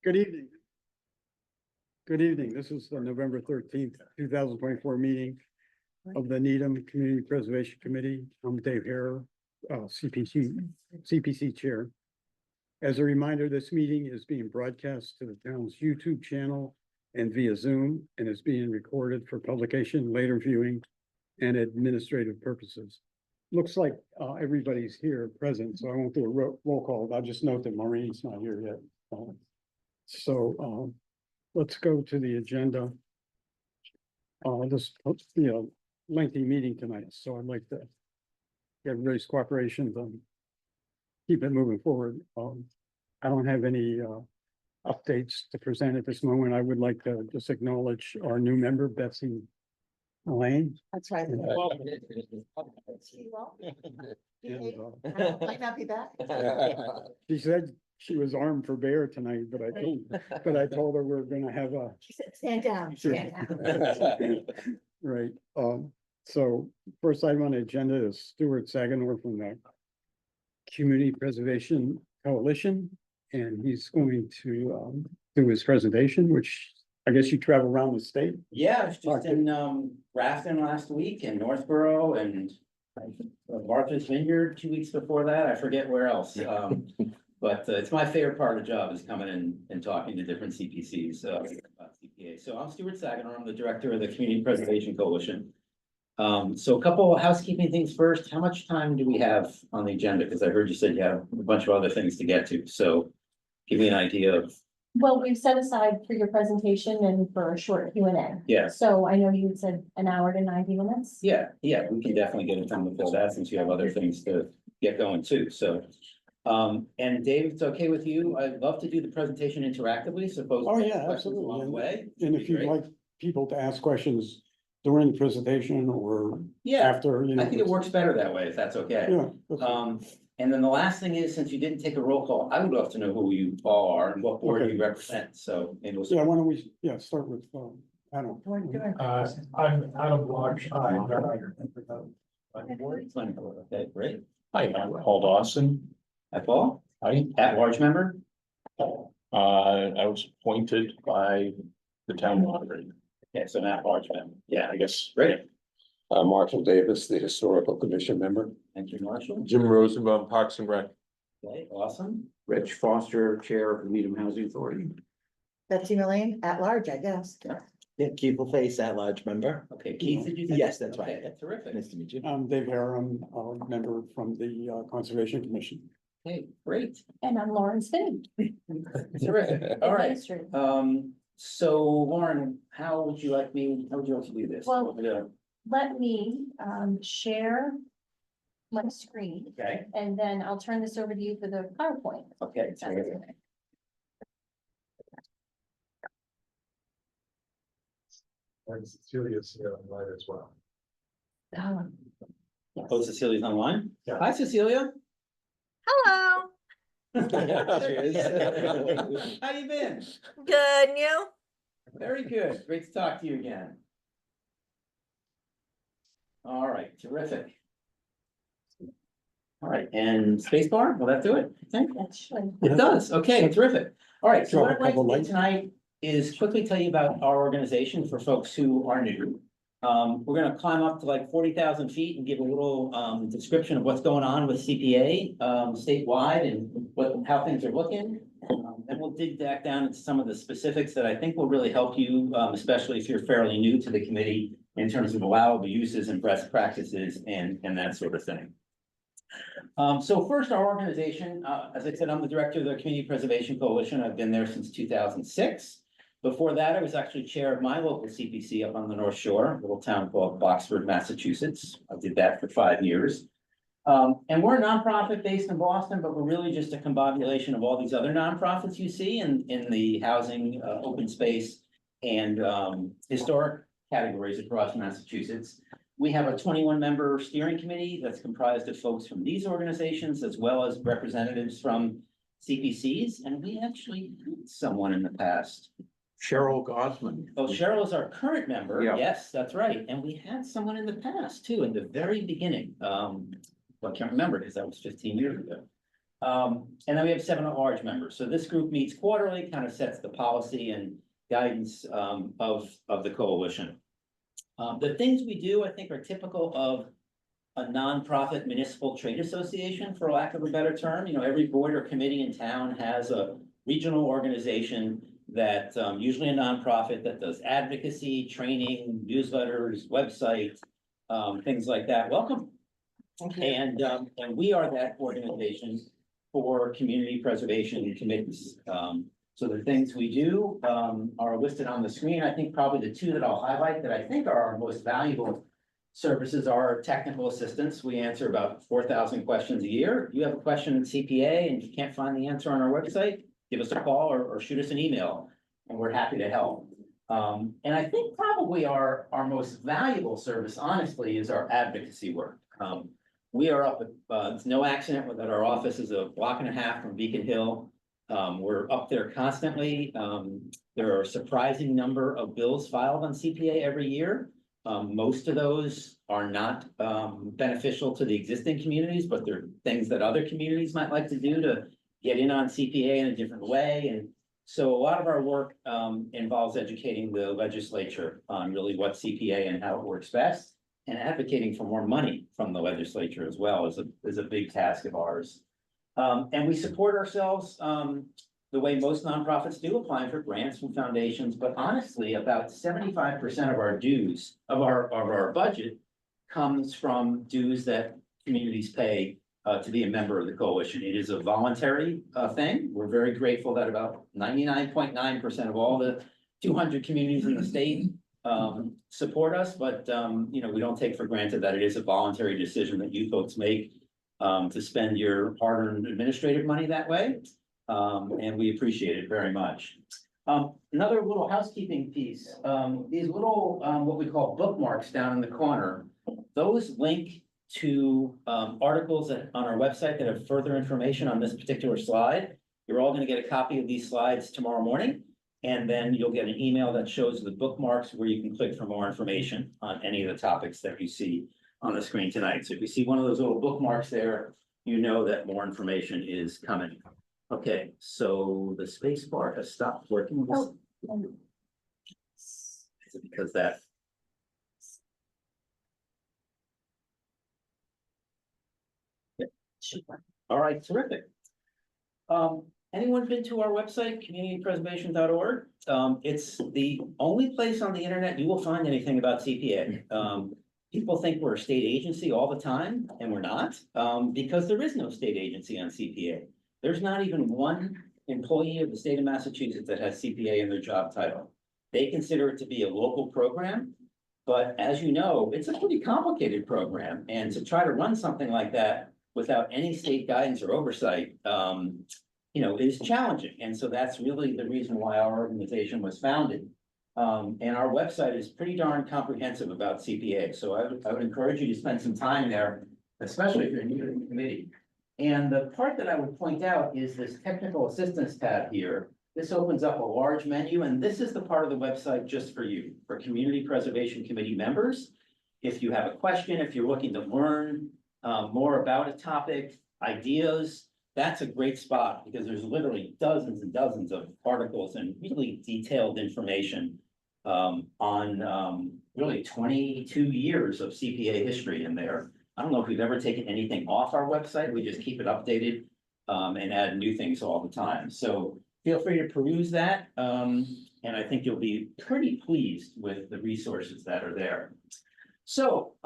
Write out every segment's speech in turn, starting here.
Good evening. Good evening. This is the November 13th, 2024 meeting of the Needham Community Preservation Committee. I'm Dave Hare, CPC Chair. As a reminder, this meeting is being broadcast to the town's YouTube channel and via Zoom, and is being recorded for publication, later viewing, and administrative purposes. Looks like everybody's here present, so I won't do a roll call. I'll just note that Maureen's not here yet. So let's go to the agenda. This will be a lengthy meeting tonight, so I'd like to get everybody's cooperation to keep it moving forward. I don't have any updates to present at this moment. I would like to just acknowledge our new member, Betsy Lane. That's right. And, Might not be back. She said she was armed for bear tonight, but I told her we're gonna have a. She said, stand down, stand down. Right, so first item on the agenda is Stuart Saganor from the Community Preservation Coalition, and he's going to do his presentation, which I guess you travel around the state. Yeah, I was just in Grafton last week and Northborough and Martha's Vineyard 2 weeks before that. I forget where else. But it's my favorite part of the job is coming in and talking to different CPCs about CPA. So I'm Stuart Saganor. I'm the director of the Community Preservation Coalition. So a couple of housekeeping things first. How much time do we have on the agenda? Because I heard you said you have a bunch of other things to get to. So give me an idea of. Well, we've set aside for your presentation and for a short Q&A. Yeah. So I know you said an hour to 90 minutes. Yeah, we can definitely get in time before that since you have other things to get going too, so. And Dave, it's okay with you? I'd love to do the presentation interactively, suppose. Oh, yeah, questions absolutely. Along the way. And if you'd Great. like people to ask questions during the presentation or Yeah, after, you know. I think it works better that way, if that's okay. Yeah. that's- And then the last thing is, since you didn't take a roll call, I would love to know who you are and what board Okay. you represent, so. Maybe we'll Yeah, why don't we, start with, Adam. I'm Adam Lodge. Okay, great. Hi, I'm Paul Dawson. Hi, Paul, Hi, at-large member. I was appointed by the town moderator. Okay, so an at-large member. Yeah, I guess. great. Marshall Davis, the Historical Commission member. Thank you, Marshall. Jim Rosenbaum, Parks and Rec. Okay, awesome. Rich Foster, Chair of the Needham Housing Authority. Betsy Mullane, at large, I guess. Yeah, Keith Face, at-large member. Okay, Keith, did you? say? Yes, that's right. Okay, Terrific. Nice to meet you. I'm Dave Hare, I'm a member from the Conservation Commission. Okay, great. And I'm Lauren Spinney. Terrific. All right. Administrator. So Lauren, how would you like to do this? Well- Yeah, Let me share my screen, okay, and then I'll turn this over to you for the PowerPoint. okay. That's terrific. okay. And Cecilia's here online as well. Yes. Oh, Cecilia's online? Yeah. Hi, Cecilia. Hello, There she is. How you been? good, and you? Very good. Great to talk to you again. All right, terrific. All right, and spacebar, will that do it? I think? That should. It does, okay, terrific. All right, so Drop what a I'd like couple to do lights. tonight is quickly tell you about our organization for folks who are new. We're gonna climb up to like 40,000 feet and give a little description of what's going on with CPA statewide and how things are looking. And we'll dig back down into some of the specifics that I think will really help you, especially if you're fairly new to the committee in terms of allowable uses and best practices and that sort of thing. So first, our organization, as I said, I'm the director of the Community Preservation Coalition. I've been there since 2006. Before that, I was actually chair of my local CPC up on the North Shore, a little town called Boxford, Massachusetts. I did that for 5 years. And we're a nonprofit based in Boston, but we're really just a combination of all these other nonprofits you see in the housing, open space, and historic categories across Massachusetts. We have a 21-member steering committee that's comprised of folks from these organizations as well as representatives from CPCs, and we actually had someone in the past. Cheryl Gosman. Oh, Cheryl is our current member. Yeah. Yes, that's right. And we had someone in the past too, in the very beginning. Well, I can't remember because that was 15 years ago. And then we have 7 at-large members. So this group meets quarterly, kind of sets the policy and guidance of the coalition. The things we do, I think, are typical of a nonprofit municipal trade association, for lack of a better term. You know, every board or committee in town has a regional organization that usually a nonprofit that does advocacy, training, newsletters, websites, things like that. Welcome. And we are that organization for community preservation committees. So the things we do are listed on the screen. I think probably the 2 that I'll highlight that I think are our most valuable services are technical assistance. We answer about 4,000 questions a year. If you have a question in CPA and you can't find the answer on our website, give us a call or shoot us an email, and we're happy to help. And I think probably our most valuable service, honestly, is our advocacy work. We are up, it's no accident that our office is a block and a half from Beacon Hill. We're up there constantly. There are a surprising number of bills filed on CPA every year. Most of those are not beneficial to the existing communities, but they're things that other communities might like to do to get in on CPA in a different way. And so a lot of our work involves educating the legislature on really what CPA and how it works best, and advocating for more money from the legislature as well is a big task of ours. And we support ourselves the way most nonprofits do, applying for grants from foundations, but honestly, about 75% of our dues, of our budget, comes from dues that communities pay to be a member of the coalition. It is a voluntary thing. We're very grateful that about 99.9% of all the 200 communities in the state support us, but you know, we don't take for granted that it is a voluntary decision that you folks make to spend your hard-earned administrative money that way. And we appreciate it very much. Another little housekeeping piece, these little, what we call bookmarks down in the corner, those link to articles on our website that have further information on this particular slide. You're all going to get a copy of these slides tomorrow morning, and then you'll get an email that shows the bookmarks where you can click for more information on any of the topics that you see on the screen tonight. So if you see one of those little bookmarks there, you know that more information is coming. Okay, so the space bar has stopped working. Is it because that? Yeah. All right, terrific. Anyone been to our website, communitypreservation.org? It's the only place on the internet you will find anything about CPA. People think we're a state agency all the time, and we're not, because there is no state agency on CPA. There's not even one employee of the state of Massachusetts that has CPA in their job title. They consider it to be a local program, but as you know, it's a pretty complicated program. And to try to run something like that without any state guidance or oversight, you know, is challenging. And so that's really the reason why our organization was founded. And our website is pretty darn comprehensive about CPA. So I would encourage you to spend some time there, especially if you're new to the committee. And the part that I would point out is this technical assistance tab here. This opens up a large menu, and this is the part of the website just for you, for Community Preservation Committee members. If you have a question, if you're looking to learn more about a topic, ideas, that's a great spot, because there's literally dozens and dozens of articles and really detailed information on really 22 years of CPA history in there. I don't know if we've ever taken anything off our website. We just keep it updated and add new things all the time. So feel free to peruse that. And I think you'll be pretty pleased with the resources that are there. So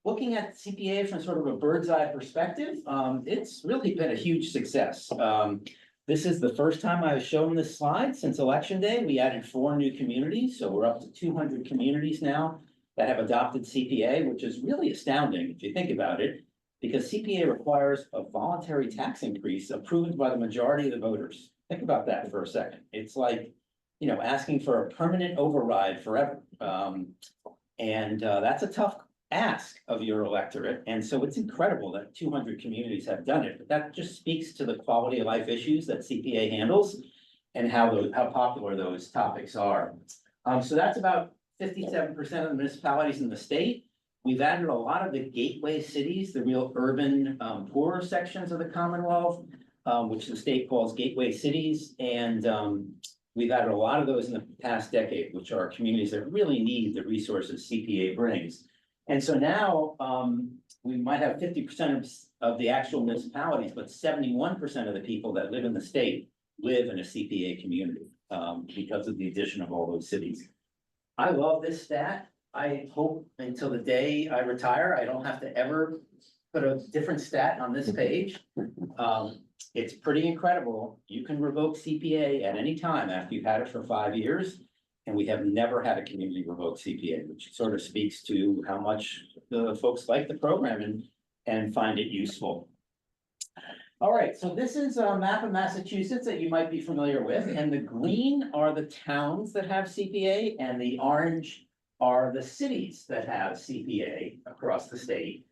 looking at CPA from sort of a bird's eye perspective, it's really been a huge success. This is the first time I've shown this slide since Election Day. We added 4 new communities, so we're up to 200 communities now that have adopted CPA, which is really astounding if you think about it, because CPA requires a voluntary tax increase approved by the majority of the voters. Think about that for a second. It's like, you know, asking for a permanent override forever. That's a tough ask of your electorate. And so it's incredible that 200 communities have done it. But that just speaks to the quality of life issues that CPA handles and how popular those topics are. So that's about 57% of the municipalities in the state. we've added a lot of the gateway cities, the real urban, poorer sections of the Commonwealth, which the state calls gateway cities, and, we've added a lot of those in the past decade, which are communities that really need the resources CPA brings. And so now, we might have 50% of the actual municipalities, but 71% of the people that live in the state live in a CPA community, because of the addition of all those cities. I love this stat. I hope until the day I retire, I don't have to ever put a different stat on this page. It's pretty incredible. You can revoke CPA at any time after you've had it for 5 years. And we have never had a community revoke CPA, which sort of speaks to how much the folks like the program and find it useful. All right, so this is a map of Massachusetts that you might be familiar with, and the green are the towns that have CPA, and the orange are the cities that have CPA across the state.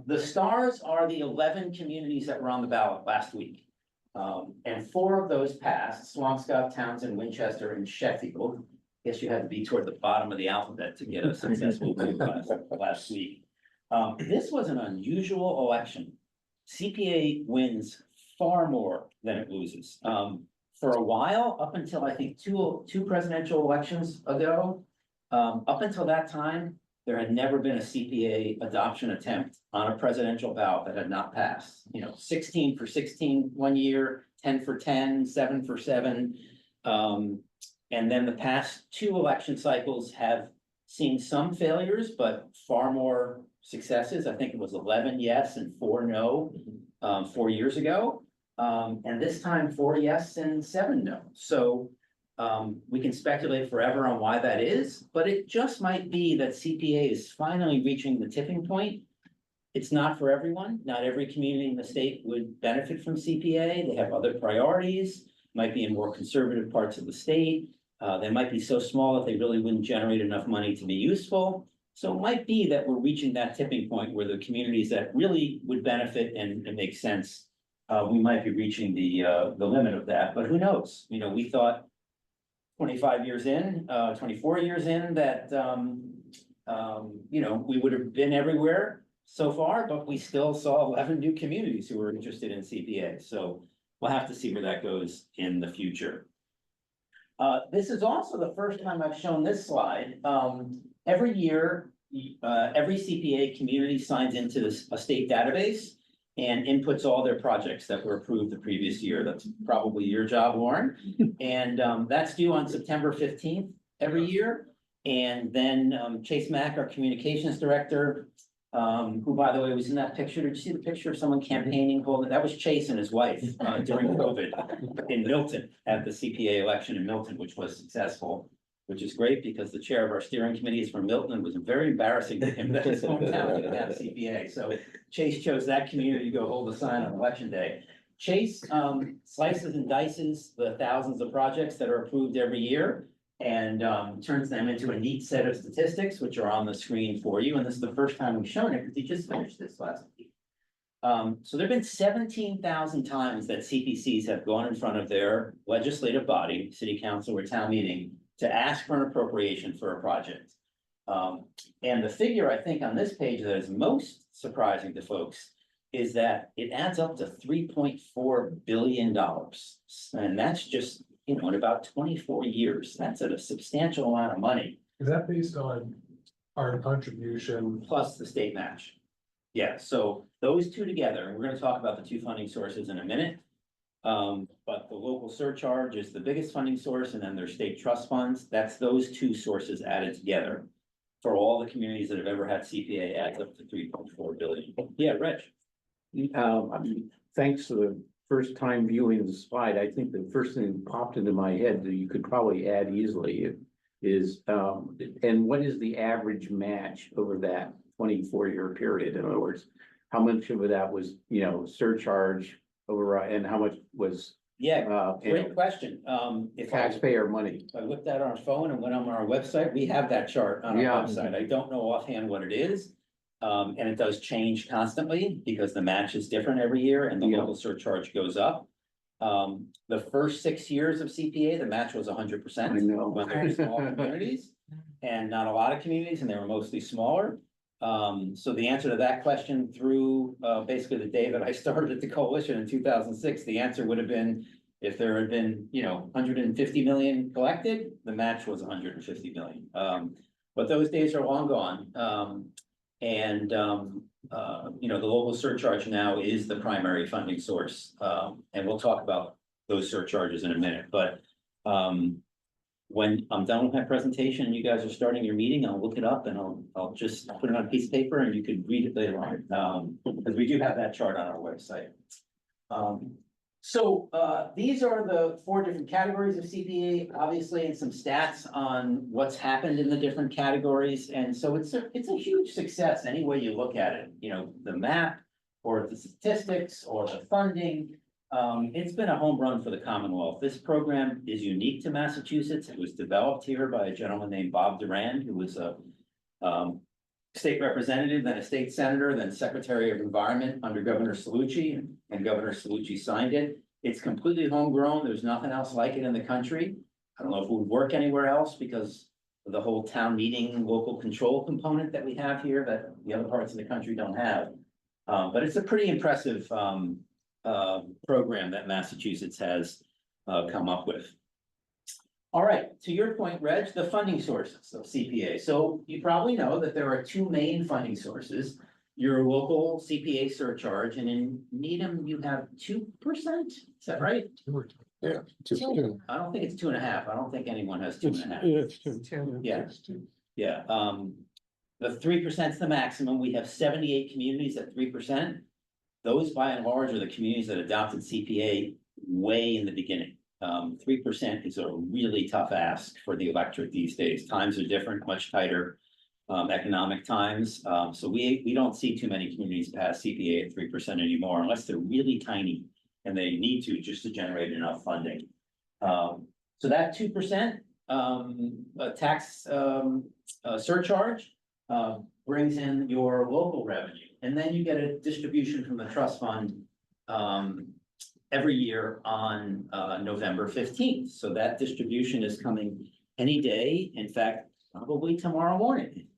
The stars are the 11 communities that were on the ballot last week. And 4 of those passed: Swampscott, Townsend, Winchester, and Sheffield. Guess you had to be toward the bottom of the alphabet to get a successful vote last week. This was an unusual election. CPA wins far more than it loses. For a while, up until I think two presidential elections ago, up until that time, there had never been a CPA adoption attempt on a presidential ballot that had not passed. 16 for 16 one year, 10 for 10, 7 for 7. And then the past 2 election cycles have seen some failures, but far more successes. I think it was 11 yes and 4 no, 4 years ago. And this time 4 yes and 7 no. So we can speculate forever on why that is, but it just might be that CPA is finally reaching the tipping point. It's not for everyone. Not every community in the state would benefit from CPA. They have other priorities, might be in more conservative parts of the state. They might be so small that they really wouldn't generate enough money to be useful. So it might be that we're reaching that tipping point where the communities that really would benefit and make sense, we might be reaching the limit of that, but who knows? We thought 25 years in, 24 years in, that, we would have been everywhere so far, but we still saw 11 new communities who were interested in CPA. So we'll have to see where that goes in the future. This is also the first time I've shown this slide. Every year, every CPA community signs into a state database and inputs all their projects that were approved the previous year. That's probably your job, Lauren. And that's due on September 15th every year. And then Chase Mack, our communications director, who, by the way, was in that picture. Did you see the picture of someone campaigning holding? That was Chase and his wife during COVID in Milton at the CPA election in Milton, which was successful, which is great because the chair of our steering committee is from Milton. It was very embarrassing to him that his hometown didn't have CPA. So Chase chose that community to go hold a sign on election day. Chase slices and dices the thousands of projects that are approved every year and turns them into a neat set of statistics, which are on the screen for you. And this is the first time we've shown it because he just finished this last week. So there've been 17,000 times that CPCs have gone in front of their legislative body, city council or town meeting, to ask for an appropriation for a project. And the figure I think on this page that is most surprising to folks is that it adds up to $3.4 billion. And that's just, in about 24 years. That's a substantial amount of money. Is that based on our contribution? Plus the state match. Yeah, so those two together, and we're gonna talk about the 2 funding sources in a minute. But the local surcharge is the biggest funding source, and then their state trust funds. That's those 2 sources added together. For all the communities that have ever had CPA adds up to 3.4 billion. Yeah, Reg. Thanks to the first time viewing the slide, I think the first thing that popped into my head that you could probably add easily is, and what is the average match over that 24-year period? In other words, how much of that was, surcharge override and how much was Great question. If taxpayer money? I looked at our phone and went on our website, we have that chart on our website. I don't know offhand what it is. And it does change constantly because the match is different every year and the local surcharge goes up. The first 6 years of CPA, the match was 100%. I know. When there were small communities and not a lot of communities, and they were mostly smaller. So the answer to that question through, basically the day that I started the coalition in 2006, the answer would have been, if there had been, 150 million collected, the match was 150 million. But those days are long gone. The local surcharge now is the primary funding source. And we'll talk about those surcharges in a minute, but, when I'm done with my presentation, and you guys are starting your meeting, I'll look it up and I'll just put it on a piece of paper and you can read it later on. Because we do have that chart on our website. These are the 4 different categories of CPA, obviously, and some stats on what's happened in the different categories. And so it's a huge success any way you look at it, the map or the statistics or the funding. It's been a home run for the Commonwealth. This program is unique to Massachusetts. It was developed here by a gentleman named Bob Durand, who was a state representative, then a state senator, then Secretary of Environment under Governor Cellucci, and Governor Cellucci signed it. It's completely homegrown. There's nothing else like it in the country. I don't know if it would work anywhere else because of the whole town meeting, local control component that we have here that the other parts of the country don't have. But it's a pretty impressive program that Massachusetts has come up with. All right, to your point, Reg, the funding sources of CPA. So you probably know that there are 2 main funding sources. Your local CPA surcharge, and in Needham, you have 2%, is that right? Yeah. I don't think it's 2.5. I don't think anyone has 2.5. It's true. Yeah. Yeah, the 3% is the maximum. We have 78 communities at 3%. Those by and large are the communities that adopted CPA way in the beginning. 3% is a really tough ask for the electorate these days. Times are different, much tighter economic times. So we don't see too many communities pass CPA at 3% anymore, unless they're really tiny and they need to just to generate enough funding. So that 2% tax surcharge brings in your local revenue. And then you get a distribution from the trust fund every year on November 15th. So that distribution is coming any day, in fact, probably tomorrow morning.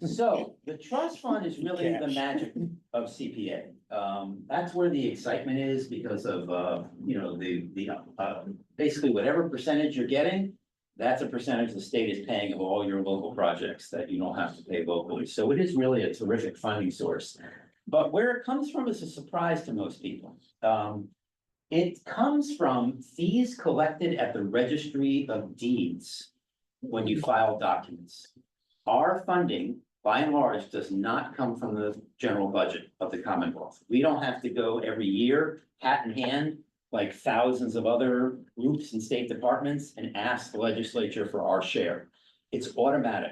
So the trust fund is really the magic of CPA. That's where the excitement is because of, basically whatever percentage you're getting, that's a percentage the state is paying of all your local projects that you don't have to pay locally. So it is really a terrific funding source. But where it comes from is a surprise to most people. It comes from fees collected at the Registry of Deeds when you file documents. Our funding, by and large, does not come from the general budget of the Commonwealth. We don't have to go every year, hat in hand, like thousands of other groups and state departments, and ask the legislature for our share. It's automatic.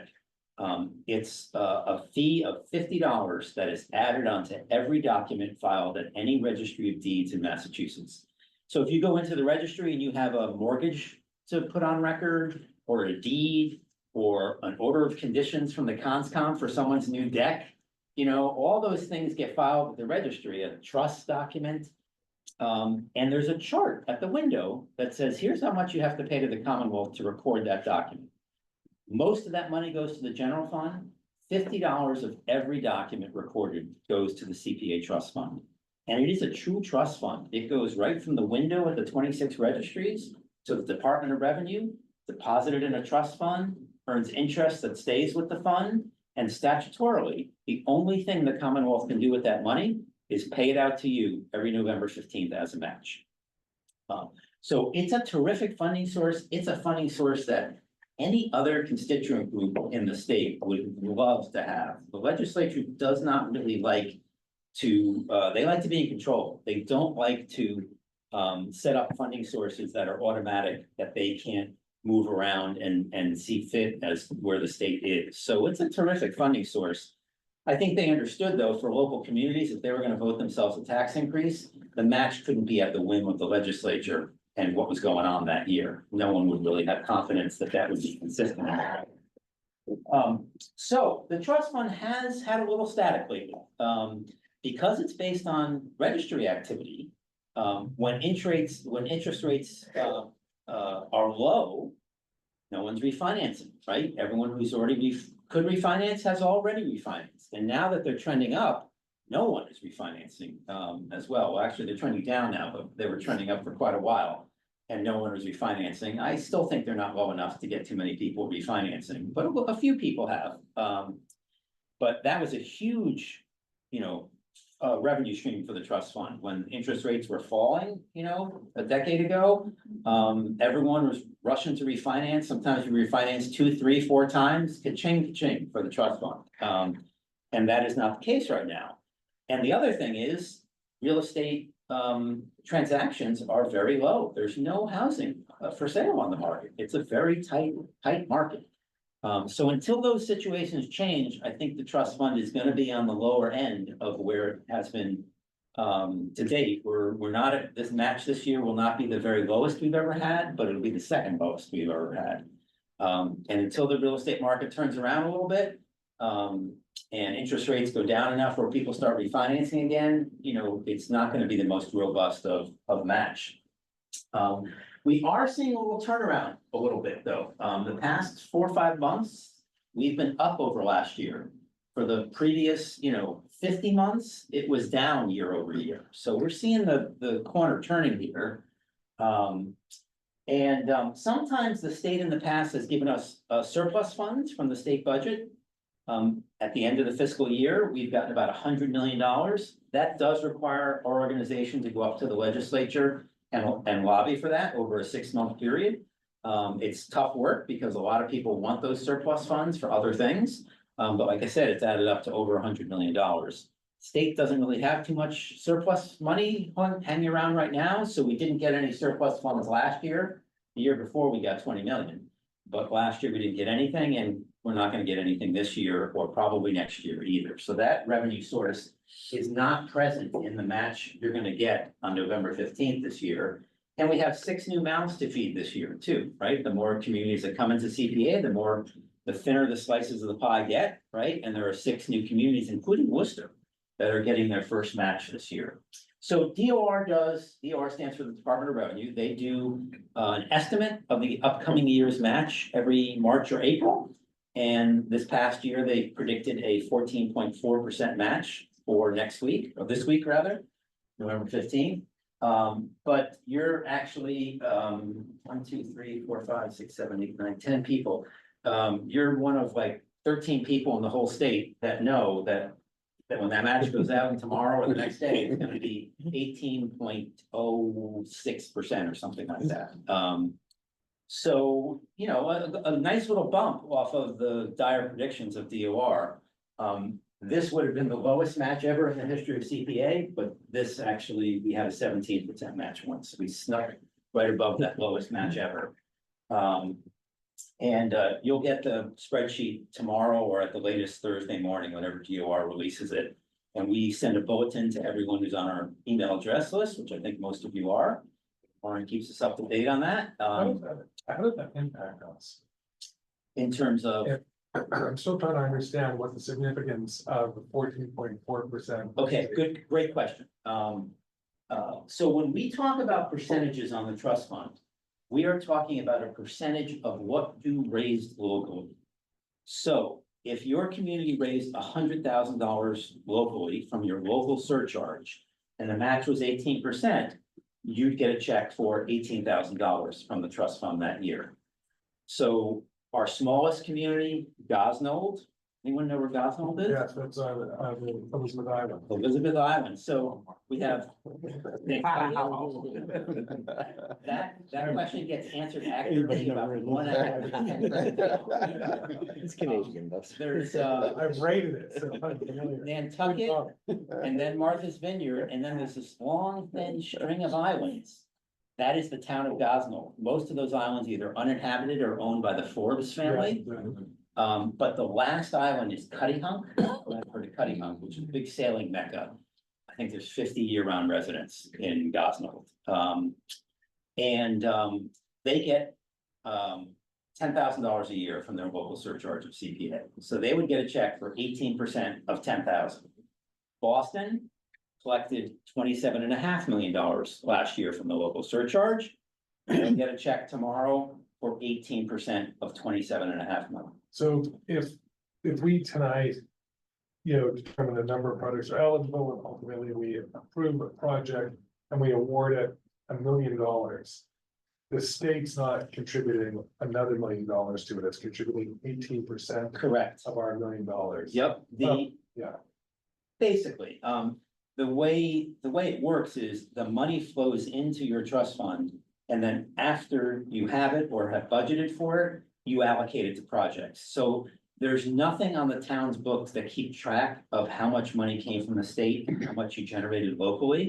It's a fee of $50 that is added onto every document filed at any Registry of Deeds in Massachusetts. So if you go into the registry and you have a mortgage to put on record, or a deed, or an order of conditions from the conscom for someone's new deck, all those things get filed with the registry, a trust document. And there's a chart at the window that says, here's how much you have to pay to the Commonwealth to record that document. Most of that money goes to the general fund. $50 of every document recorded goes to the CPA trust fund. And it is a true trust fund. It goes right from the window at the 26 registries to the Department of Revenue, deposited in a trust fund, earns interest that stays with the fund. And statutorily, the only thing the Commonwealth can do with that money is pay it out to you every November 15th as a match. So it's a terrific funding source. It's a funding source that any other constituent group in the state would love to have. The legislature does not really like to, they like to be in control. They don't like to set up funding sources that are automatic, that they can't move around and see fit as where the state is. So it's a terrific funding source. I think they understood, though, for local communities, if they were going to vote themselves a tax increase, the match couldn't be at the whim of the legislature and what was going on that year. No one would really have confidence that that would be consistent. So the trust fund has had a little static lately. Because it's based on registry activity, when interest rates are low, no one's refinancing, right? Everyone who's already could refinance has already refinanced, and now that they're trending up, no one is refinancing, as well. Well, actually, they're trending down now, but they were trending up for quite a while. And no one was refinancing. I still think they're not low enough to get too many people refinancing, but a few people have. But that was a huge, you know, revenue stream for the trust fund. When interest rates were falling, you know, a decade ago. Everyone was rushing to refinance. Sometimes you refinance 2, 3, 4 times, ka-ching for the trust fund. And that is not the case right now. And the other thing is, real estate transactions are very low. There's no housing for sale on the market. It's a very tight market. So until those situations change, I think the trust fund is gonna be on the lower end of where it has been to date. We're not at this match this year will not be the very lowest we've ever had, but it'll be the second lowest we've ever had. And until the real estate market turns around a little bit, and interest rates go down enough where people start refinancing again, you know, it's not gonna be the most robust of match. We are seeing a little turnaround a little bit, though. The past 4 or 5 months, we've been up over last year. For the previous, you know, 50 months, it was down year over year. So we're seeing the corner turning here. Sometimes the state in the past has given us surplus funds from the state budget. At the end of the fiscal year, we've gotten about $100 million. That does require our organization to go up to the legislature and lobby for that over a 6-month period. It's tough work because a lot of people want those surplus funds for other things. But like I said, it's added up to over $100 million. State doesn't really have too much surplus money hanging around right now, so we didn't get any surplus funds last year. The year before, we got 20 million. But last year, we didn't get anything, and we're not gonna get anything this year or probably next year either. So that revenue source is not present in the match you're gonna get on November 15th this year. And we have 6 new mouths to feed this year too, right? The more communities that come into CPA, the thinner the slices of the pie get, right? And there are 6 new communities, including Worcester, that are getting their first match this year. So DOR stands for the Department of Revenue. They do an estimate of the upcoming year's match every March or April. And this past year, they predicted a 14.4% match for next week, or this week rather, November 15th. But you're actually 1, 2, 3, 4, 5, 6, 7, 8, 9, 10 people. You're one of like 13 people in the whole state that know that when that match goes out tomorrow or the next day, it's gonna be 18.06% or something like that. So, you know, a nice little bump off of the dire predictions of DOR. This would have been the lowest match ever in the history of CPA, but this actually, we had a 17% match once. We snuck right above that lowest match ever. You'll get the spreadsheet tomorrow or at the latest Thursday morning, whenever DOR releases it. And we send a bulletin to everyone who's on our email address list, which I think most of you are. Warren keeps us up to date on that. How does that impact us? In terms of, I'm still trying to understand what the significance of the 14.4%. okay, great question. So when we talk about percentages on the trust fund, we are talking about a percentage of what you raised locally. So if your community raised $100,000 locally from your local surcharge and the match was 18%, you'd get a check for $18,000 from the trust fund that year. So our smallest community, Gosnold, anyone know where Gosnold is? Yes, that's Elizabeth Island. Elizabeth Island, so we have. That question gets answered accurately about 1.5%. It's Canadian, that's. There's I've rated it, so I'm familiar. Nantucket, and then Martha's Vineyard, and then there's this long thin string of islands. That is the town of Gosnold. Most of those islands either uninhabited or owned by the Forbes family. But the last island is Cuttyhunk. I've heard of Cuttyhunk, which is a big sailing mecca. I think there's 50 year-round residents in Gosnold. They get $10,000 a year from their local surcharge of CPA. So they would get a check for 18% of 10,000. Boston collected $27.5 million last year from the local surcharge. They'll get a check tomorrow for 18% of 27.5 million. So if if we tonight. Determine the number of projects are eligible and ultimately we approve a project and we award it $1 million. The state's not contributing another $1 million to it, it's contributing 18% Correct. of our $1 million. Yep, Yeah, basically, the way it works is the money flows into your trust fund. And then after you have it or have budgeted for it, you allocate it to projects. So there's nothing on the town's books that keep track of how much money came from the state and how much you generated locally.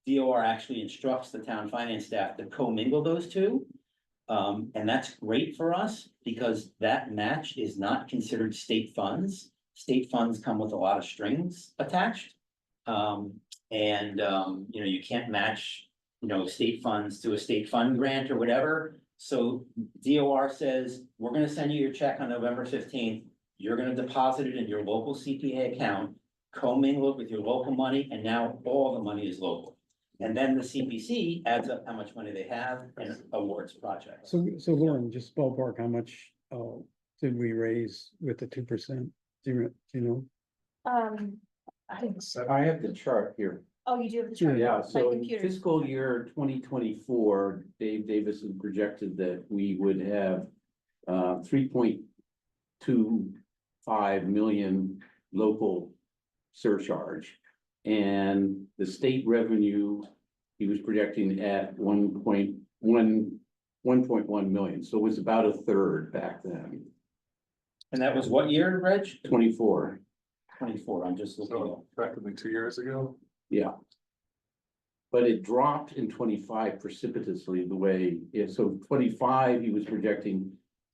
DOR actually instructs the town finance staff to commingle those two. And that's great for us because that match is not considered state funds. State funds come with a lot of strings attached. You can't match, state funds to a state fund grant or whatever. So DOR says, we're gonna send you your check on November 15th. You're gonna deposit it in your local CPA account, commingle it with your local money, and now all the money is local. And then the CPC adds up how much money they have and awards projects. So Lauren, just ballpark, how much, did we raise with the 2%? Do you know? I have the chart here. Oh, you do have the chart? Yeah, My so in computer. fiscal year 2024, Dave Davison projected that we would have 3.25 million local surcharge. And the state revenue, he was projecting at 1.1 million, so it was about a third back then, And that was what year, Reg? 24, 24, I'm just looking. so practically 2 years ago. yeah. But it dropped in 25 precipitously the way, so 25, he was projecting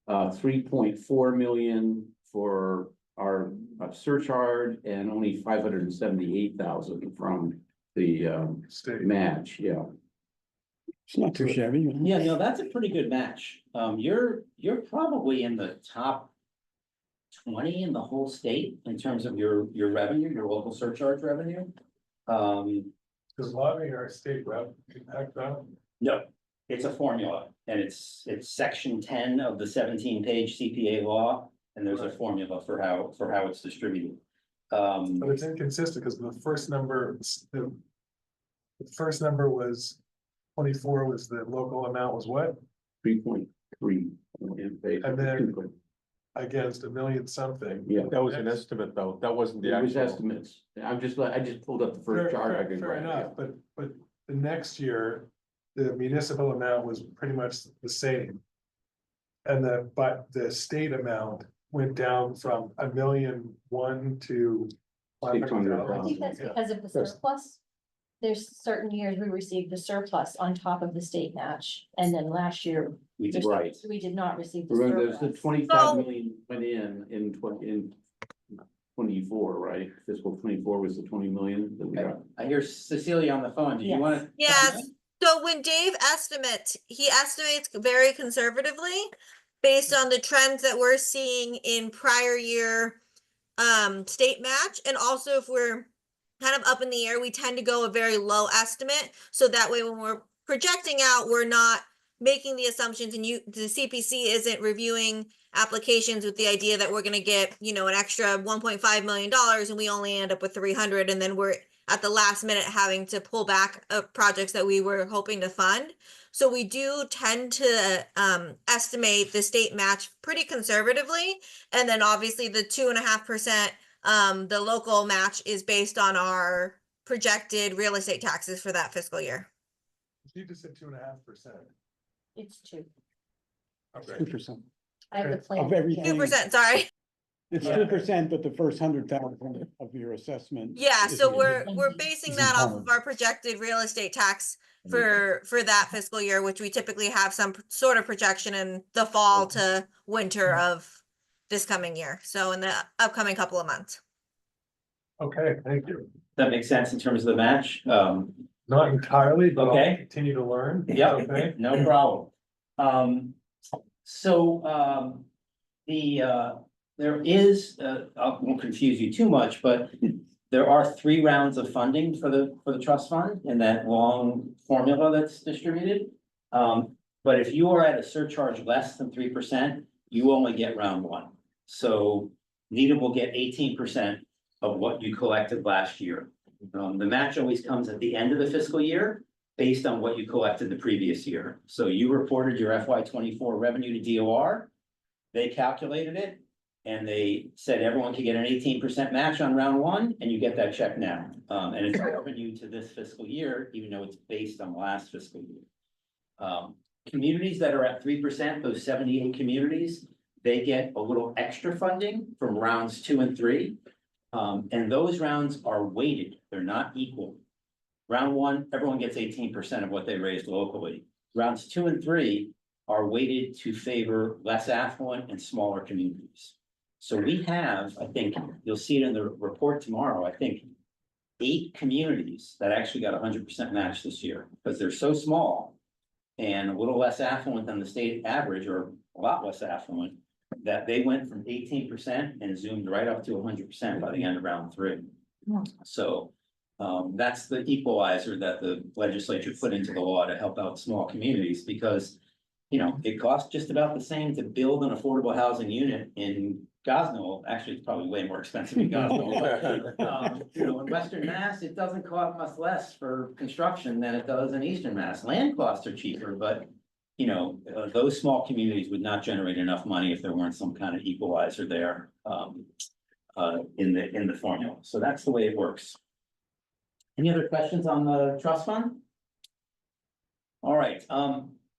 3.4 million for our surcharge and only 578,000 from the State. match, yeah. It's not too shabby. you know? Yeah, no, that's a pretty good match. You're probably in the top 20 in the whole state in terms of your revenue, your local surcharge revenue. Does lobbying our state rep impact that? No, it's a formula and it's section 10 of the 17-page CPA law. And there's a formula for how it's distributed. But it's inconsistent because the first number was 24 was the local amount was what? 3.3 million. And then- Against a million something. Yeah, That was an estimate though. That wasn't the it was actual. estimates. I just pulled up the Fair, first chart. I fair, could fair grab, yeah. enough, but the next year, the municipal amount was pretty much the same. But the state amount went down from 1,000,001 to 500,000. I think that's Yeah. because of the Yes. surplus. There's certain years we received the surplus on top of the state match, and then last year We just, Right. we did not receive the Remember, there's the surplus. 25 million went in 24, right? Fiscal 24 was the 20 million that we got. I hear Cecilia on the phone. Do you Yes. wanna? Yes. So when Dave he estimates very conservatively based on the trends that we're seeing in prior year state match. And also if we're kind of up in the air, we tend to go a very low estimate. So that way when we're projecting out, we're not making the assumptions and the CPC isn't reviewing applications with the idea that we're gonna get, an extra $1.5 million and we only end up with 300 and then we're at the last minute having to pull back projects that we were hoping to fund. So we do tend to estimate the state match pretty conservatively. And then obviously the 2.5%, the local match is based on our projected real estate taxes for that fiscal year. You just said 2.5%. It's two. Okay. 2%. I have the Of plan. everything. 2%, sorry. It's 2%, but the first 100,000 of your assessment. Yeah, is so in- we're basing is that off entirely- of our projected real estate tax for that fiscal year, which we typically have some sort of projection in the fall to winter of this coming year. So in the upcoming couple of months. Okay, thank you. That makes sense in terms of the match. Not entirely, but I'll Okay. continue to learn. Yeah, Okay. no problem. There is, I won't confuse you too much, but there are 3 rounds of funding for the trust fund in that long formula that's distributed. But if you are at a surcharge less than 3%, you only get round 1. So Needham will get 18% of what you collected last year. The match always comes at the end of the fiscal year based on what you collected the previous year. So you reported your FY 24 revenue to DOR. They calculated it and they said everyone could get an 18% match on round one and you get that check now. And it's revenue to this fiscal year, even though it's based on last fiscal year. Communities that are at 3%, those 78 communities, they get a little extra funding from rounds 2 and 3. And those rounds are weighted, they're not equal. Round one, everyone gets 18% of what they raised locally. Rounds 2 and 3 are weighted to favor less affluent and smaller communities. So we have, I think, you'll see it in the report tomorrow, I think, 8 communities that actually got 100% match this year, because they're so small and a little less affluent than the state average, or a lot less affluent, that they went from 18% and zoomed right up to 100% by the end of round 3. So that's the equalizer that the legislature put into the law to help out small communities, because, you know, it costs just about the same to build an affordable housing unit in Gosnell. Actually, it's probably way more expensive in Gosnell. But, you know, in Western Mass, it doesn't cost much less for construction than it does in Eastern Mass. Land costs are cheaper, but you know, those small communities would not generate enough money if there weren't some kind of equalizer there in the formula. So that's the way it works. Any other questions on the trust fund? All right,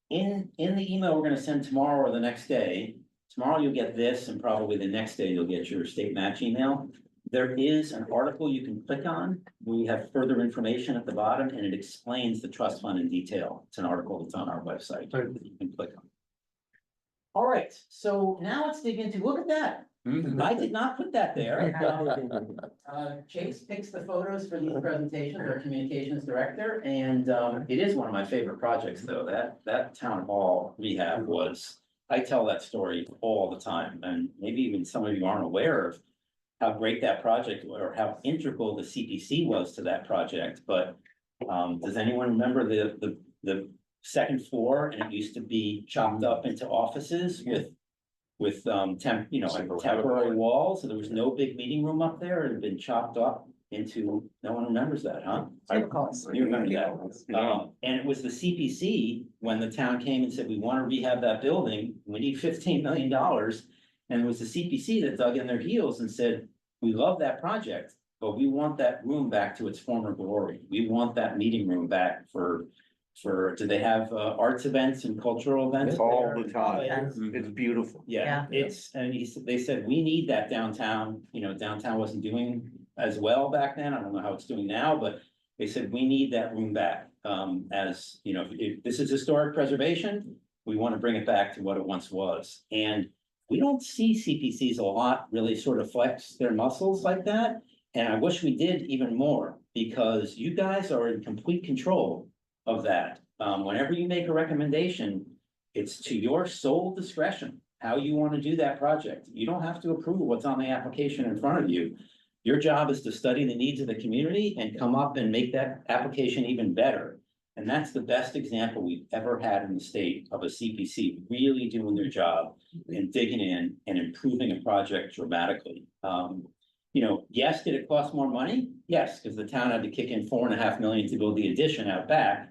in the email we're gonna send tomorrow or the next day, tomorrow you'll get this, and probably the next day you'll get your state match email. There is an article you can click on. We have further information at the bottom and it explains the trust fund in detail. It's an article that's on our website. that You can click on. All right, so now let's dig into, look at that. I did not put that there. Chase picks the photos for these presentations, our communications director, and it is one of my favorite projects though. That town hall rehab was, I tell that story all the time, and maybe even some of you aren't aware of how great that project or how integral the CPC was to that project, but does anyone remember the second floor, and it used to be chopped up into offices with temporary walls, so there was no big meeting room up there. It had been chopped up into, no one remembers that, huh? You remember that? And it was the CPC, when the town came and said, we want to rehab that building, we need $15 million. And it was the CPC that dug in their heels and said, we love that project, but we want that room back to its former glory. We want that meeting room back for, do they have arts events and cultural events? All there? the time. Yes. It's beautiful. Yeah, they said, we need that downtown, you know, downtown wasn't doing as well back then. I don't know how it's doing now, but they said, we need that room back. As, you know, if this is historic preservation, we want to bring it back to what it once was. And we don't see CPCs a lot really sort of flex their muscles like that. And I wish we did even more, because you guys are in complete control of that. Whenever you make a recommendation, it's to your sole discretion how you want to do that project. You don't have to approve what's on the application in front of you. Your job is to study the needs of the community and come up and make that application even better. And that's the best example we've ever had in the state of a CPC really doing their job and digging in and improving a project dramatically. You know, yes, did it cost more money? Yes, because the town had to kick in $4.5 million to build the addition out back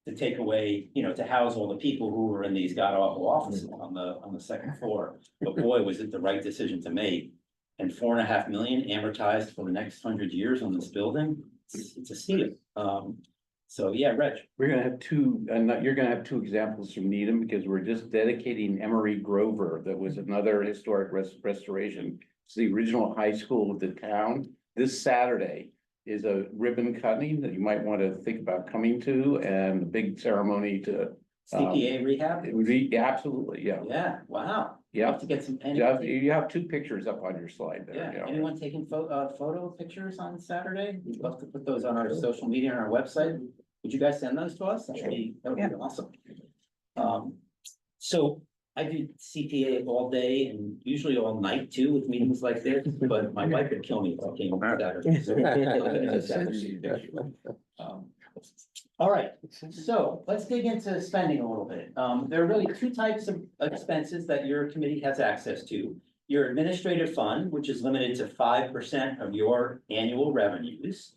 to take away, you know, to house all the people who were in these god awful offices on the second floor. But boy, was it the right decision to make. And $4.5 million amortized for the next 100 years on this building, it's a steal. So yeah, Reg. We're gonna have two, you're gonna have 2 examples from Needham, because we're just dedicating Emery Grover. That was another historic restoration. It's the original high school of the town. This Saturday is a ribbon cutting that you might want to think about coming to, and a big ceremony to. CPA rehab? It would be, absolutely, yeah. Yeah, wow. Yeah. Have to get some. You have 2 pictures up on your slide there. Yeah, you know. anyone taking photo pictures on Saturday? We'd love to put those on our social media and our website. Would you guys send those to us? That would be awesome. So I do CPA all day and usually all night too with meetings like this, but my wife would kill me if I came on Saturday. All right, so let's dig into spending a little bit. There are really 2 types of expenses that your committee has access to. your administrative fund, which is limited to 5% of your annual revenues,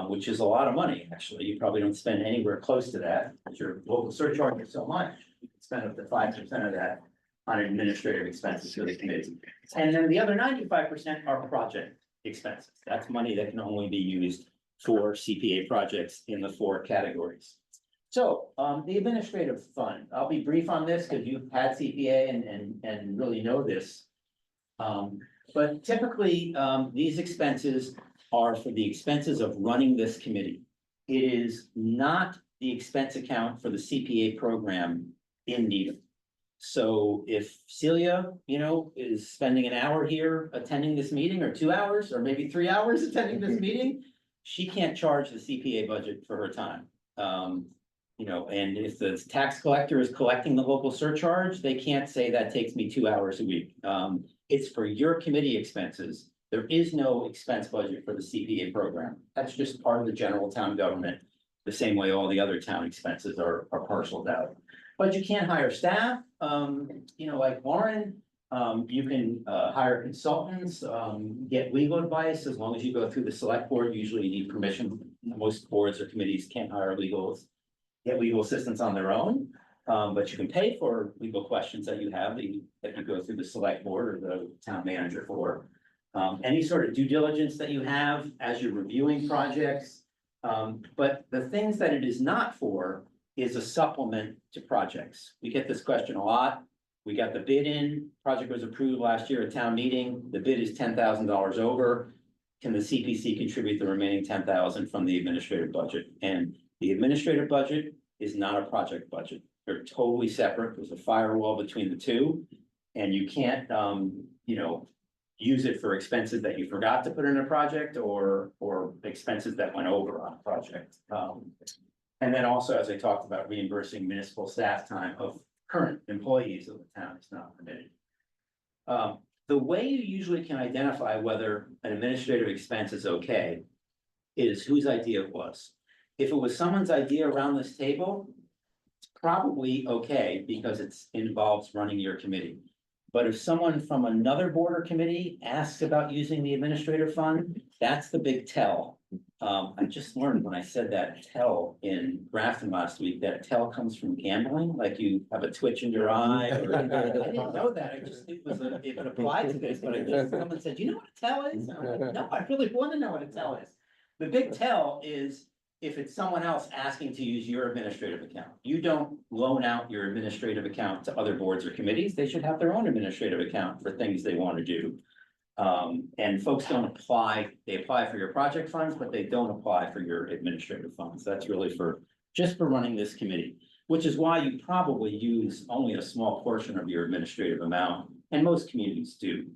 which is a lot of money, actually. You probably don't spend anywhere close to that, because your local surcharge is so much. You can spend up to 5% of that on administrative expenses for the committee. And then the other 95% are project expenses. That's money that can only be used for CPA projects in the 4 categories. So, the administrative fund, I'll be brief on this because you've had CPA and really know this. But typically, these expenses are for the expenses of running this committee. It is not the expense account for the CPA program in Needham. So if Celia, is spending an hour here attending this meeting, or 2 hours, or maybe 3 hours attending this meeting, she can't charge the CPA budget for her time. And if the tax collector is collecting the local surcharge, they can't say that takes me 2 hours a week. It's for your committee expenses. There is no expense budget for the CPA program. That's just part of the general town government, the same way all the other town expenses are parceled out. But you can't hire staff, like Lauren. You can hire consultants, get legal advice, as long as you go through the select board. Usually you need permission. Most boards or committees can't hire get legal assistance on their own. But you can pay for legal questions that you have, that you go through the select board or the town manager for. Any sort of due diligence that you have as you're reviewing projects. But the things that it is not for is a supplement to projects. We get this question a lot. We got the bid in, project was approved last year at town meeting, the bid is $10,000 over. Can the CPC contribute the remaining 10,000 from the administrative budget? And the administrative budget is not a project budget. They're totally separate. There's a firewall between the two. And you can't, use it for expenses that you forgot to put in a project or expenses that went over on a project. And then also, as I talked about, reimbursing municipal staff time of current employees of the town is not permitted. The way you usually can identify whether an administrative expense is okay is whose idea it was. If it was someone's idea around this table, it's probably okay because it involves running your committee. But if someone from another board or committee asks about using the administrative fund, that's the big tell. I just learned when I said that tell in Grafton last week, that tell comes from gambling, like you have a twitch in your eye. I didn't know that, I just knew it applied to this, but someone said, you know what a tell is? I'm like, no, I really want to know what a tell is. The big tell is if it's someone else asking to use your administrative account. You don't loan out your administrative account to other boards or committees. They should have their own administrative account for things they want to do. And folks don't apply, they apply for your project funds, but they don't apply for your administrative funds. That's really just for running this committee, which is why you probably use only a small portion of your administrative amount. And most communities do.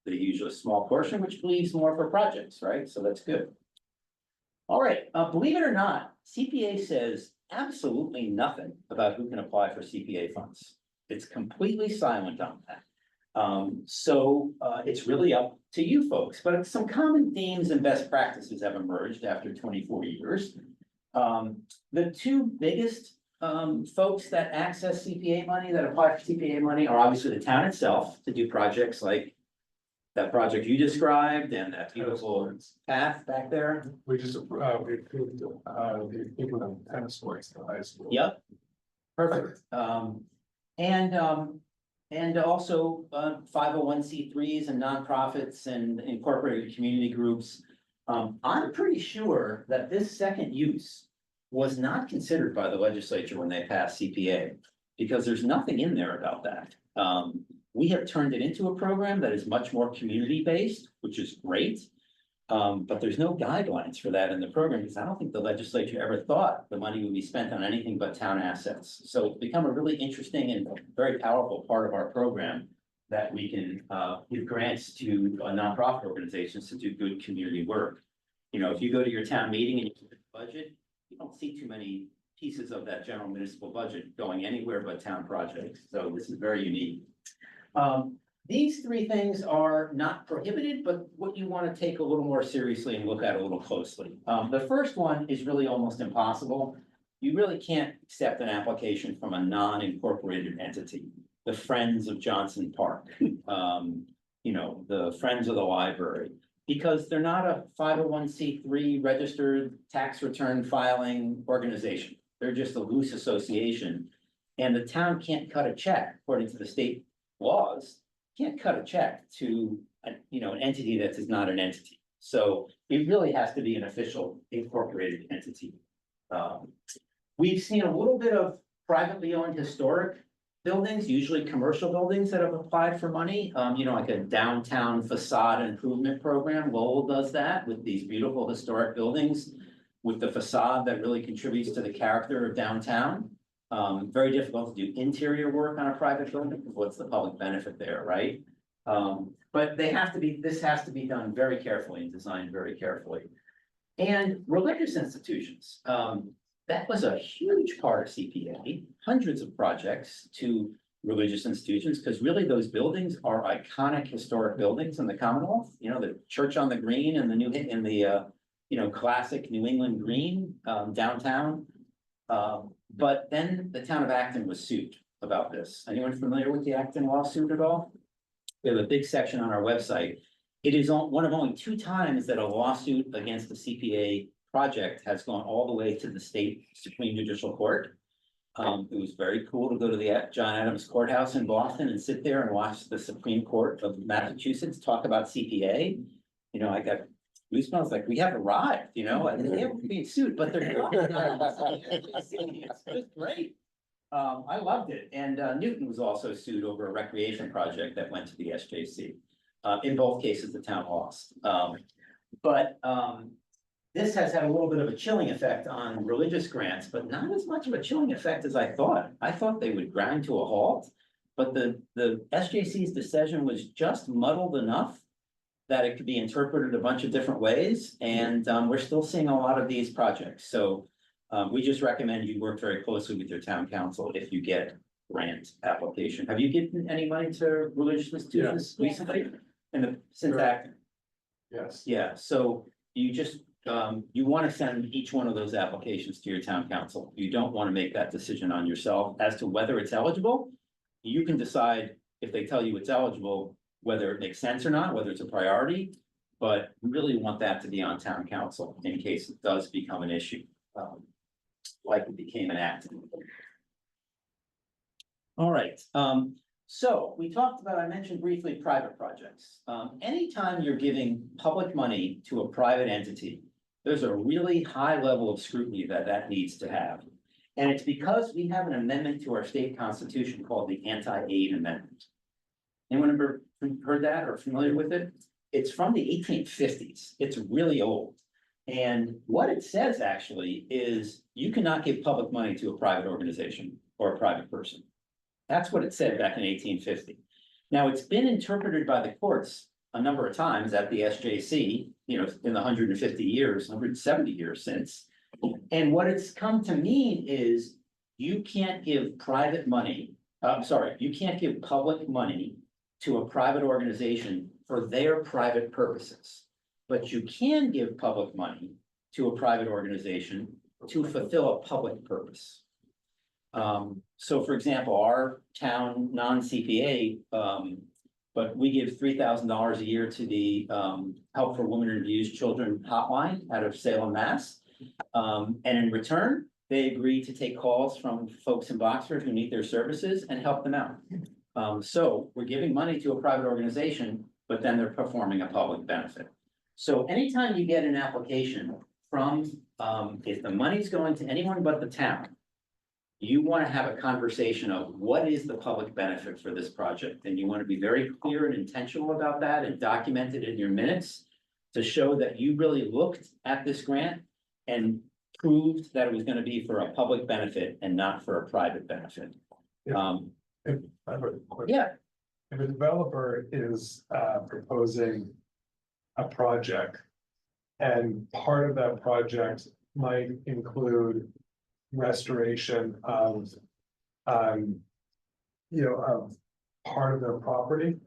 They use a small portion, which leaves more for projects, right? So that's good. All right, believe it or not, CPA says absolutely nothing about who can apply for CPA funds. It's completely silent on that. So it's really up to you folks, but some common themes and best practices have emerged after 24 years. The two biggest folks that access CPA money, that apply for CPA money, are obviously the town itself to do projects like that project you described and that beautiful path back there. We just, we approved, the equipment of tennis courts in the high school. Yep. Perfect. And also 501c3s and nonprofits and incorporated community groups. I'm pretty sure that this second use was not considered by the legislature when they passed CPA, because there's nothing in there about that. We have turned it into a program that is much more community-based, which is great. But there's no guidelines for that in the program, because I don't think the legislature ever thought the money would be spent on anything but town assets. So it's become a really interesting and very powerful part of our program that we can give grants to nonprofit organizations to do good community work. If you go to your town meeting and you look at the budget, you don't see too many pieces of that general municipal budget going anywhere but town projects. So this is very unique. These three things are not prohibited, but what you want to take a little more seriously and look at a little closely. The first one is really almost impossible. You really can't accept an application from a non-incorporated entity, the Friends of Johnson Park. you know, the Friends of the Library. Because they're not a 501c3 registered tax return filing organization. They're just a loose association. And the town can't cut a check according to the state laws, can't cut a check to, you know, an entity that is not an entity. So it really has to be an official incorporated entity. We've seen a little bit of privately owned historic buildings, usually commercial buildings that have applied for money. You know, like a downtown facade improvement program. Lowell does that with these beautiful historic buildings with the facade that really contributes to the character of downtown. Very difficult to do interior work on a private building. What's the public benefit there, right? But they have to be, this has to be done very carefully and designed very carefully. And religious institutions, that was a huge part of CPA, hundreds of projects to religious institutions, because really those buildings are iconic historic buildings in the Commonwealth. You know, the Church on the Green and the you know, classic New England green, downtown. But then the town of Acton was sued about this. Anyone familiar with the Acton lawsuit at all? We have a big section on our website. It is one of only 2 times that a lawsuit against the CPA project has gone all the way to the state Supreme Judicial Court. It was very cool to go to the John Adams Courthouse in Boston and sit there and watch the Supreme Court of Massachusetts talk about CPA. You know, I got goosebumps, like, we have arrived, you know, and they haven't been sued, but they're not. It's just great. I loved it. And Newton was also sued over a recreation project that went to the SJC. In both cases, the town lost. But this has had a little bit of a chilling effect on religious grants, but not as much of a chilling effect as I thought. I thought they would grind to a halt, but the SJC's decision was just muddled enough that it could be interpreted a bunch of different ways, and we're still seeing a lot of these projects. So we just recommend you work very closely with your town council if you get grant application. Have you given any money to religious institutions recently? Since Acton? Yes. Yeah, so you just, you want to send each one of those applications to your town council. You don't want to make that decision on yourself as to whether it's eligible. You can decide if they tell you it's eligible, whether it makes sense or not, whether it's a priority. But we really want that to be on town council in case it does become an issue, like it became an act. All right, so we talked about, I mentioned briefly, private projects. Anytime you're giving public money to a private entity, there's a really high level of scrutiny that needs to have. And it's because we have an amendment to our state constitution called the Anti-Aid Amendment. Anyone ever heard that or familiar with it? It's from the 1850s. It's really old. And what it says actually is you cannot give public money to a private organization or a private person. That's what it said back in 1850. Now, it's been interpreted by the courts a number of times at the SJC, you know, in the 150 years, 170 years since. And what it's come to mean is you can't give private money, you can't give public money to a private organization for their private purposes. But you can give public money to a private organization to fulfill a public purpose. So for example, our town non-CPA, but we give $3,000 a year to the Help for Women and Abused Children hotline out of Salem, Mass. And in return, they agree to take calls from folks in Boxford who need their services and help them out. So we're giving money to a private organization, but then they're performing a public benefit. So anytime you get an application from, if the money's going to anyone but the town, you want to have a conversation of what is the public benefit for this project? And you want to be very clear and intentional about that and document it in your minutes to show that you really looked at this grant and proved that it was going to be for a public benefit and not for a private benefit. If I have a quick. Yeah. If a developer is proposing a project. And part of that project might include restoration of. Of part of their property.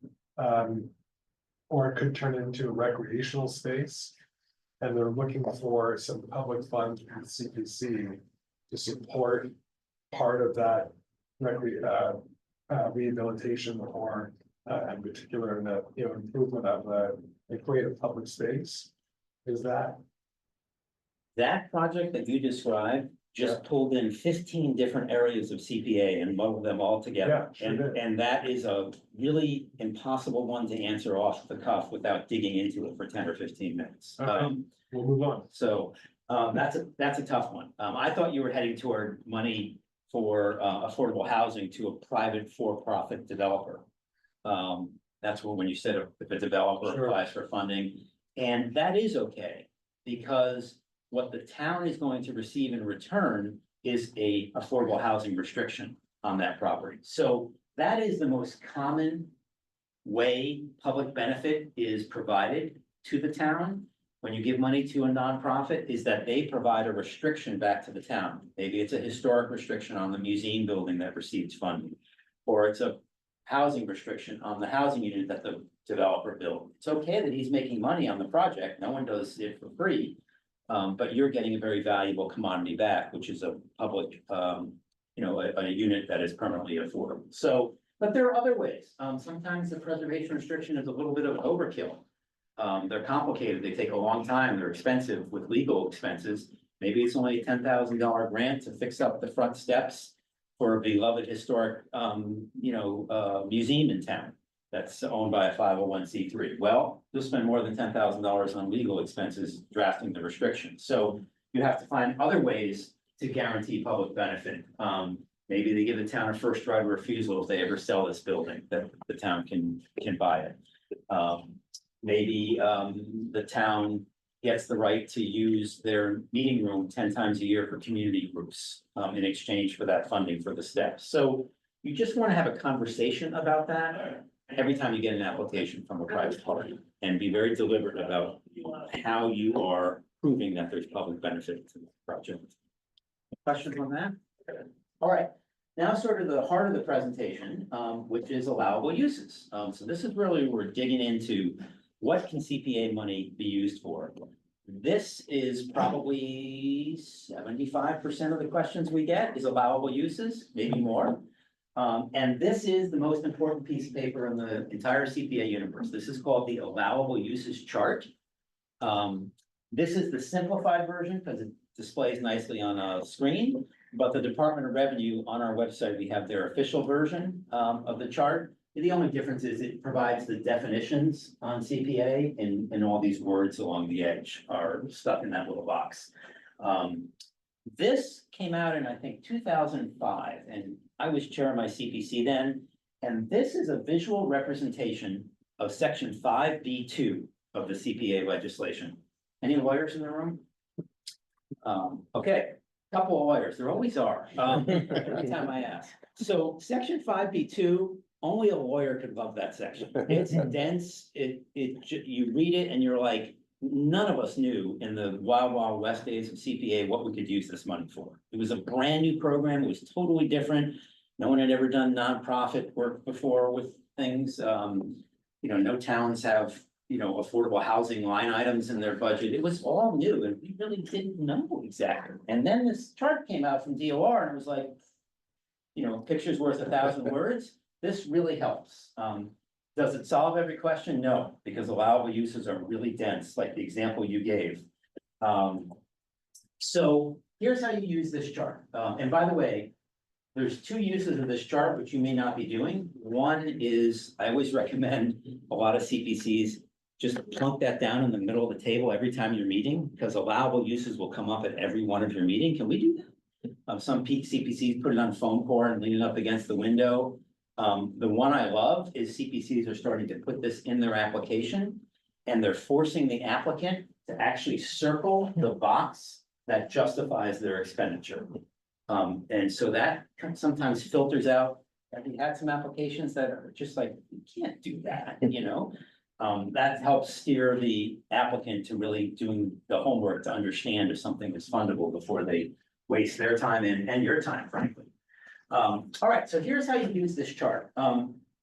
Or it could turn into a recreational space. And they're looking for some public funds from CPC to support part of that rehabilitation or in particular in the, improvement of the creative public space. Is that, That project that you described just pulled in 15 different areas of CPA and muddled them all together. Yeah, sure And, did. and that is a really impossible one to answer off the cuff without digging into it for 10 or 15 minutes. Okay. we'll move on. So, that's a tough one. I thought you were heading toward money for, affordable housing to a private for-profit developer. That's when you said if a developer Sure. applies for funding, and that is okay. Because what the town is going to receive in return is a affordable housing restriction on that property. So that is the most common way public benefit is provided to the town. When you give money to a nonprofit, is that they provide a restriction back to the town. Maybe it's a historic restriction on the museum building that receives funding. Or it's a housing restriction on the housing unit that the developer built. It's okay that he's making money on the project. No one does it for free. But you're getting a very valuable commodity back, which is a public, a unit that is permanently affordable. So, but there are other ways. Sometimes the preservation restriction is a little bit of overkill. They're complicated. They take a long time. They're expensive with legal expenses. Maybe it's only a $10,000 grant to fix up the front steps for a beloved historic, museum in town that's owned by a 501c3. Well, you'll spend more than $10,000 on legal expenses drafting the restriction. So you have to find other ways to guarantee public benefit. Maybe they give the town a first right of refusal if they ever sell this building, that the town can buy it. Maybe the town gets the right to use their meeting room 10 times a year for community groups in exchange for that funding for the steps. So you just want to have a conversation about that every time you get an application from a private party and be very deliberate about how you are proving that there's public benefit to the project. Questions on that? All right, now sort of the heart of the presentation, which is allowable uses. So this is really, we're digging into what can CPA money be used for? This is probably 75% of the questions we get is allowable uses, maybe more. And this is the most important piece of paper in the entire CPA universe. This is called the allowable uses chart. This is the simplified version because it displays nicely on a screen, but the Department of Revenue on our website, we have their official version of the chart. The only difference is it provides the definitions on CPA and all these words along the edge are stuck in that little box. This came out in, I think, 2005, and I was chair of my CPC then. And this is a visual representation of section 5B2 of the CPA legislation. Any lawyers in the room? Okay, couple of lawyers, there always are, every time I ask. So section 5B2, only a lawyer could love that section. It's dense, you read it and you're like, none of us knew in the wild west days of CPA what we could use this money for. It was a brand new program, it was totally different. No one had ever done nonprofit work before with things. No towns have, affordable housing line items in their budget. It was all new and we really didn't know exactly. And then this chart came out from DOR and it was like, picture's worth 1,000 words. This really helps. Does it solve every question? No, because allowable uses are really dense, like the example you gave. So here's how you use this chart. And by the way, there's two uses of this chart, which you may not be doing. One is, I always recommend a lot of CPCs just plunk that down in the middle of the table every time you're meeting, because allowable uses will come up at every one of your meeting. Can we do that? Some CPCs put it on foam core and lean it up against the window. The one I love is CPCs are starting to put this in their application and they're forcing the applicant to actually circle the box that justifies their expenditure. And so that sometimes filters out. Have you had some applications that are just like, you can't do that, that helps steer the applicant to really doing the homework to understand if something is fundable before they waste their time and your time, frankly. All right, so here's how you use this chart.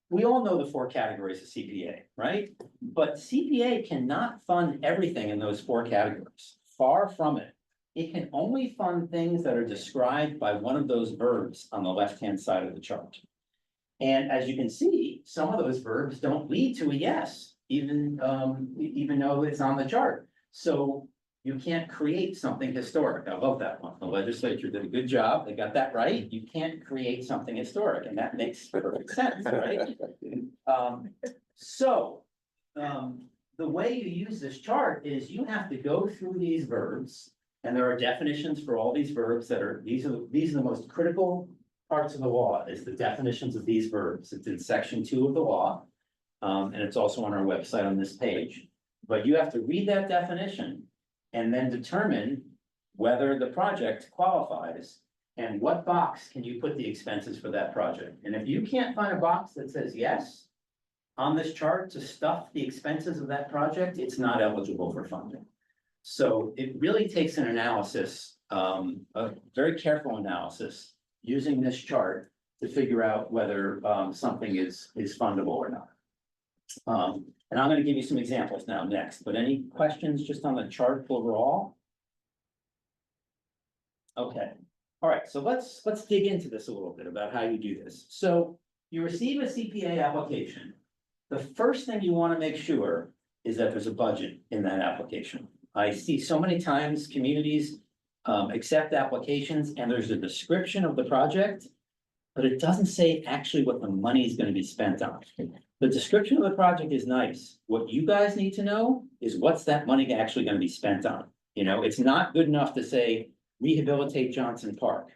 We all know the 4 categories of CPA, right? But CPA cannot fund everything in those 4 categories. Far from it. It can only fund things that are described by one of those verbs on the left-hand side of the chart. And as you can see, some of those verbs don't lead to a yes, even, even though it's on the chart. So you can't create something historic. I love that one. The legislature did a good job. They got that right. You can't create something historic, and that makes perfect sense, right? So, the way you use this chart is you have to go through these verbs. And there are definitions for all these verbs that are, these are the most critical parts of the law, is the definitions of these verbs. It's in section 2 of the law. And it's also on our website on this page. But you have to read that definition and then determine whether the project qualifies and what box can you put the expenses for that project. And if you can't find a box that says yes on this chart to stuff the expenses of that project, it's not eligible for funding. So it really takes an analysis, a very careful analysis, using this chart to figure out whether something is fundable or not. And I'm gonna give you some examples now next, but any questions just on the chart overall? Okay, all right, so let's dig into this a little bit about how you do this. So you receive a CPA application. The first thing you wanna make sure is that there's a budget in that application. I see so many times communities accept applications and there's a description of the project, but it doesn't say actually what the money is gonna be spent on. The description of the project is nice. What you guys need to know is what's that money actually gonna be spent on? You know, it's not good enough to say rehabilitate Johnson Park.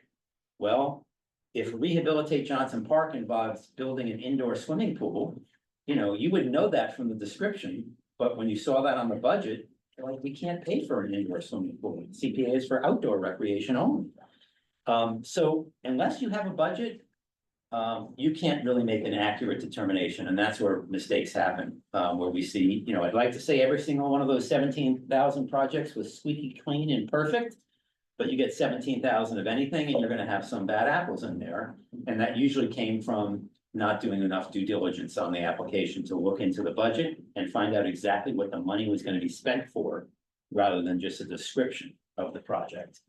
Well, if rehabilitate Johnson Park involves building an indoor swimming pool, you know, you would know that from the description, but when you saw that on the budget, you're like, we can't pay for an indoor swimming pool. CPA is for outdoor recreation only. So unless you have a budget, you can't really make an accurate determination, and that's where mistakes happen. Where we see, you know, I'd like to say every single one of those 17,000 projects was squeaky clean and perfect. But you get 17,000 of anything and you're gonna have some bad apples in there. And that usually came from not doing enough due diligence on the application to look into the budget and find out exactly what the money was gonna be spent for, rather than just a description of the project.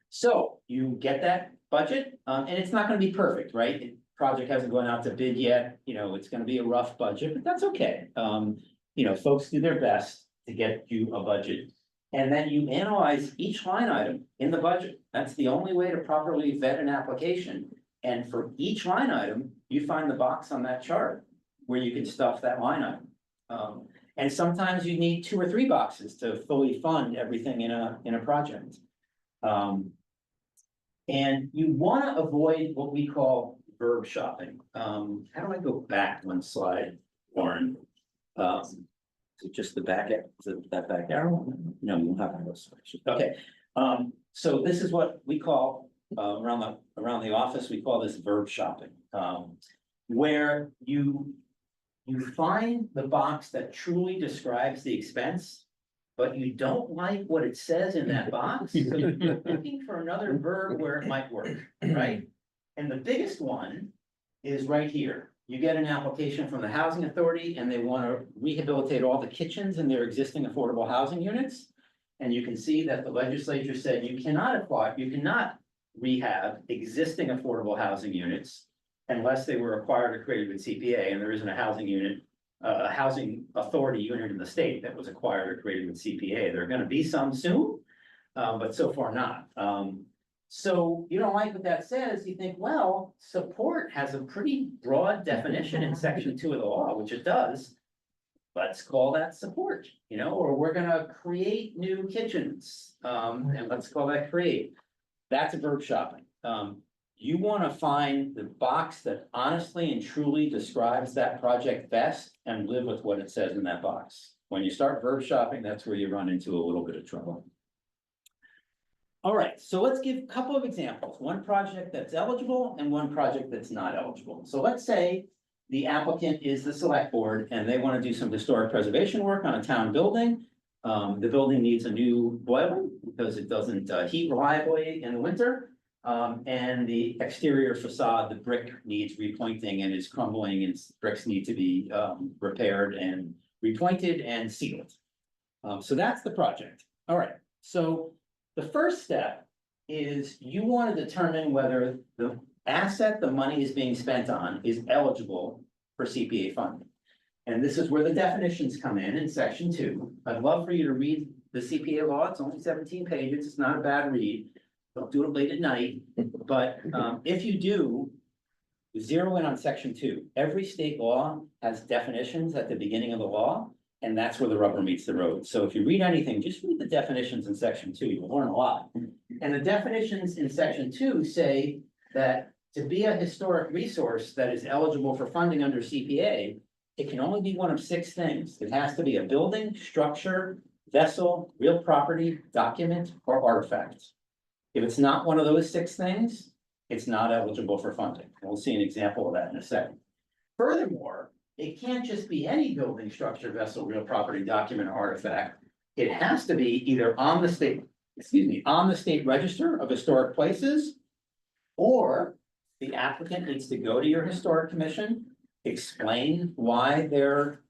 So you get that budget, and it's not gonna be perfect, right? The project hasn't gone out to bid yet, you know, it's gonna be a rough budget, but that's okay. You know, folks do their best to get you a budget. And then you analyze each line item in the budget. That's the only way to properly vet an application. And for each line item, you find the box on that chart where you can stuff that line item. And sometimes you need 2 or 3 boxes to fully fund everything in a project. And you wanna avoid what we call verb shopping. How do I go back one slide, Warren? Is it just the back, is it that back arrow? No, you don't have those. Okay, so this is what we call, around the office, we call this verb shopping. Where you find the box that truly describes the expense, but you don't like what it says in that box, so you're looking for another verb where it might work, right? And the biggest one is right here. You get an application from the housing authority and they want to rehabilitate all the kitchens in their existing affordable housing units. And you can see that the legislature said you cannot rehab existing affordable housing units unless they were acquired or created with CPA, and there isn't a housing unit, a housing authority unit in the state that was acquired or created with CPA. There are gonna be some soon, but so far not. So you don't like what that says, you think, well, support has a pretty broad definition in section 2 of the law, which it does. Let's call that support, you know, or we're gonna create new kitchens, and let's call that create. That's a verb shopping. You wanna find the box that honestly and truly describes that project best and live with what it says in that box. When you start verb shopping, that's where you run into a little bit of trouble. All right, so let's give a couple of examples, one project that's eligible and one project that's not eligible. So let's say the applicant is the select board and they want to do some historic preservation work on a town building. The building needs a new boiler because it doesn't heat reliably in the winter. And the exterior facade, the brick needs repointing and is crumbling, and bricks need to be repaired and repointed and sealed. So that's the project. All right, so the first step is you want to determine whether asset the money is being spent on is eligible for CPA funding. And this is where the definitions come in section 2. I'd love for you to read the CPA law. It's only 17 pages. It's not a bad read. Don't do it late at night, but if you do, zero in on section 2. Every state law has definitions at the beginning of the law, and that's where the rubber meets the road. So if you read anything, just read the definitions in section 2. You'll learn a lot. And the definitions in section 2 say that to be a historic resource that is eligible for funding under CPA, it can only be one of 6 things. It has to be a building, structure, vessel, real property, document, or artifact. If it's not one of those 6 things, it's not eligible for funding. And we'll see an example of that in a second. Furthermore, it can't just be any building, structure, vessel, real property, document, or artifact. It has to be either on the state register of historic places, or the applicant needs to go to your historic commission, explain why their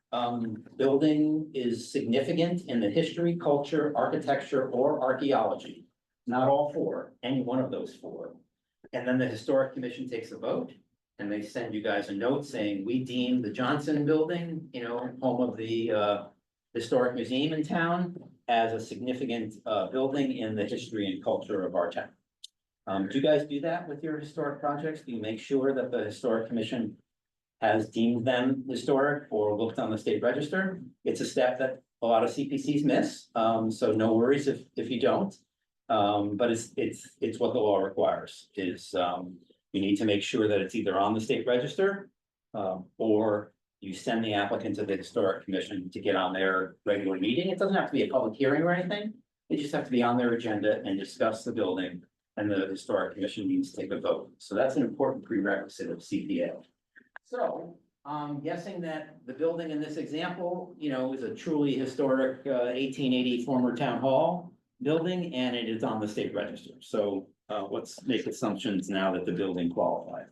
building is significant in the history, culture, architecture, or archaeology. Not all 4, any one of those 4. And then the historic commission takes a vote, and they send you guys a note saying, we deem the Johnson Building, home of the historic museum in town, as a significant building in the history and culture of our town. Do you guys do that with your historic projects? Do you make sure that the historic commission has deemed them historic or looked on the state register? It's a step that a lot of CPCs miss, so no worries if you don't. But it's what the law requires, is you need to make sure that it's either on the state register, or you send the applicant to the historic commission to get on their regular meeting. It doesn't have to be a public hearing or anything. They just have to be on their agenda and discuss the building, and the historic commission needs to take a vote. So that's an important prerequisite of CPA. So I'm guessing that the building in this example, is a truly historic 1880 former town hall building, and it is on the state register. So let's make assumptions now that the building qualifies.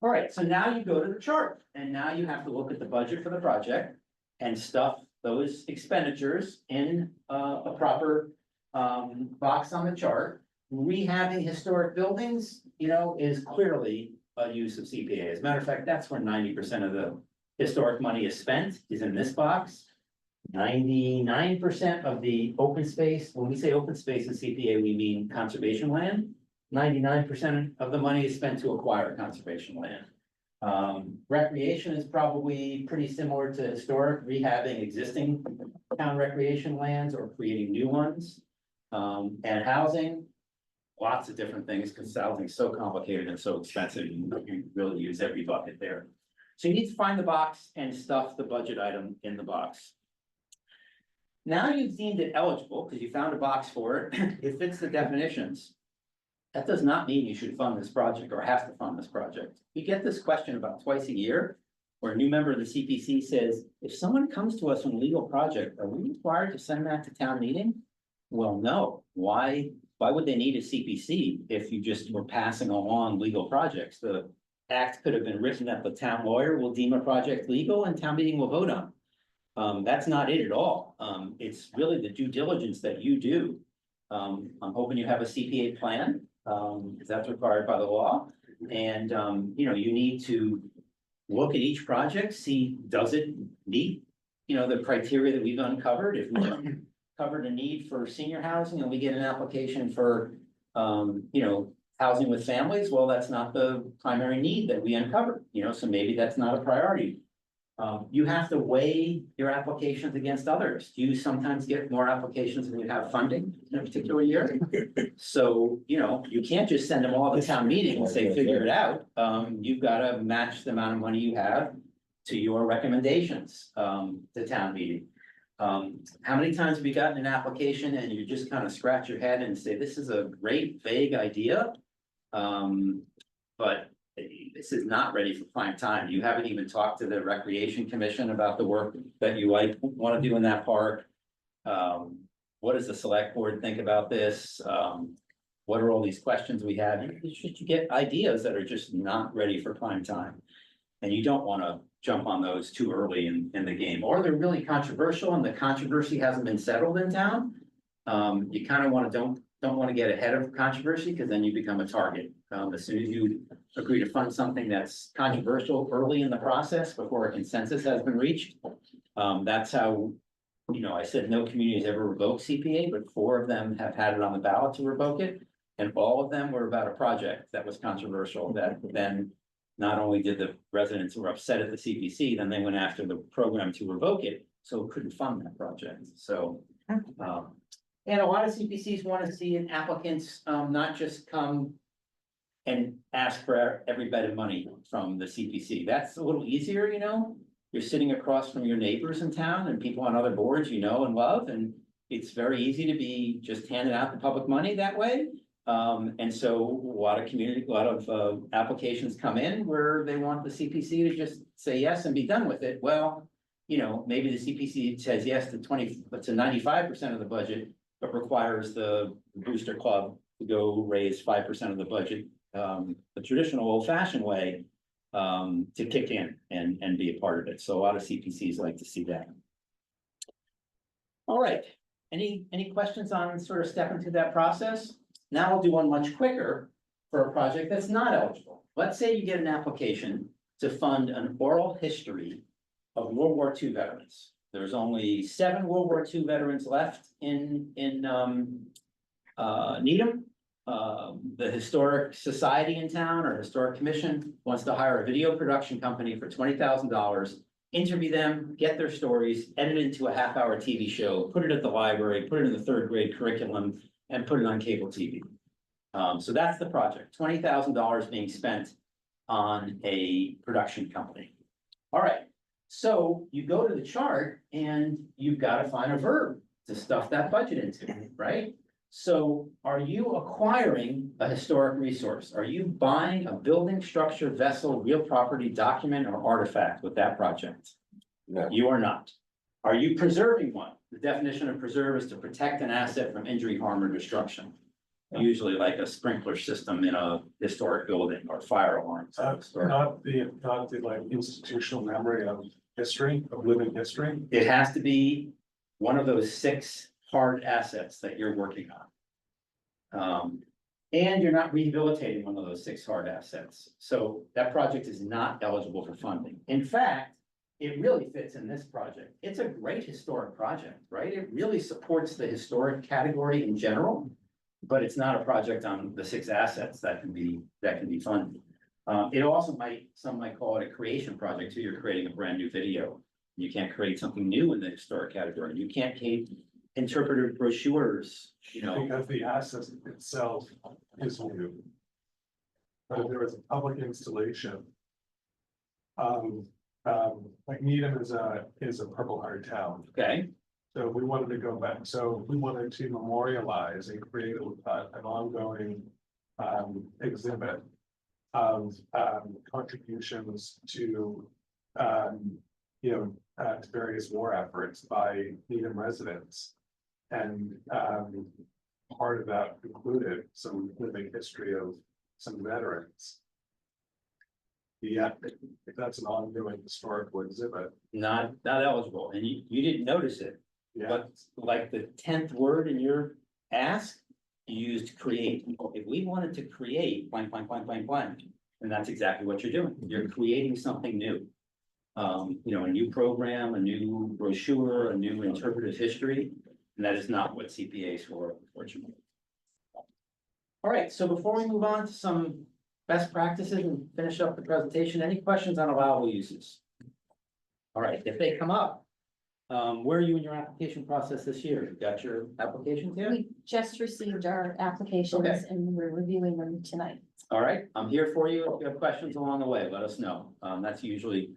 All right, so now you go to the chart, and now you have to look at the budget for the project and stuff those expenditures in a proper box on the chart. Rehabbing historic buildings, is clearly a use of CPA. As a matter of fact, that's where 90% of the historic money is spent, is in this box. 99% of the open space, when we say open space in CPA, we mean conservation land. 99% of the money is spent to acquire conservation land. Recreation is probably pretty similar to historic, rehabbing existing town recreation lands or creating new ones. And housing, lots of different things, because housing is so complicated and so expensive, you really use every bucket there. So you need to find the box and stuff the budget item in the box. Now you've deemed it eligible, because you found a box for it, it fits the definitions. That does not mean you should fund this project or have to fund this project. You get this question about twice a year, where a new member of the CPC says, if someone comes to us on a legal project, are we required to send that to town meeting? Well, no. Why would they need a CPC if you just were passing along legal projects? The act could have been written that the town lawyer will deem a project legal and town meeting will vote on. That's not it at all. It's really the due diligence that you do. I'm hoping you have a CPA plan, because that's required by the law. And, you need to look at each project, see, does it meet, the criteria that we've uncovered? If we covered a need for senior housing and we get an application for, housing with families, well, that's not the primary need that we uncovered, so maybe that's not a priority. You have to weigh your applications against others. You sometimes get more applications than you have funding in a particular year. So, you can't just send them all to town meeting and say, figure it out. You've got to match the amount of money you have to your recommendations to town meeting. How many times have you gotten an application and you just kind of scratch your head and say, this is a great vague idea, but this is not ready for prime time. You haven't even talked to the Recreation Commission about the work that you want to do in that park. What does the select board think about this? What are all these questions we have? You get ideas that are just not ready for prime time. And you don't want to jump on those too early in the game, or they're really controversial and the controversy hasn't been settled in town. You kind of don't want to get ahead of controversy, because then you become a target As soon as you agree to fund something that's controversial early in the process before a consensus has been reached. That's how, I said no community has ever revoked CPA, but 4 of them have had it on the ballot to revoke it. And all of them were about a project that was controversial, that then not only did the residents who were upset at the CPC, then they went after the program to revoke it, so it couldn't fund that project, so. And a lot of CPCs want to see applicants, not just come and ask for every bit of money from the CPC. That's a little easier, You're sitting across from your neighbors in town and people on other boards you know and love, and it's very easy to be just handing out the public money that way. And so a lot of applications come in where they want the CPC to just say yes and be done with it. Well, maybe the CPC says yes to 95% of the budget, but requires the booster club to go raise 5% of the budget, the traditional old fashioned way, to kick in and be a part of it. So a lot of CPCs like to see that. All right, any questions on sort of stepping through that process? Now I'll do one much quicker for a project that's not eligible. Let's say you get an application to fund an oral history of World War II veterans. There's only 7 World War II veterans left in Needham. The Historic Society in town or Historic Commission wants to hire a video production company for $20,000, interview them, get their stories, edit it into a half-hour TV show, put it at the library, put it in the 3rd grade curriculum, and put it on cable TV. So that's the project, $20,000 being spent on a production company. All right, so you go to the chart and you've got to find a verb to stuff that budget into, right? So are you acquiring a historic resource? Are you buying a building, structure, vessel, real property, document, or artifact with that project? No. You are not. Are you preserving one? The definition of preserve is to protect an asset from injury, harm, or destruction. Usually like a sprinkler system in a historic building or fire alarms. Not the like institutional memory of history, of living history. It has to be one of those 6 hard assets that you're working on. And you're not rehabilitating one of those 6 hard assets. So that project is not eligible for funding. In fact, it really fits in this project. It's a great historic project, right? It really supports the historic category in general, but it's not a project on the 6 assets that can be funded. It also some might call it a creation project too. You're creating a brand new video. You can't create something new in the historic category. You can't create interpretive brochures, Because the asset itself is new. But if there was a public installation. Like Needham is a Purple Heart town, Okay, so we wanted to go back, so we wanted to memorialize and create an ongoing. Exhibit of contributions to various war efforts by Needham residents. And part of that included some living history of some veterans. Yeah, if that's an ongoing historical exhibit, not eligible, and you didn't notice it, yeah, but like the 10th word in your ask, you used create. If we wanted to create blank, blank, blank, blank, blank, then that's exactly what you're doing. You're creating something new. A new program, a new brochure, a new interpretive history, and that is not what CPA is for, unfortunately. All right, so before we move on to some best practices and finish up the presentation, any questions on allowable uses? All right, if they come up, where are you in your application process this year? You got your applications yet? We just received our applications Okay. and we're reviewing them tonight. All right, I'm here for you. If you have questions along the way, let us know. That's usually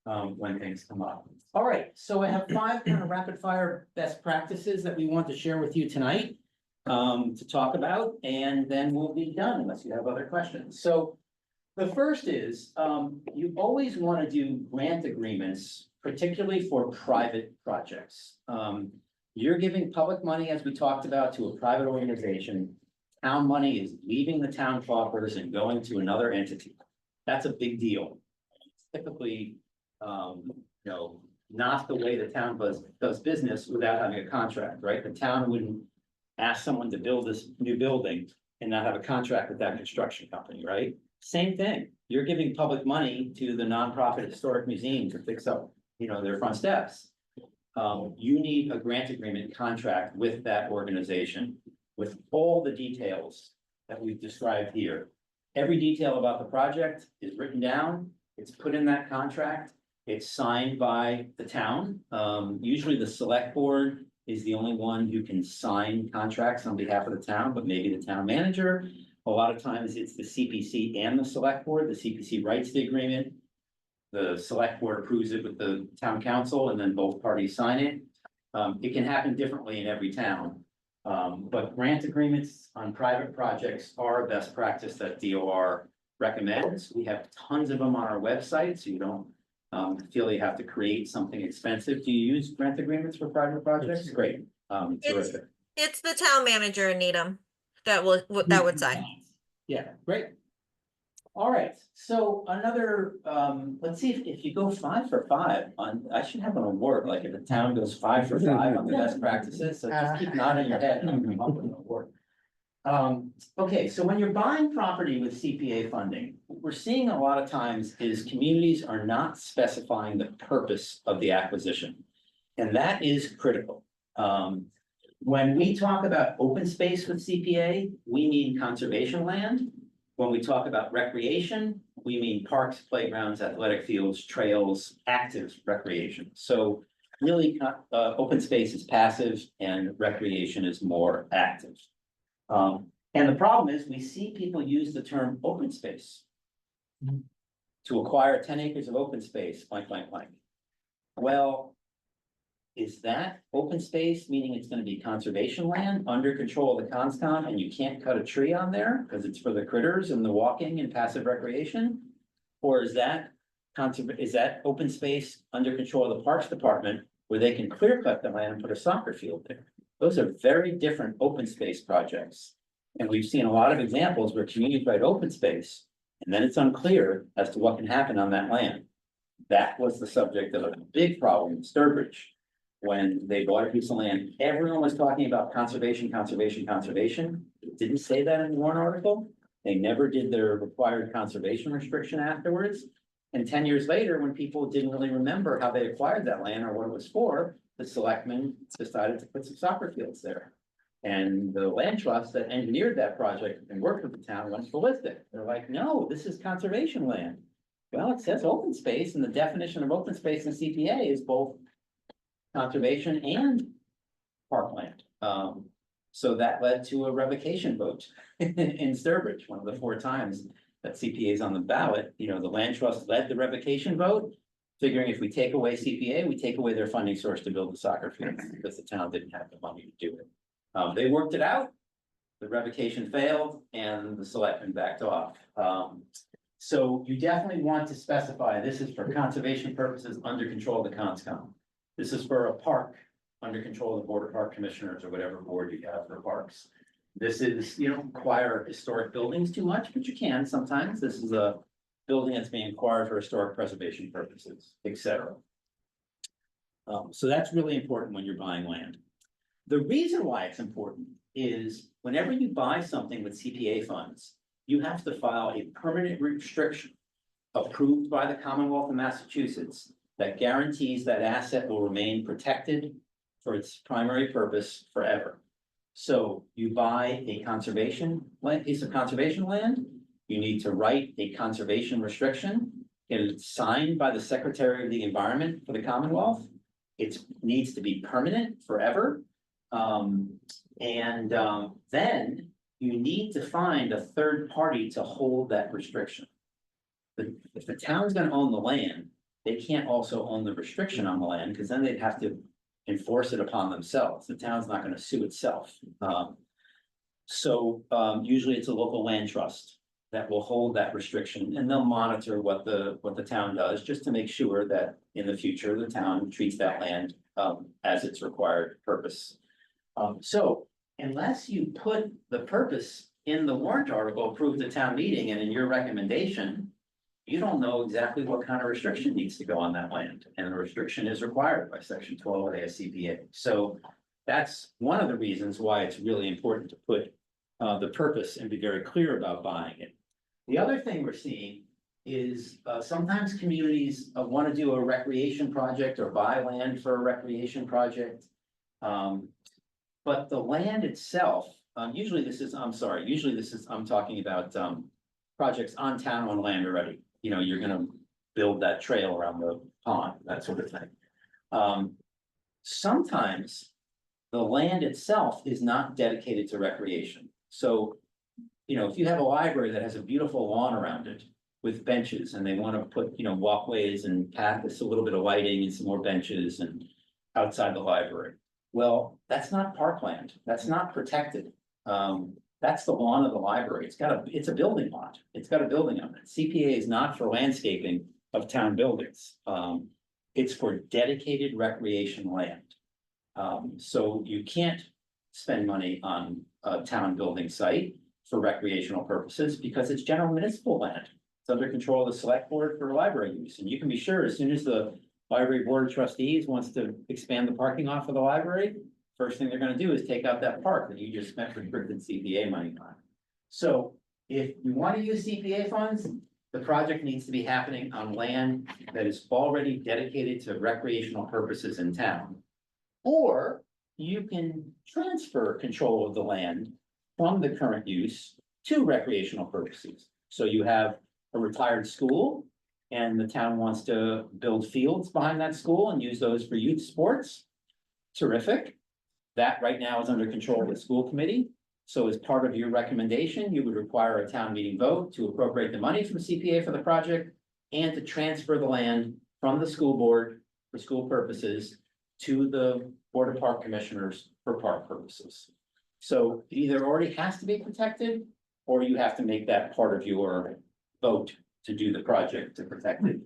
when things come up. All right, so I have 5 kind of rapid fire best practices that we want to share with you tonight to talk about, and then we'll be done unless you have other questions. So the first is you always want to do grant agreements, particularly for private projects. You're giving public money, as we talked about, to a private organization. Town money is leaving the town coffers and going to another entity. That's a big deal. Typically, not the way the town does business without having a contract, right? The town wouldn't ask someone to build this new building and not have a contract with that construction company, right? Same thing, you're giving public money to the nonprofit historic museum to fix up, their front steps. You need a grant agreement contract with that organization with all the details that we've described here. Every detail about the project is written down, it's put in that contract, it's signed by the town. Usually the select board is the only one who can sign contracts on behalf of the town, but maybe the town manager. A lot of times it's the CPC and the select board. The CPC writes the agreement. The select board approves it with the town council, and then both parties sign it. It can happen differently in every town. But grant agreements on private projects are a best practice that DOR recommends. We have tons of them on our website, so you don't feel you have to create something expensive. Do you use grant agreements for private projects? Great, terrific. It's the town manager in Needham that would sign. Yeah, great. All right, so another, let's see if you go 5 for 5 on, I should have an award, like if the town goes 5 for 5 on the best practices, so just keep nodding your head and I'm gonna come up with an award. Okay, so when you're buying property with CPA funding, what we're seeing a lot of times is communities are not specifying the purpose of the acquisition. And that is critical. When we talk about open space with CPA, we mean conservation land. When we talk about recreation, we mean parks, playgrounds, athletic fields, trails, active recreation. So really, open space is passive and recreation is more active. And the problem is we see people use the term open space to acquire 10 acres of open space, blank, blank, blank. Well, is that open space, meaning it's gonna be conservation land under control of the conscom and you can't cut a tree on there because it's for the critters and the walking and passive recreation? Or is that open space under control of the Parks Department where they can clear cut the land and put a soccer field there? Those are very different open space projects. And we've seen a lot of examples where communities write open space and then it's unclear as to what can happen on that land. That was the subject of a big problem in Sturbridge. When they bought a piece of land, everyone was talking about conservation, conservation, conservation. It didn't say that in the warrant article. They never did their required conservation restriction afterwards. And 10 years later, when people didn't really remember how they acquired that land or what it was for, the selectmen decided to put some soccer fields there. And the land trust that engineered that project and worked with the town went ballistic. They're like, no, this is conservation land. Well, it says open space, and the definition of open space in CPA is both conservation and parkland. So that led to a revocation vote in Sturbridge, one of the 4 times that CPA is on the ballot. The land trust led the revocation vote, figuring if we take away CPA, we take away their funding source to build the soccer fields because the town didn't have the money to do it. They worked it out, the revocation failed, and the selectmen backed off. So you definitely want to specify this is for conservation purposes under control of the conscom. This is for a park under control of the Board of Park Commissioners or whatever board you have for parks. This is, you don't acquire historic buildings too much, but you can sometimes. This is a building that's being acquired for historic preservation purposes, etc. So that's really important when you're buying land. The reason why it's important is whenever you buy something with CPA funds, you have to file a permanent restriction approved by the Commonwealth of Massachusetts that guarantees that asset will remain protected for its primary purpose forever. So you buy a conservation land, piece of conservation land, you need to write a conservation restriction. It's signed by the Secretary of the Environment for the Commonwealth. It needs to be permanent forever. Then you need to find a third party to hold that restriction. If the town's gonna own the land, they can't also own the restriction on the land, because then they'd have to enforce it upon themselves. The town's not gonna sue itself. Usually it's a local land trust that will hold that restriction, and they'll monitor what the town does, just to make sure that in the future, the town treats that land as its required purpose. So unless you put the purpose in the warrant article approved at town meeting and in your recommendation, you don't know exactly what kind of restriction needs to go on that land, and the restriction is required by section 12 of the SCPA. So that's one of the reasons why it's really important to put the purpose and be very clear about buying it. The other thing we're seeing is, sometimes communities want to do a recreation project or buy land for a recreation project. But the land itself, usually this is, I'm talking about, projects on town-owned land already. You know, you're gonna build that trail around the pond, that sort of thing. Sometimes the land itself is not dedicated to recreation. So, you know, if you have a library that has a beautiful lawn around it with benches and they want to put, you know, walkways and paths, a little bit of lighting and some more benches and outside the library. Well, that's not parkland. That's not protected. That's the lawn of the library. It's a building lot. It's got a building on it. CPA is not for landscaping of town buildings. It's for dedicated recreation land. So you can't spend money on a town building site for recreational purposes because it's general municipal land. It's under control of the select board for library use, and you can be sure as soon as the library board of trustees wants to expand the parking off of the library, first thing they're gonna do is take out that park that you just spent restricted CPA money on. So if you wanna use CPA funds, the project needs to be happening on land that is already dedicated to recreational purposes in town. Or you can transfer control of the land from the current use to recreational purposes. So you have a retired school and the town wants to build fields behind that school and use those for youth sports. Terrific. That right now is under control of the school committee. So as part of your recommendation, you would require a town meeting vote to appropriate the money from CPA for the project and to transfer the land from the school board for school purposes to the Board of Park Commissioners for park purposes. So it either already has to be protected, or you have to make that part of your vote to do the project to protect it.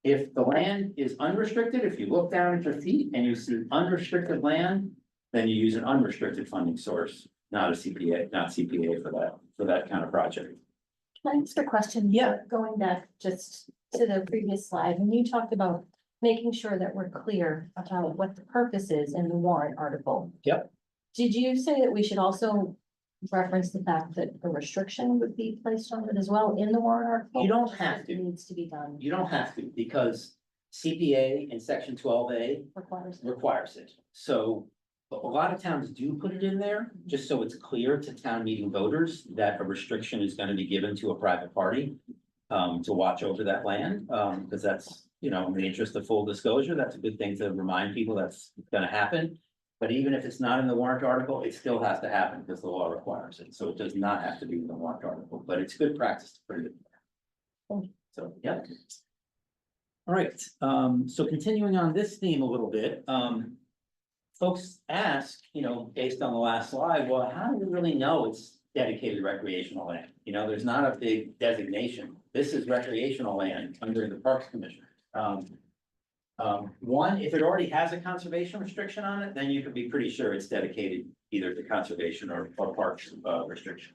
If the land is unrestricted, if you look down at your feet and you see unrestricted land, then you use an unrestricted funding source, not a CPA, not CPA for that kind of project. Can I ask a question? Yeah. Going back just to the previous slide, when you talked about making sure that we're clear about what the purpose is in the warrant article. Yep. Did you say that we should also reference the fact that a restriction would be placed on it as well in the warrant article? You don't have to. It needs to be done, You don't have to, because CPA in section 12A requires. requires it. So a lot of towns do put it in there, just so it's clear to town meeting voters that a restriction is gonna be given to a private party to watch over that land, because that's, you know, in the interest of full disclosure, that's a good thing to remind people that's gonna happen. But even if it's not in the warrant article, it still has to happen because the law requires it. So it does not have to be in the warrant article, but it's good practice to put it in there. So, yeah. All right, so continuing on this theme a little bit, folks ask, you know, based on the last slide, well, how do we really know it's dedicated recreational land? You know, there's not a big designation. This is recreational land under the Parks Commission. One, if it already has a conservation restriction on it, then you could be pretty sure it's dedicated either to conservation or parks restriction.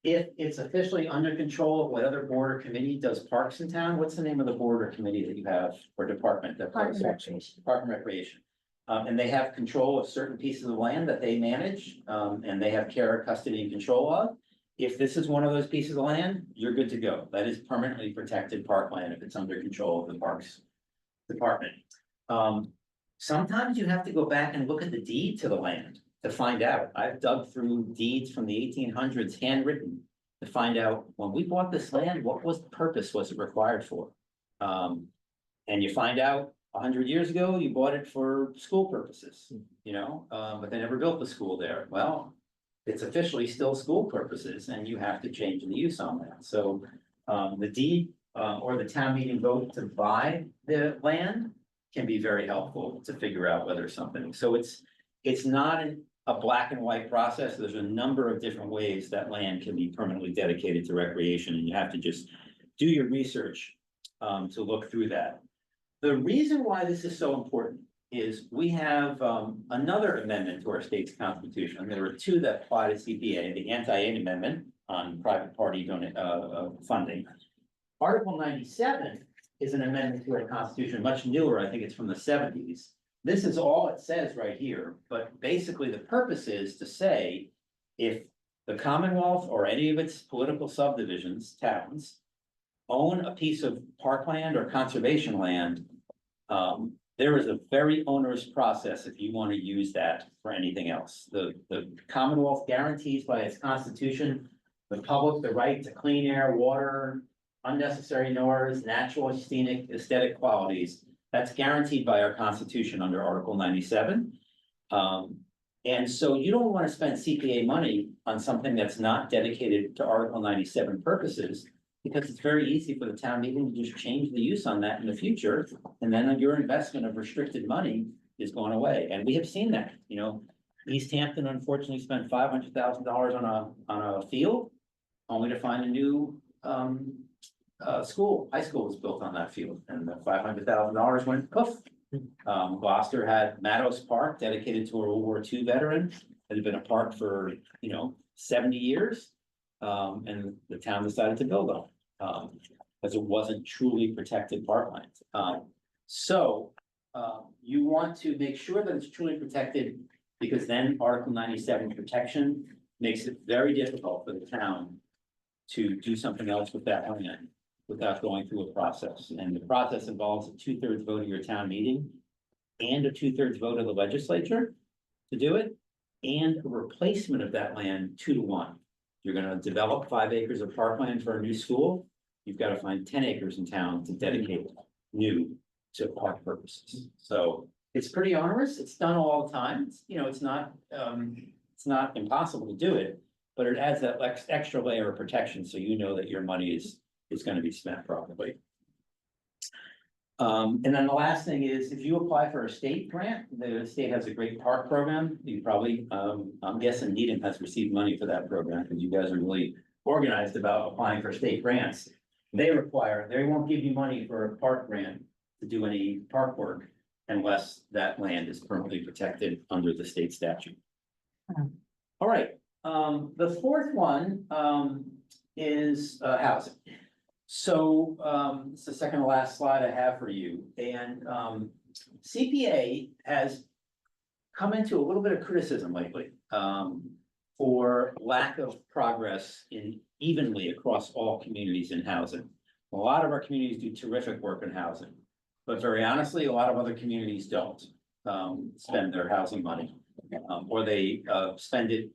If it's officially under control of what other board or committee does parks in town, what's the name of the board or committee that you have or department that? Park and Recreation. Park and Recreation. And they have control of certain pieces of land that they manage, and they have care, custody, and control of. If this is one of those pieces of land, you're good to go. That is permanently protected parkland if it's under control of the Parks Department. Sometimes you have to go back and look at the deed to the land to find out. I've dug through deeds from the 1800s, handwritten, to find out when we bought this land, what was the purpose was it required for? And you find out 100 years ago, you bought it for school purposes, you know, but they never built the school there. Well, it's officially still school purposes and you have to change the use on that. So the deed or the town meeting vote to buy the land can be very helpful to figure out whether something, so it's not a black and white process. There's a number of different ways that land can be permanently dedicated to recreation, and you have to just do your research to look through that. The reason why this is so important is we have another amendment to our state's constitution. There were two that apply to CPA, the anti-aid amendment on private party funding. Article 97 is an amendment to our constitution, much newer. I think it's from the 70s. This is all it says right here, but basically the purpose is to say if the Commonwealth or any of its political subdivisions, towns, own a piece of parkland or conservation land, there is a very onerous process if you want to use that for anything else. The Commonwealth guarantees by its constitution the public the right to clean air, water, unnecessary noise, natural, scenic, aesthetic qualities. That's guaranteed by our constitution under Article 97. And so you don't want to spend CPA money on something that's not dedicated to Article 97 purposes, because it's very easy for the town meeting to just change the use on that in the future. And then your investment of restricted money is going away. And we have seen that, you know, East Hampton unfortunately spent $500,000 on a field, only to find a new high school was built on that field, and the $500,000 went poof. Gloucester had Matos Park, dedicated to a World War II veteran that had been a park for, 70 years. And the town decided to build on it, because it wasn't truly protected parkland. So you want to make sure that it's truly protected, because then Article 97 protection makes it very difficult for the town to do something else with that land without going through a process. And the process involves a 2/3 vote of your town meeting and a 2/3 vote of the legislature to do it, and a replacement of that land 2-to-1. You're gonna develop 5 acres of parkland for a new school, you've got to find 10 acres in town to dedicate new to park purposes. So it's pretty onerous, it's done all the time, it's not impossible to do it, but it adds that extra layer of protection, so you know that your money is gonna be spent properly. And then the last thing is, if you apply for a state grant, the state has a great park program. You probably, I'm guessing Needham has received money for that program, because you guys are really organized about applying for state grants. They won't give you money for a park grant to do any park work unless that land is permanently protected under the state statute. All right, the fourth one, is, housing. So, it's the second to last slide I have for you, and, CPA has come into a little bit of criticism lately, for lack of progress evenly across all communities in housing. A lot of our communities do terrific work in housing, but very honestly, a lot of other communities don't, spend their housing money. Or they, spend it,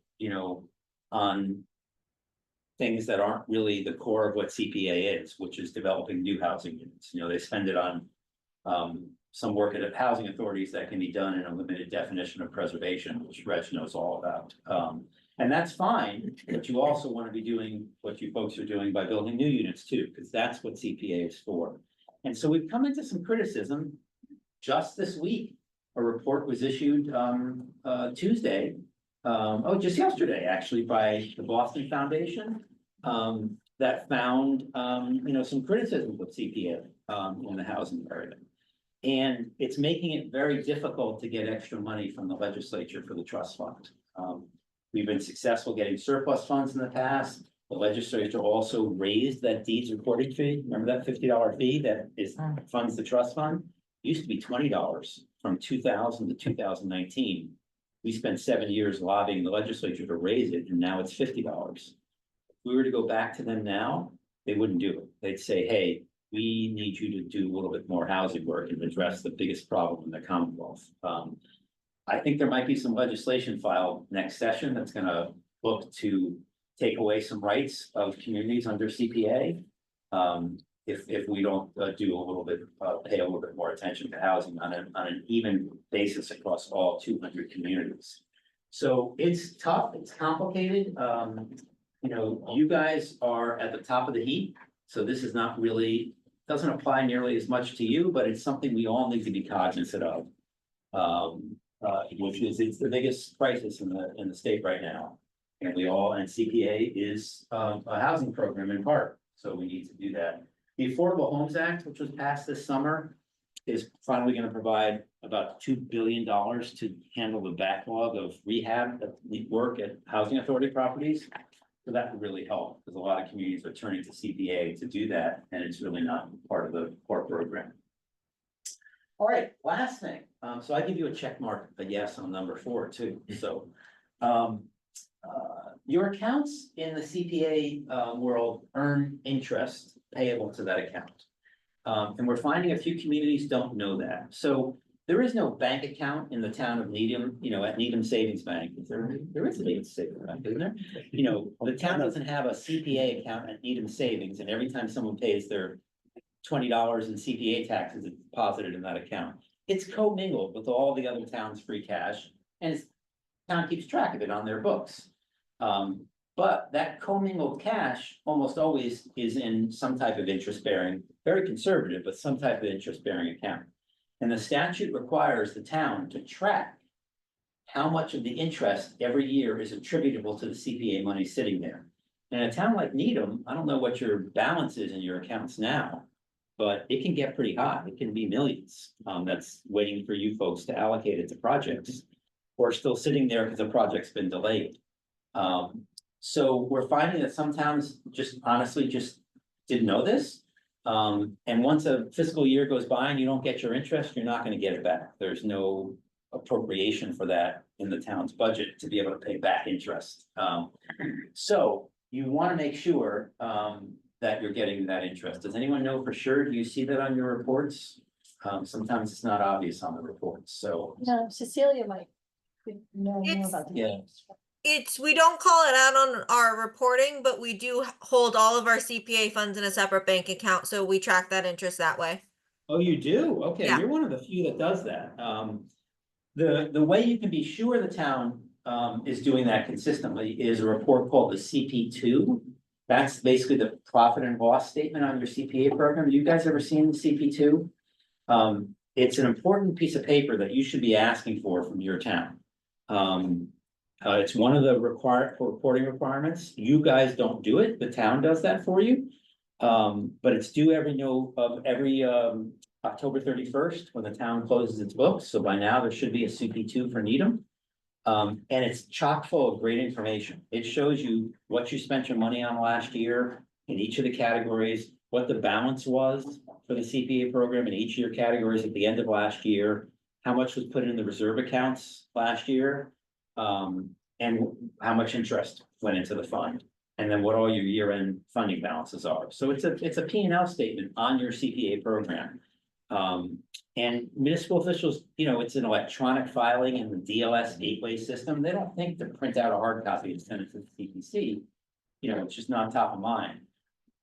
on things that aren't really the core of what CPA is, which is developing new housing units. They spend it on some work at housing authorities that can be done in a limited definition of preservation, which Reg knows all about. And that's fine, but you also want to be doing what you folks are doing by building new units too, because that's what CPA is for. And so we've come into some criticism just this week. A report was issued Tuesday, just yesterday, actually, by the Boston Foundation, that found, some criticism of CPA in the housing area. And it's making it very difficult to get extra money from the legislature for the trust fund. We've been successful getting surplus funds in the past. The legislature also raised that deeds recording fee. Remember that $50 fee that funds the trust fund? It used to be $20 from 2000 to 2019. We spent 7 years lobbying the legislature to raise it, and now it's $50. If we were to go back to them now, they wouldn't do it. They'd say, hey, we need you to do a little bit more housing work and address the biggest problem in the Commonwealth. I think there might be some legislation filed next session that's gonna look to take away some rights of communities under CPA. If we don't do a little bit, pay a little bit more attention to housing on an even basis across all 200 communities. So it's tough, it's complicated. You guys are at the top of the heap, so this is not really, doesn't apply nearly as much to you, but it's something we all need to be cognizant of. Which is, it's the biggest crisis in the state right now. And CPA is a housing program in part, so we need to do that. The Affordable Homes Act, which was passed this summer, is finally going to provide about $2 billion to handle the backlog of rehab work at housing authority properties. So that would really help, because a lot of communities are turning to CPA to do that, and it's really not part of the core program. All right, last thing. So I give you a check mark, a yes on number 4 too. So your accounts in the CPA world earn interest payable to that account. And we're finding a few communities don't know that. So there is no bank account in the town of Needham, at Needham Savings Bank. There is a Needham Savings Bank, isn't there? The town doesn't have a CPA account at Needham Savings, and every time someone pays their $20 in CPA taxes, it's deposited in that account. It's commingled with all the other towns' free cash, and town keeps track of it on their books. But that commingled cash almost always is in some type of interest bearing, very conservative, but some type of interest bearing account. And the statute requires the town to track how much of the interest every year is attributable to the CPA money sitting there. In a town like Needham, I don't know what your balance is in your accounts now, but it can get pretty high. It can be millions. That's waiting for you folks to allocate it to projects, or still sitting there because the project's been delayed. So we're finding that some towns just honestly just didn't know this. And once a fiscal year goes by and you don't get your interest, you're not gonna get it back. There's no appropriation for that in the town's budget to be able to pay back interest. So you wanna make sure, that you're getting that interest. Does anyone know for sure? Do you see that on your reports? Sometimes it's not obvious on the reports, so. No, Cecilia might know more It's- about. the Yeah. We don't call it out on our reporting, but we do hold all of our CPA funds in a separate bank account, so we track that interest that way. Oh, you do? Okay, Yeah. you're one of the few that does that. The way you can be sure the town is doing that consistently is a report called the CP2. That's basically the profit and loss statement on your CPA program. You guys ever seen the CP2? It's an important piece of paper that you should be asking for from your town. It's one of the reporting requirements. You guys don't do it. The town does that for you. But it's due every October 31st when the town closes its books. So by now there should be a CP2 for Needham. And it's chock full of great information. It shows you what you spent your money on last year in each of the categories, what the balance was for the CPA program in each of your categories at the end of last year, how much was put in the reserve accounts last year, and how much interest went into the fund, and then what all your year-end funding balances are. So it's a P&L statement on your CPA program. And municipal officials, it's an electronic filing in the DLS gateway system. They don't think to print out a hard copy and send it to the CPC. It's just not top of mind.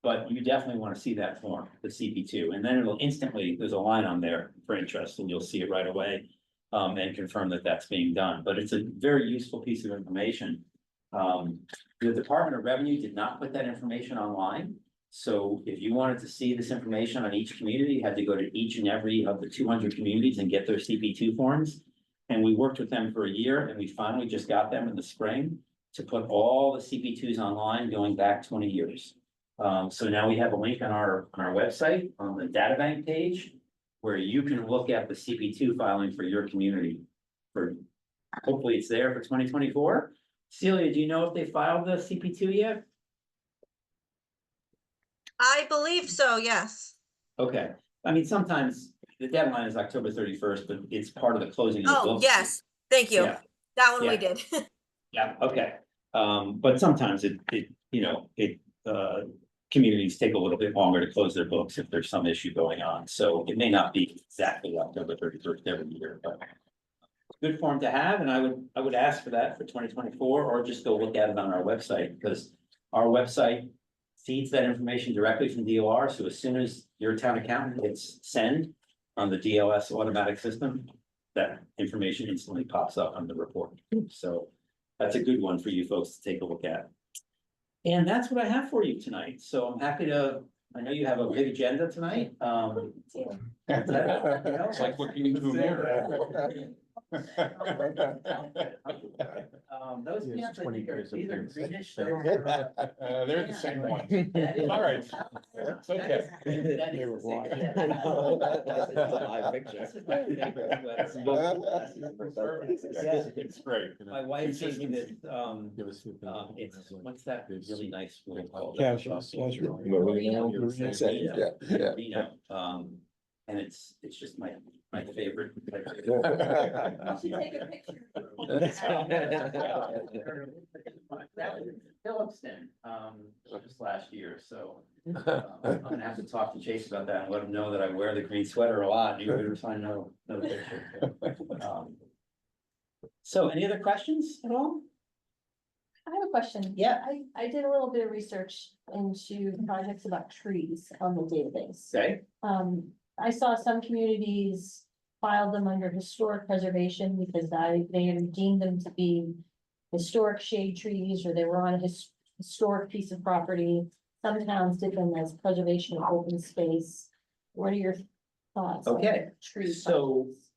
But you definitely want to see that form, the CP2, and then it'll instantly, there's a line on there for interest and you'll see it right away. And confirm that that's being done, but it's a very useful piece of information. The Department of Revenue did not put that information online. So if you wanted to see this information on each community, you had to go to each and every of the 200 communities and get their CP2 forms. And we worked with them for a year and we finally just got them in the spring to put all the CP2s online going back 20 years. So now we have a link on our website on the data bank page where you can look at the CP2 filing for your community. Hopefully it's there for 2024. Celia, do you know if they filed the CP2 yet? I believe so, yes. Okay, I mean, sometimes the deadline is October 31st, but it's part of the closing of the Oh, books. yes, thank you. Yeah. That one we Yeah. did. Yeah, okay. But sometimes communities take a little bit longer to close their books if there's some issue going on. So it may not be exactly October 31st every year, but good form to have, and I would ask for that for 2024, or just go look at it on our website, because our website feeds that information directly from DOR. So as soon as your town accountant hits send on the DLS automatic system, that information instantly pops up on the report. So that's a good one for you folks to take a look at. And that's what I have for you tonight. So I'm happy to, I know you have a big agenda tonight. It's like looking into a mirror. Those Yes, pants, I 20 think, are years of either things. greenish They're the same ones. All right. It's okay. They were blind. This is my favorite sweater. Yeah, It's great. my wife gave me this, it's, what's that really nice wool called? Casual. Merino. Merino. Yeah, yeah. Merino. And it's just my My favorite. You should take a picture. That was Phillipston, just last year, so. I'm gonna have to talk to Chase about that and let him know that I wear the green sweater a lot. You would find no picture. So any other questions at all? I have a question. Yeah. I did a little bit of research into projects about trees on the database. Okay, I saw some communities filed them under historic preservation because they had deemed them to be historic shade trees, or they were on a historic piece of property. Some towns did them as preservation of open space. What are your thoughts? on Okay, tree so- projects?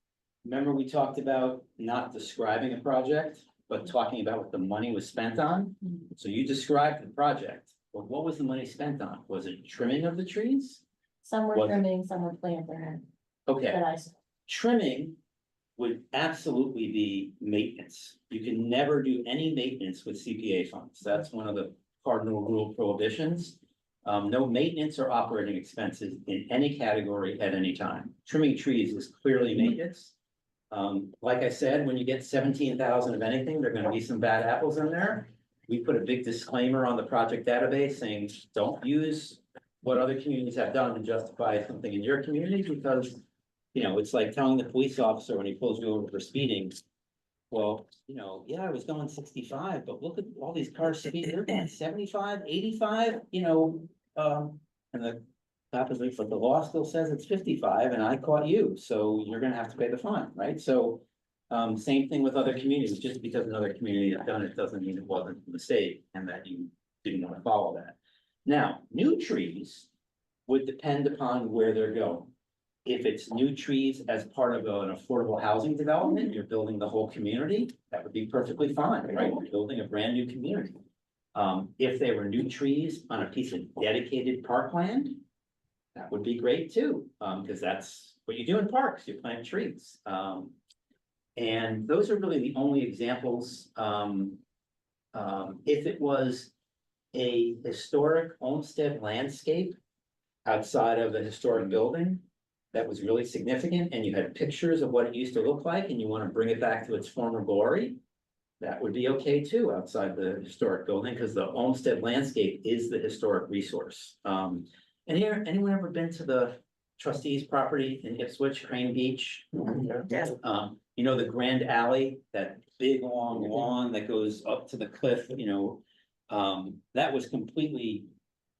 remember we talked about not describing a project, but talking about what the money was spent on? So you described the project, but what was the money spent on? Was it trimming of the trees? Some were was- trimming, some were planting, Okay. that I saw. Trimming would absolutely be maintenance. You can never do any maintenance with CPA funds. That's one of the cardinal rule prohibitions. No maintenance or operating expenses in any category at any time. Trimming trees is clearly maintenance. Like I said, when you get 17,000 of anything, there are gonna be some bad apples in there. We put a big disclaimer on the project database saying, don't use what other communities have done to justify something in your community, because it's like telling the police officer when he pulls you over for speeding. Well, yeah, I was going 65, but look at all these cars speeding, they're going 75, 85, and the cop is like, but the law still says it's 55 and I caught you, so you're gonna have to pay the fine, right? So, same thing with other communities, just because another community has done it doesn't mean it wasn't a mistake and that you didn't want to follow that. Now, new trees would depend upon where they're going. If it's new trees as part of an affordable housing development, you're building the whole community, that would be perfectly fine, right? You're building a brand new community. If they were new trees on a piece of dedicated parkland, that would be great too, because that's what you do in parks, you plant trees. And those are really the only examples. If it was a historic homestead landscape outside of a historic building that was really significant, and you had pictures of what it used to look like, and you want to bring it back to its former glory, that would be okay too, outside the historic building, because the homestead landscape is the historic resource. And here, anyone ever been to the trustees' property in Ipswich, Crane Beach? Yes. The Grand Alley, that big long lawn that goes up to the cliff, that was completely,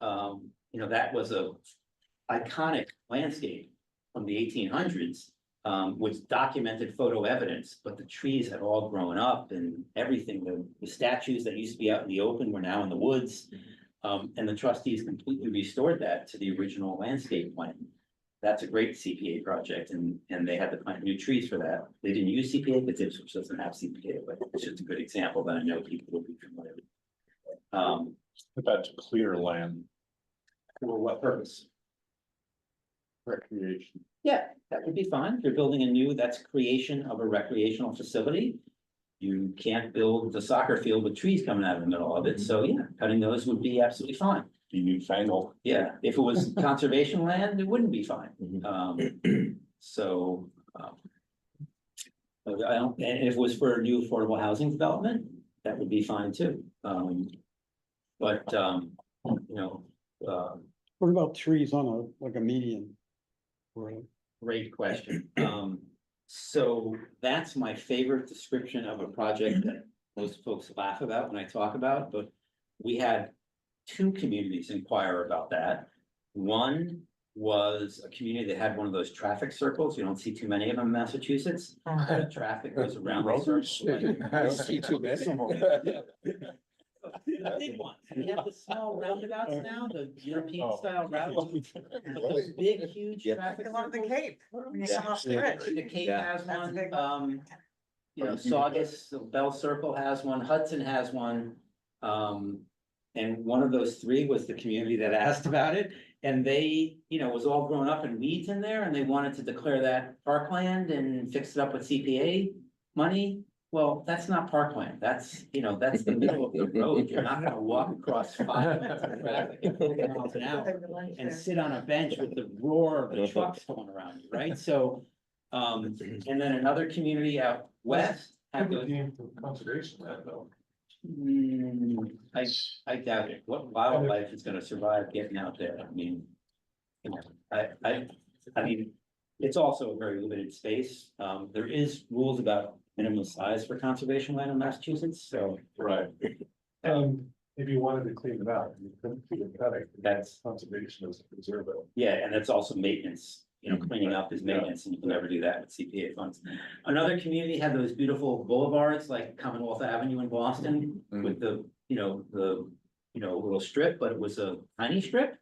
that was a iconic landscape from the 1800s, with documented photo evidence, but the trees had all grown up and everything, the statues that used to be out in the open were now in the woods. And the trustees completely restored that to the original landscape plan. That's a great CPA project, and they had to plant new trees for that. They didn't use CPA, because Ipswich doesn't have CPA, but it's just a good example that I know people will be familiar with. That's clear land For what purpose? recreation. Yeah, that would be fine. If you're building a new, that's creation of a recreational facility. You can't build the soccer field with trees coming out of the middle of it, so yeah, cutting those would be absolutely fine. Be newfangled. Yeah, if it was conservation land, it wouldn't be fine. So. But and if it was for a new affordable housing development, that would be fine too. But, What about trees on a median? Or great question. So that's my favorite description of a project that most folks laugh about when I talk about, but we had two communities inquire about that. One was a community that had one of those traffic circles. You don't see too many of them in Massachusetts. The traffic goes around the circle. I don't see too many. The big ones. We have the small roundabouts now, the European style roundabouts. But those big, huge traffic. Along the circles, Cape, when you come off the bridge. The Cape Yeah. has That's a one, big Saugus, the Bell Circle has one, Hudson has one. And one of those three was the community that asked about it, and they, was all grown up in weeds in there, and they wanted to declare that parkland and fix it up with CPA money. Well, that's not parkland, that's the middle of the road, you're not gonna walk across 5 minutes of traffic at 40 miles an hour and sit on a bench with the roar of the trucks going around you, right? So, And then another community out west had those. Conservation land though. I doubt it. What wildlife is gonna survive getting out there? I mean. You know, I mean, it's also a very limited space. There is rules about minimum size for conservation land in Massachusetts, so. Right. If you wanted to clean it out, you couldn't keep it cutting. That's, Conservation is preserve it. yeah, and that's also maintenance, you know, cleaning up is maintenance, and you can never do that with CPA funds. Another community had those beautiful boulevards like Commonwealth Avenue in Boston with the little strip, but it was a tiny strip.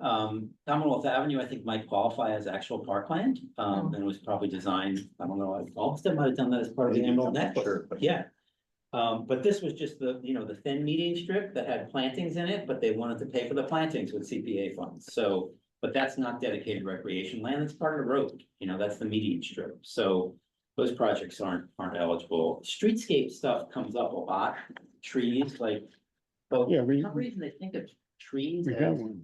Commonwealth Avenue, I think, might qualify as actual parkland, and it was probably designed, I don't know, Alston might have done that as part of the Emerald Necklace, but yeah. But this was just the thin median strip that had plantings in it, but they wanted to pay for the plantings with CPA funds, so. But that's not dedicated recreation land, it's part of the road, that's the median strip, so. Those projects aren't eligible. Streetscape stuff comes up a lot, trees like. Well, Yeah, for we- some reason they think of trees We as. have one.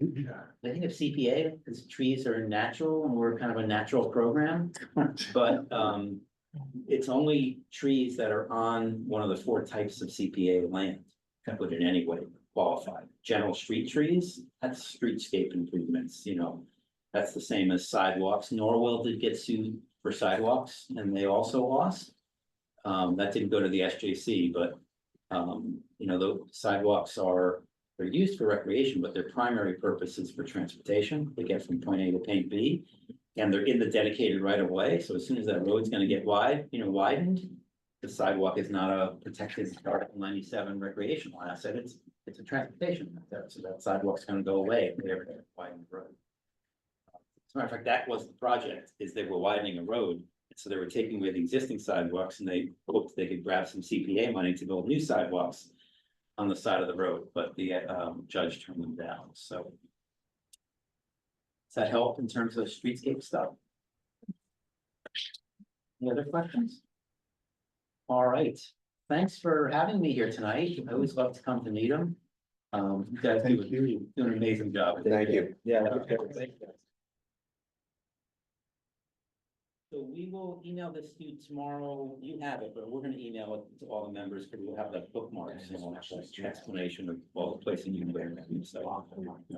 I think of CPA, because trees are natural and we're kind of a natural program, but it's only trees that are on one of the 4 types of CPA land. That would in any way qualify. General street trees, that's streetscape improvements, that's the same as sidewalks. Norwell did get sued for sidewalks and they also lost. That didn't go to the SJC, but the sidewalks they're used for recreation, but their primary purpose is for transportation. They get from point A to point B. And they're in the dedicated right of way, so as soon as that road's gonna get widened. The sidewalk is not a protected Article 97 recreational asset, it's a transportation asset, so that sidewalk's gonna go away if they ever widen the road. As a matter of fact, that was the project, is they were widening a road, so they were taking away the existing sidewalks and they hoped they could grab some CPA money to build new sidewalks. On the side of the road, but the judge turned them down, so. Does that help in terms of streetscape stuff? Any other questions? All right, thanks for having me here tonight. I always love to come to Needham. You guys do an amazing job. Thank you. Yeah. So we will email this to you tomorrow. You have it, but we're gonna email it to all the members because we'll have that bookmarks and we'll have an explanation of all the places you can go. So.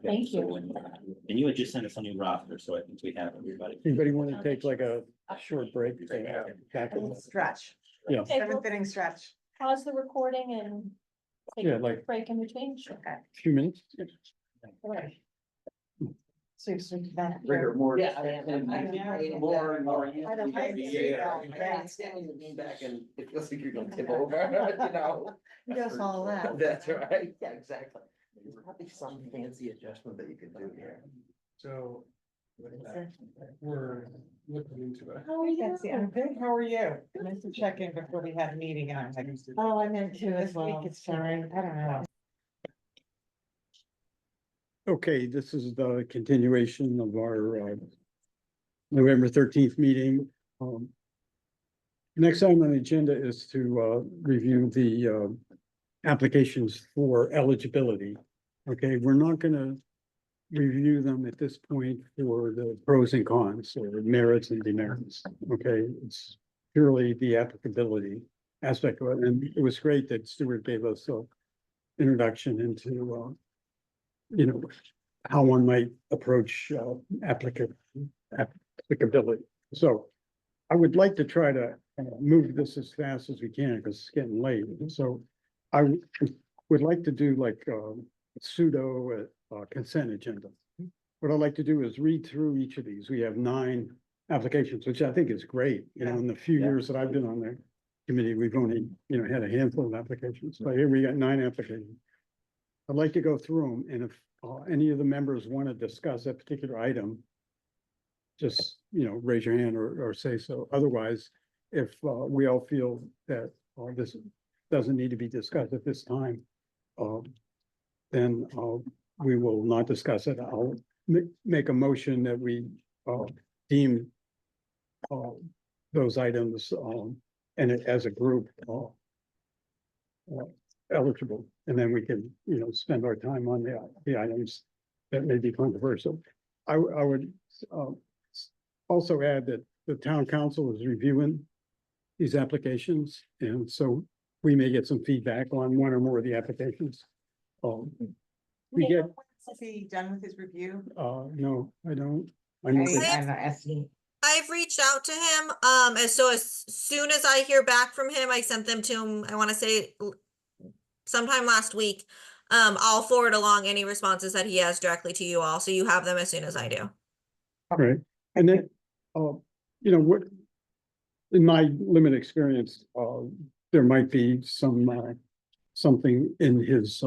Thank you. So, and you had just sent us a new roster, so I think we have everybody. Anybody want to take like a short break? Back in? Stretch, Yeah, Okay, we'll fitting stretch. pause the recording and take Yeah, a like- quick break in between. Okay. few minutes. All right. So you're switching back. Rigor more. Yeah, More and more. I don't mind. Yeah. Standing with me back and it feels like you're gonna tip over, He does all that. That's right, yeah, exactly. There's probably some fancy adjustment that you could do here. So. We're looking into it. How are you? Betsy, I'm good. How are you? I meant to check in before we had a meeting and I was like, Oh, I meant to this as week well. it's sorry, I don't know. Okay, this is the continuation of our November 13th meeting. Next item on the agenda is to review the applications for eligibility. Okay, we're not gonna review them at this point for the pros and cons or merits and demerits. Okay, it's purely the applicability aspect of it, and it was great that Stuart gave us a introduction into how one might approach applicability. So I would like to try to move this as fast as we can because it's getting late. So I would like to do like pseudo consent agenda. What I'd like to do is read through each of these. We have 9 applications, which I think is great. In the few years that I've been on the committee, we've only, had a handful of applications, but here we got 9 applications. I'd like to go through them, and if any of the members want to discuss that particular item, just, raise your hand or say so. Otherwise, if we all feel that this doesn't need to be discussed at this time, then we will not discuss it. I'll make a motion that we deem those items and as a group eligible, and then we can, spend our time on the items that may be controversial. I would also add that the town council is reviewing these applications, and so we may get some feedback on one or more of the applications. We get, Is he done with his review? no, I don't. I I, know that- I'm not asking. I've reached out to him, and so as soon as I hear back from him, I sent them to him, I wanna say sometime last week. I'll forward along any responses that he has directly to you all, so you have them as soon as I do. Right, and then, you know, what, in my limited experience, there might be some, something in his,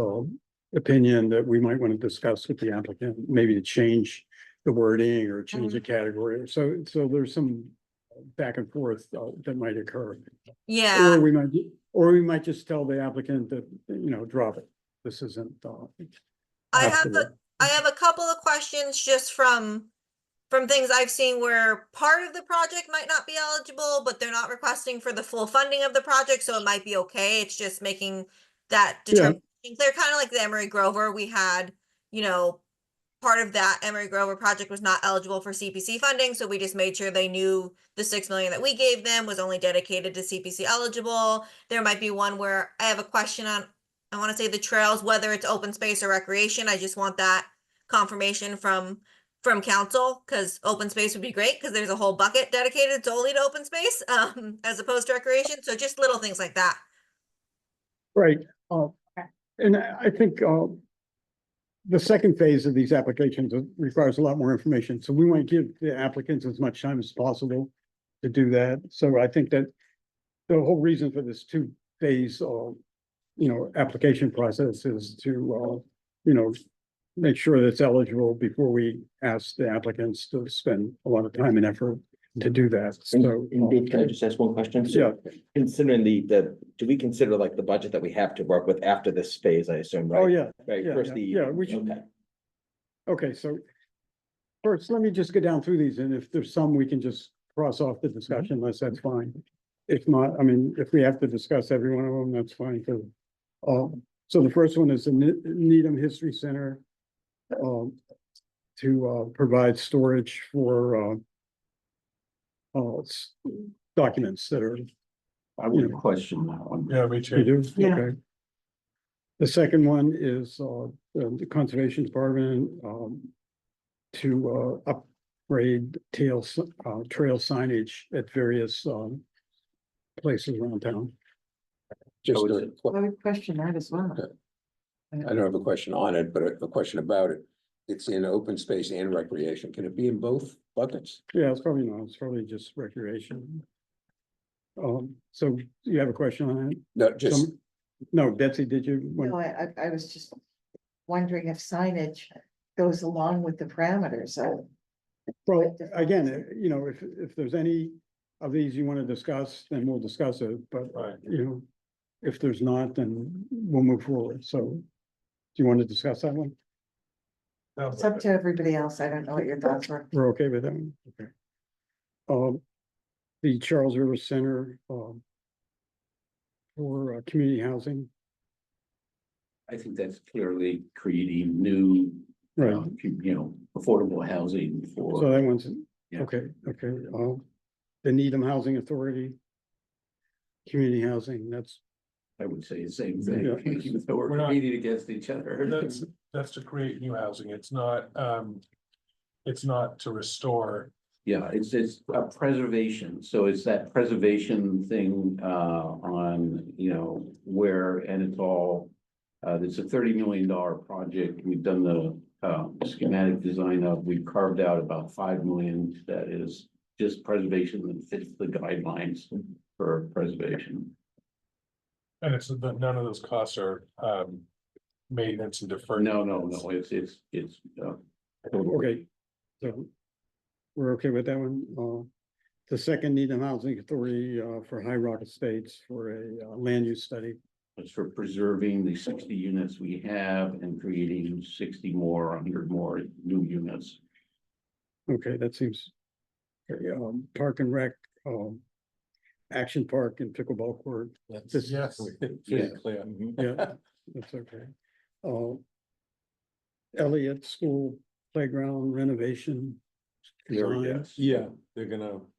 opinion that we might want to discuss with the applicant, maybe to change the wording or change the category. So there's some back and forth, that might occur. Yeah. Or we might just tell the applicant that, you know, drop it. This isn't, I have after I have a couple of questions just from things I've seen where part of the project might not be eligible, but they're not requesting for the full funding of the project, so it might be okay. It's just making that Yeah. determination. They're kind of like the Emery Grover. We had, you know, part of that Emery Grover project was not eligible for CPC funding, so we just made sure they knew the 6 million that we gave them was only dedicated to CPC eligible. There might be one where I have a question on, I want to say the trails, whether it's open space or recreation. I just want that confirmation from council, because open space would be great because there's a whole bucket dedicated solely to open space, as opposed to recreation. So just little things like that. right, and I think, the second phase of these applications requires a lot more information, so we want to give the applicants as much time as possible to do that. So I think that the whole reason for this two-phase, application process is to, make sure that it's eligible before we ask the applicants to spend a lot of time and effort to do that. So, And Dave, can I just ask one question? So yeah, considering do we consider like the budget that we have to work with after this phase, I assume, right? oh, yeah, Right, yeah, first yeah, we should. okay. Okay, so first, let me just go down through these, and if there's some, we can just cross off the discussion, unless that's fine. If not, I mean, if we have to discuss every one of them, that's fine too. So the first one is the Needham History Center, to provide storage for documents that are, I would question that one. Yeah, me you too. do, Yeah. okay. The second one is the Conservation Department to upgrade trail signage at various places around town. Just, So is it- I would question that as well. I don't have a question on it, but a question about it. It's in open space and recreation. Can it be in both buckets? Yeah, it's probably not, it's probably just recreation. So you have a question on that? No, just, No, Betsy, did you? No, I was just wondering if signage goes along with the parameters of. Well, again, if there's any of these you want to discuss, then we'll discuss it, but, Right. if there's not, then we'll move forward, so. Do you want to discuss that one? It's up to everybody else. I don't know what your thoughts were. We're okay with that one? Okay. The Charles River Center, for community housing, I think that's clearly creating new, right, affordable housing for. so that one's, Yeah. okay, the Needham Housing Authority. Community housing, that's, I would say the same thing, Yeah. even though we're We're not- competing against each other. That's to create new housing. It's not to restore. Yeah, it's a preservation, so it's that preservation thing on, where, and it's all. It's a $30 million project. We've done the schematic design of, we've carved out about 5 million. That is just preservation that fits the guidelines for preservation. And none of those costs are maintenance and deferred. No, it's. okay. So we're okay with that one. The second Needham Housing Authority, for High Rock Estates for a land use study. It's for preserving the 60 units we have and creating 60 more, 100 more new units. Okay, that seems. Okay, Park and Rec, Action Park and Pickleball Court. This- Yes. Yeah. Clear. Yeah, that's okay. Elliott School Playground renovation. Very design. yes. Yeah, they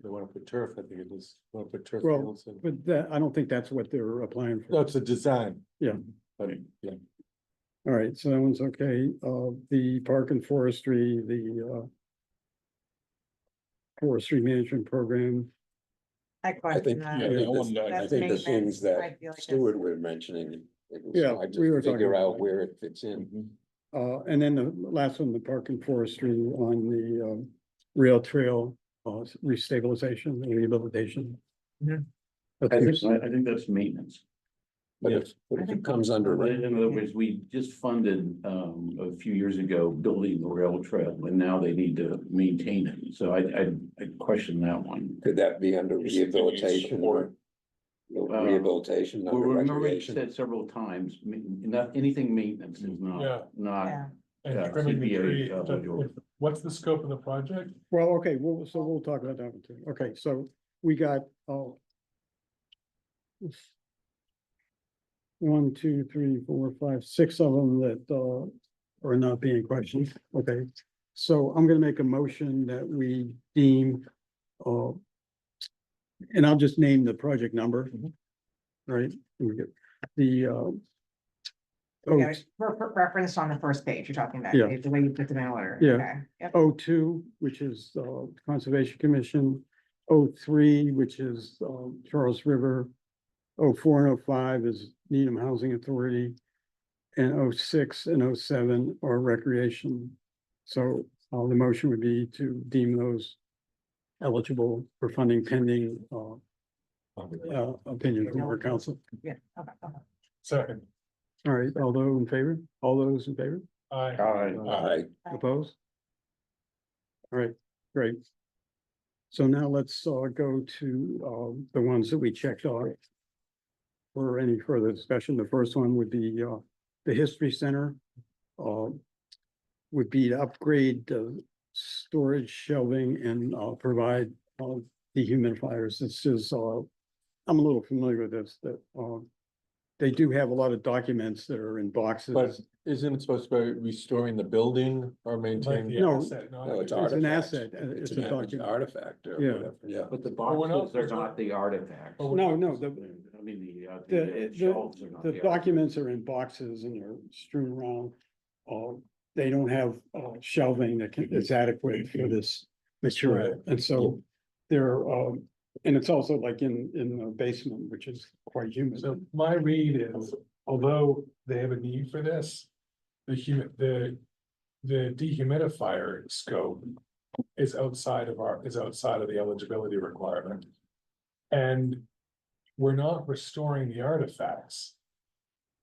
wanna put turf, I think it is, wanna put turf Well, fields and, But that, I don't think that's what they're applying no, for. it's a design. Yeah. But, yeah, All right, so that one's okay. The park and forestry, the forestry management program. I I question think, that. Yeah, that one, I That's think the maintenance. things I that feel like Stuart was mentioning, it was Yeah, hard we were to talking figure about out that. where it fits in. And then the last one, the park and forestry on the rail trail restabilization and rehabilitation. Yeah. That's I think that's maintenance. But if it comes under, In other words, we just funded a few years ago building the rail trail and now they need to maintain it. So I question that one. could that be under rehabilitation or? Rehabilitation, We under remember we recreation? said several times, not anything maintenance is Yeah. not. Yeah. and Yeah, trimming the CPA, tree, eligible. what's the scope of the project? Well, okay, so we'll talk about that one too. Okay, so we got, 1, 2, 3, 4, 5, 6 of them that, are not being questioned. Okay, so I'm gonna make a motion that we deem, and I'll just name the project number. Right? We get the, Yeah, for reference on the first page you're talking about, Yeah. the way you put them in order. Yeah. Okay. Yep. 02, which is Conservation Commission, 03, which is Charles River, 04 and 05 is Needham Housing Authority, and 06 and 07 are Recreation. So the motion would be to deem those eligible for funding pending opinion from our council. Yeah, okay, okay. Second. All right, all those in favor? All those in favor? Aye. Opposed? All right, great. So now let's go to the ones that we checked off. For any further discussion, the first one would be the History Center. Would be to upgrade the storage shelving and provide dehumidifiers. This is, I'm a little familiar with this, that they do have a lot of documents that are in boxes. But isn't it supposed to be restoring the building or maintaining? No. No, it's It's an artifacts. asset, it's a It's document. artifact or Yeah. whatever, yeah. But the Well, we're not- boxes are not the artifacts. Oh, No, no, I mean, the shelves are not the the documents are in boxes and they're strewn around. They don't have shelving that is adequate for this material, Right. and so they're, and it's also like in the basement, which is quite humid. So my read is, although they have a need for this, the dehumidifier scope is outside of the eligibility requirement. And we're not restoring the artifacts.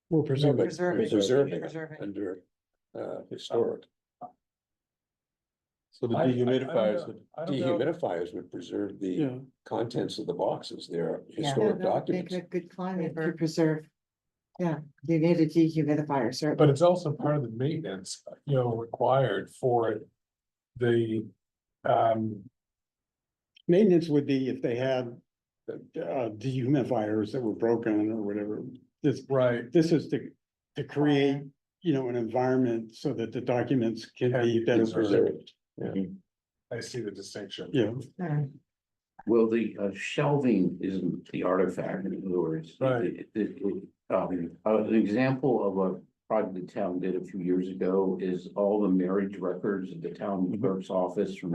We're But preserving. Preserving. it Preserving. under historic. So the I don't dehumidifiers, know. I don't know. Dehumidifiers would preserve the Yeah, contents of the boxes. They're Yeah. historic Make documents. a good climate to preserve. Yeah, you need a dehumidifier, certainly. But it's also part of the maintenance, required for the, maintenance would be if they had dehumidifiers that were broken or whatever. right, This is to create, an environment so that the documents can be better preserved. I see the distinction. Yeah, Well, the shelving isn't the artifact, in other words. Right. An example of a project the town did a few years ago is all the marriage records at the town clerk's office from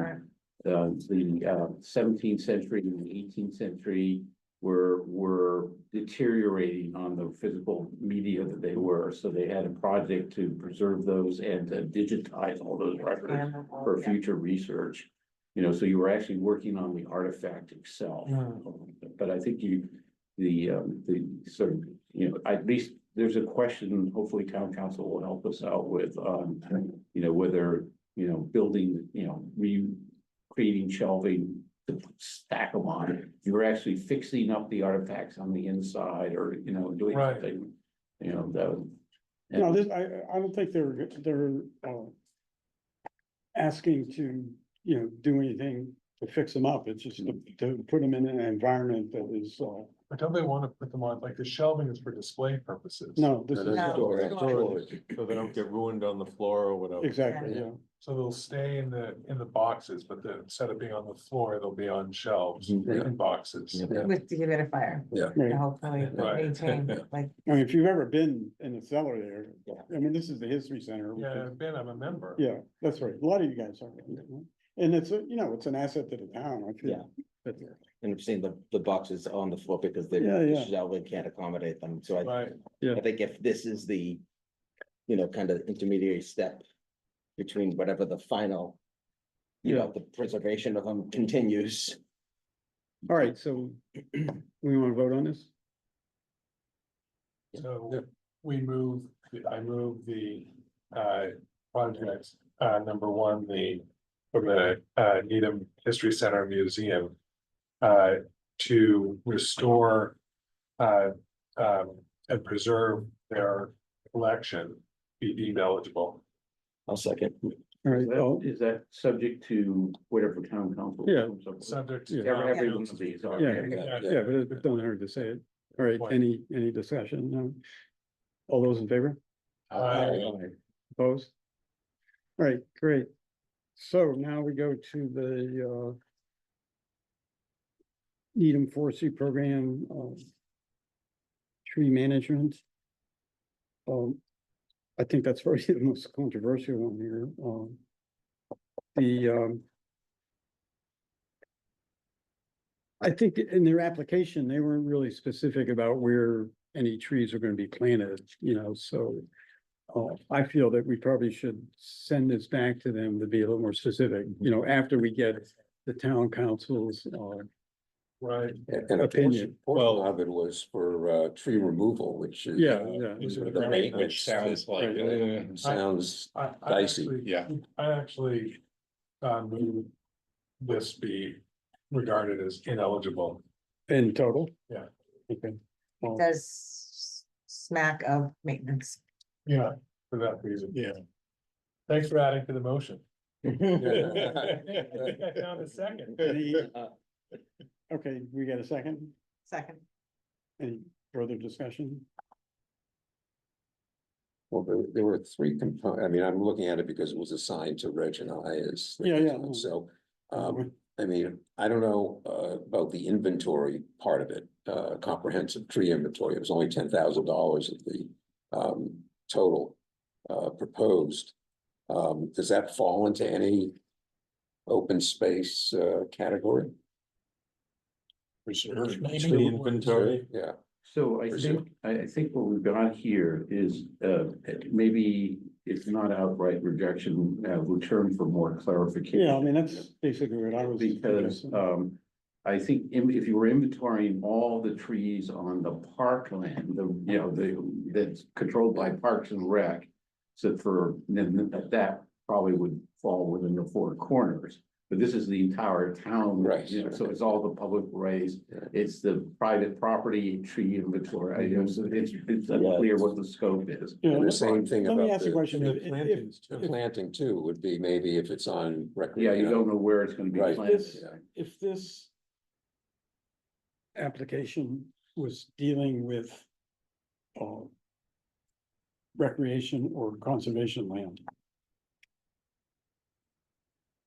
the 17th century and the 18th century were deteriorating on the physical media that they were. So they had a project to preserve those and to digitize all those records for future research. So you were actually working on the artifact itself. But I think the sort of, at least there's a question, hopefully town council will help us out with, whether, building, creating shelving to stack them on it. You're actually fixing up the artifacts on the inside or, doing Right. something, no, this, I don't think they're asking to, do anything to fix them up. It's just to put them in an environment that is, But don't they want to put them on, like the shelving is for display purposes? no, this That is. is storage. Storage, so they don't get ruined on the floor or whatever. Exactly, yeah. So they'll stay in the boxes, but then instead of being on the floor, they'll be on shelves Yeah. in boxes. Yeah. With dehumidifier, Yeah. to Right. hopefully Right. maintain, like, I mean, if you've ever been in the cellar there, I mean, this is the history center. which Yeah, is- Ben, I'm a member. Yeah, that's right. A lot of you guys are. And it's, it's an asset to the town, I feel. Yeah. But- And I've seen the boxes on the floor because the Yeah, yeah. shelving can't accommodate them, so I Right, Yeah. I think if this is the, kind of intermediary step between whatever the final, the preservation of them continues. All right, so we want to vote on this? so I move the project, number one, from the Needham History Center Museum. To restore and preserve their collection be deemed eligible. I'll second. All right, oh, Is that subject to whatever town council? Yeah. comes up with? Subject Yeah. to. Every one of these are. Yeah. Yeah. yeah, but it don't hurt to say it. All right, any discussion? No? All those in favor? Opposed? All right, great. So now we go to the Needham Forestry Program, tree management. I think that's probably the most controversial one here. I think in their application, they weren't really specific about where any trees are gonna be planted, so. I feel that we probably should send this back to them to be a little more specific, after we get the town council's, Right. And a Opinion. portion of it was for tree removal, which is. Yeah. The maintenance, Which sounds like, Sounds I dicey. actually- yeah. I actually, move this be regarded as ineligible. in total. Yeah. Okay. Well, does smack of maintenance. Yeah, for that reason. Yeah. Thanks for adding to the motion. I think I found a second. Okay, we got a second? Second, Any further discussion? Well, there were three components. I mean, I'm looking at it because it was assigned to Reg and I as. Yeah. So, I mean, I don't know, about the inventory part of it, comprehensive tree inventory. It was only $10,000 of the, total, proposed. Does that fall into any open space, category? Reserve Tree inventory. Yeah, So I think what we've got here is, maybe it's not outright rejection, return for more clarification. Yeah, I mean, that's basically what I was. Because, I think if you were inventorying all the trees on the parkland, that's controlled by Parks and Rec. So then that probably would fall within the four corners, but this is the entire town. Right. So it's all the public ways, Yeah. it's the private property tree inventory, so it's unclear what the scope is. Yeah, and the let same thing me about ask you a the question. the planting too would be maybe if it's on Yeah, recreation. you don't know where it's gonna be Right. planted. This, if this application was dealing with recreation or conservation land.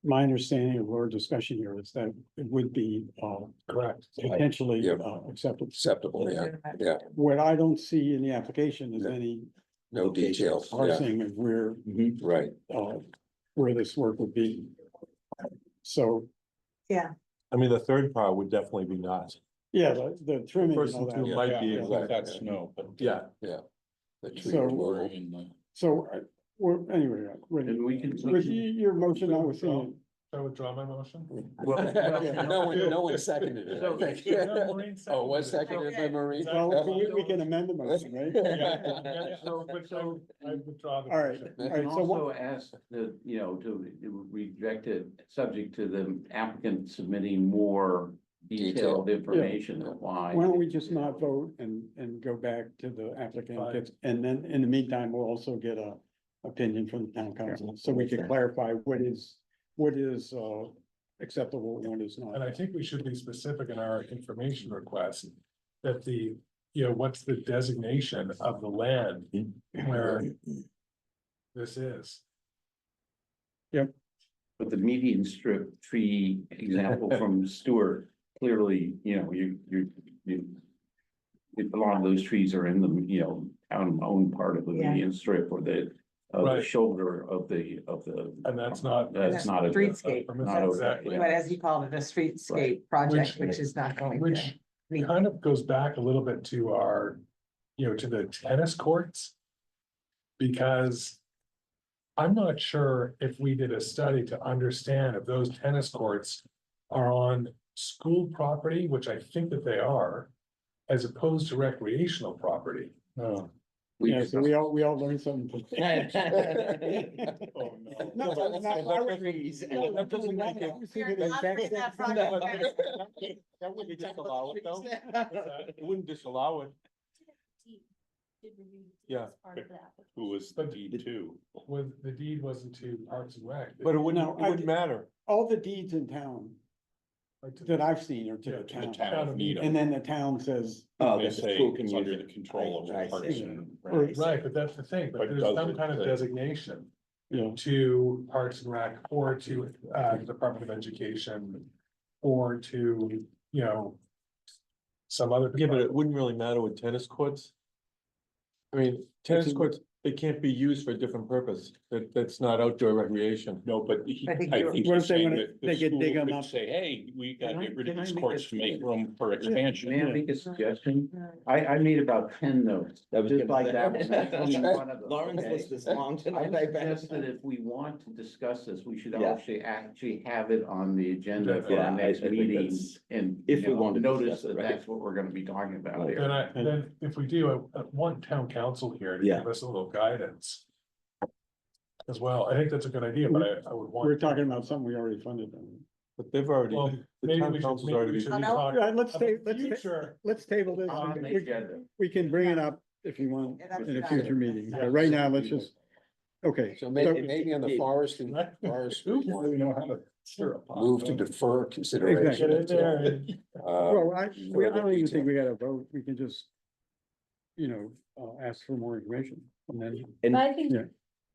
My understanding of our discussion here is that it would be Correct. potentially Yeah. acceptable. Acceptable, yeah, yeah, What I don't see in the application is No. any no details, yeah, parsing of right. where this work would be. So, I mean, the third part would definitely be not. yeah, the trimming and Person all two that. might be, Yeah. That's no, but. yeah, The tree So- removal. In the- So, we're, anyway, And we can. with your motion, I was saying, I withdraw my motion. No one seconded it, I think. No, Maureen Oh, was seconded seconded by Maureen? well, we can amend the motion, right? Yeah, so I withdraw the All right. motion. You All right, can so what- also ask to reject it, subject to the applicant submitting more detailed information of why. Why don't we just not vote and go back to the applicant, Fine. and then in the meantime, we'll also get a opinion from the town council, so we can clarify what is acceptable and what is And not. I think we should be specific in our information request that what's the designation of the land where this is. Yep. But the median strip tree example from Stewart, clearly, a lot of those trees are in the, town-owned part of the Yeah. median strip or the Right. shoulder of the. And that's not. That's not a. Streetscape. Not That's exactly. But as he called it, a streetscape project, which is not going to. Which kind of goes back a little bit to our, to the tennis courts. Because I'm not sure if we did a study to understand if those tennis courts are on school property, which I think that they are, as opposed to recreational property. Oh. Yeah, so we all learned something. Oh, no. No, that's not- trees. No, that doesn't make it- That wouldn't disallow it though. It wouldn't disallow it. Did review Yeah. as part of that. Who was the deed to? With the deed wasn't to Parks and Rec. But it wouldn't, No, it wouldn't matter. All the deeds in town that I've seen are to Yeah, the to The town. town of Needham. And then the town says, Oh, They that's say school it's under the community. control I of Parks see. and Or- Rec. Right, but that's the thing, but But there's does some it kind of say- designation you know, to Parks and Rec or to Department of Education. Or to, some other. Yeah, but it wouldn't really matter with tennis courts. I mean, tennis courts, they can't be used for a different purpose. That's not outdoor recreation. No, but he, I think I you're- think What he's if they saying wanna- that they the could school dig 'em could up? say, hey, we gotta Can I- get rid of can I these make courts a to make statement? room for expansion. May I make a suggestion? I made about 10 notes. That was Just gonna like say. that one, that's only one of them, Lauren's okay? list is long I tonight. suggest that if we want to discuss this, we should Yeah. actually have it on the agenda for Yeah, our next I think meeting. that's- And, if we want to notice discuss it, that right. that's what we're gonna be talking about Then here. then if we do, I want town council here to Yeah. give us a little guidance. As well, I think that's a good idea, but I would want. we're talking about something we already funded. But they've already, Well, the maybe town we should, council's maybe we already. should Oh, be no. talking All right, let's about let's, future. let's table this. On the agenda. We can bring it up if you want Yeah, that's in a fine. future meeting, but right now, let's just, okay. So maybe on the forest and forest, Oops, I don't even know how to stir a pot. move to defer Get consideration. in there until, and- Well, I further don't even think detail. we gotta vote, we can just, ask for more information, and then, But I think. Yeah.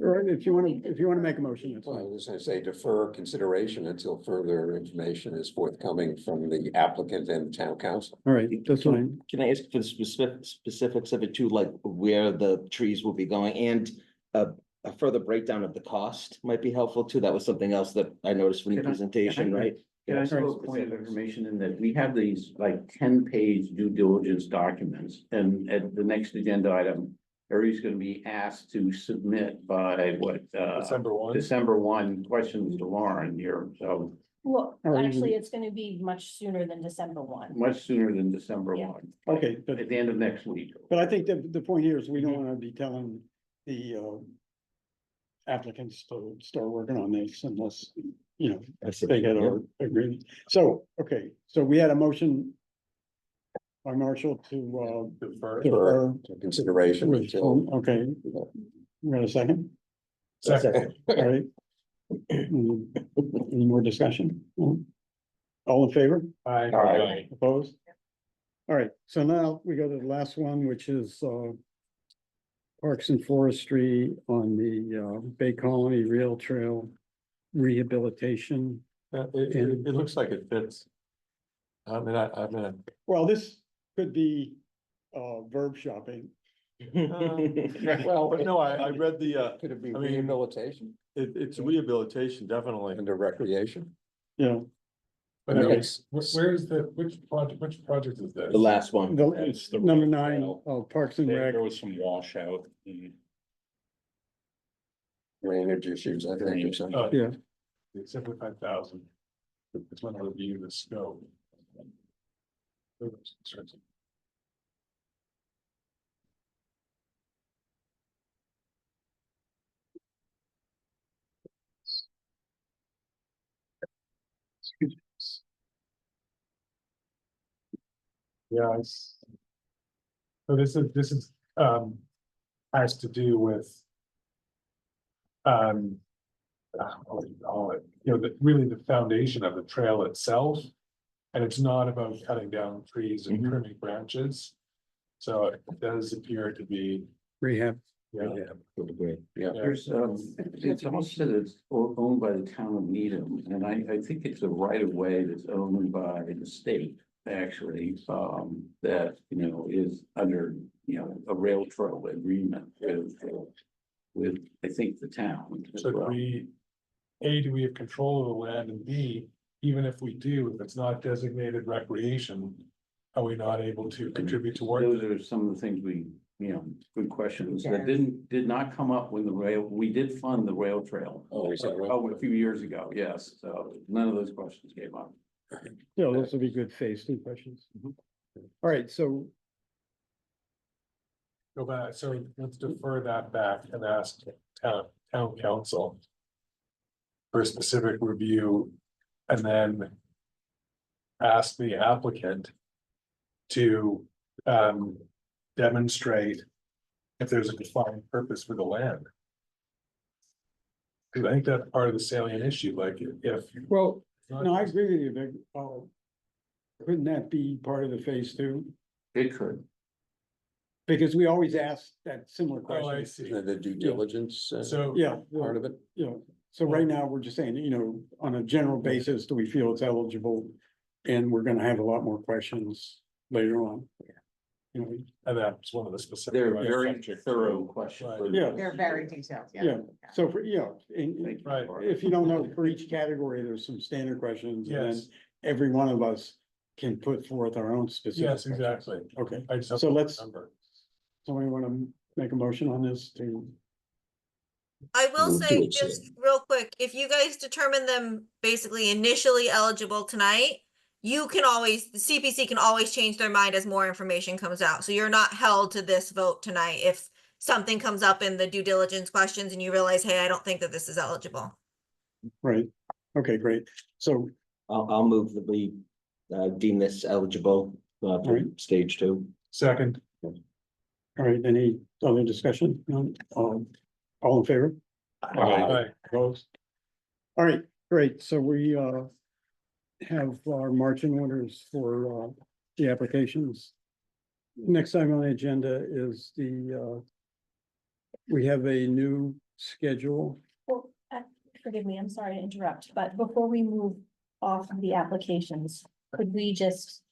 or if you wanna make a motion, it's Well, I fine. was gonna say defer consideration until further information is forthcoming from the applicant and town council. All right, that's fine. Can I ask for the specifics of it too, like where the trees will be going and a further breakdown of the cost might be helpful too. That was something else that I noticed from the Can I- presentation, can I- right? Can I throw a point of information in that we have these like 10-page due diligence documents and at the next agenda item. Everybody's gonna be asked to submit by December 1 questions to Lauren here, so Well, Or even- actually, it's gonna be much sooner than December 1. much sooner than December Yeah. 1. Okay, but, At the end of next week. but I think the point here is we don't wanna be telling the, applicants to start working on this unless, they get our agreement. So, okay, so we had a motion by Marshall to, Defer. defer Consideration with, until. okay, we got a second? Second. All right. Any more discussion? All in favor? Aye. Aye. Opposed? All right, so now we go to the last one, which is Parks and Forestry on the Bay Colony Rail Trail rehabilitation. It looks like it fits. I mean, Well, this could be verb shopping. well, but no, I read the, Could it be I mean- rehabilitation it's rehabilitation, definitely. under recreation? Yeah, But I mean, anyways, where's which project is this? The last one. That's the number rail 9, trail. Parks and Rec. There was some washout. And Drainage issues, I think, or something. Oh, Yeah. it's 75,000. It's when I review the scope. Yeah, so this is, has to do with. What do you call it? Really the foundation of the trail itself. And it's not about cutting down trees and trimming branches. So it does appear to be Rehab. Yeah. Would agree. Yeah. There's, it's also that it's owned by the town of Needham, and I think it's a right of way that's owned by the state, actually, that, is under, a rail trail agreement with, I think, the town. as So do well. we, A, do we have control of the land, and B, even if we do, if it's not designated recreation, are we not able to contribute towards Those it? are some of the things we, good questions Yeah. that did not come up when we did fund the rail trail. Oh, is that right? Oh, a few years ago, yes, so none of those questions came up. Yeah, those would be good phase two questions. All right, so, Go back, so let's defer that back and ask town council for a specific review, and then ask the applicant to demonstrate if there's a defined purpose for the land. Cause I think that's part of the salient issue, like if. well, no, I agree with you, Vic. Couldn't that be part of the phase two? It could. Because we always ask that similar Oh, I question. see. The due diligence, So, Yeah, part of it. you know, so right now, we're just saying, on a general basis, do we feel it's eligible? And we're gonna have a lot more questions later on. You know, and that's one of the specific. They're very thorough questions. Right. Yeah. They're very detailed, yeah. Yeah. so for, Right. if you don't know, for each category, there's some standard questions. And then Yes, every one of us can put forth our own specific. yes, questions. exactly. Okay, I just have So to let's- remember. somebody wanna make a motion on this to, I will We'll say do it, just real quick, if you guys determine them basically initially eligible tonight, you can always, the CPC can always change their mind as more information comes out. So you're not held to this vote tonight. If something comes up in the due diligence questions and you realize, hey, I don't think that this is eligible. right, okay, great, so, I'll move that we deem this eligible for Right. stage 2. Second, all right, any other discussion? None? All in favor? Aye. Opposed? All right, great, so we have our marching orders for the applications. Next item on the agenda is we have a new schedule. Well, forgive me, I'm sorry to interrupt, but before we move off of the applications, could we just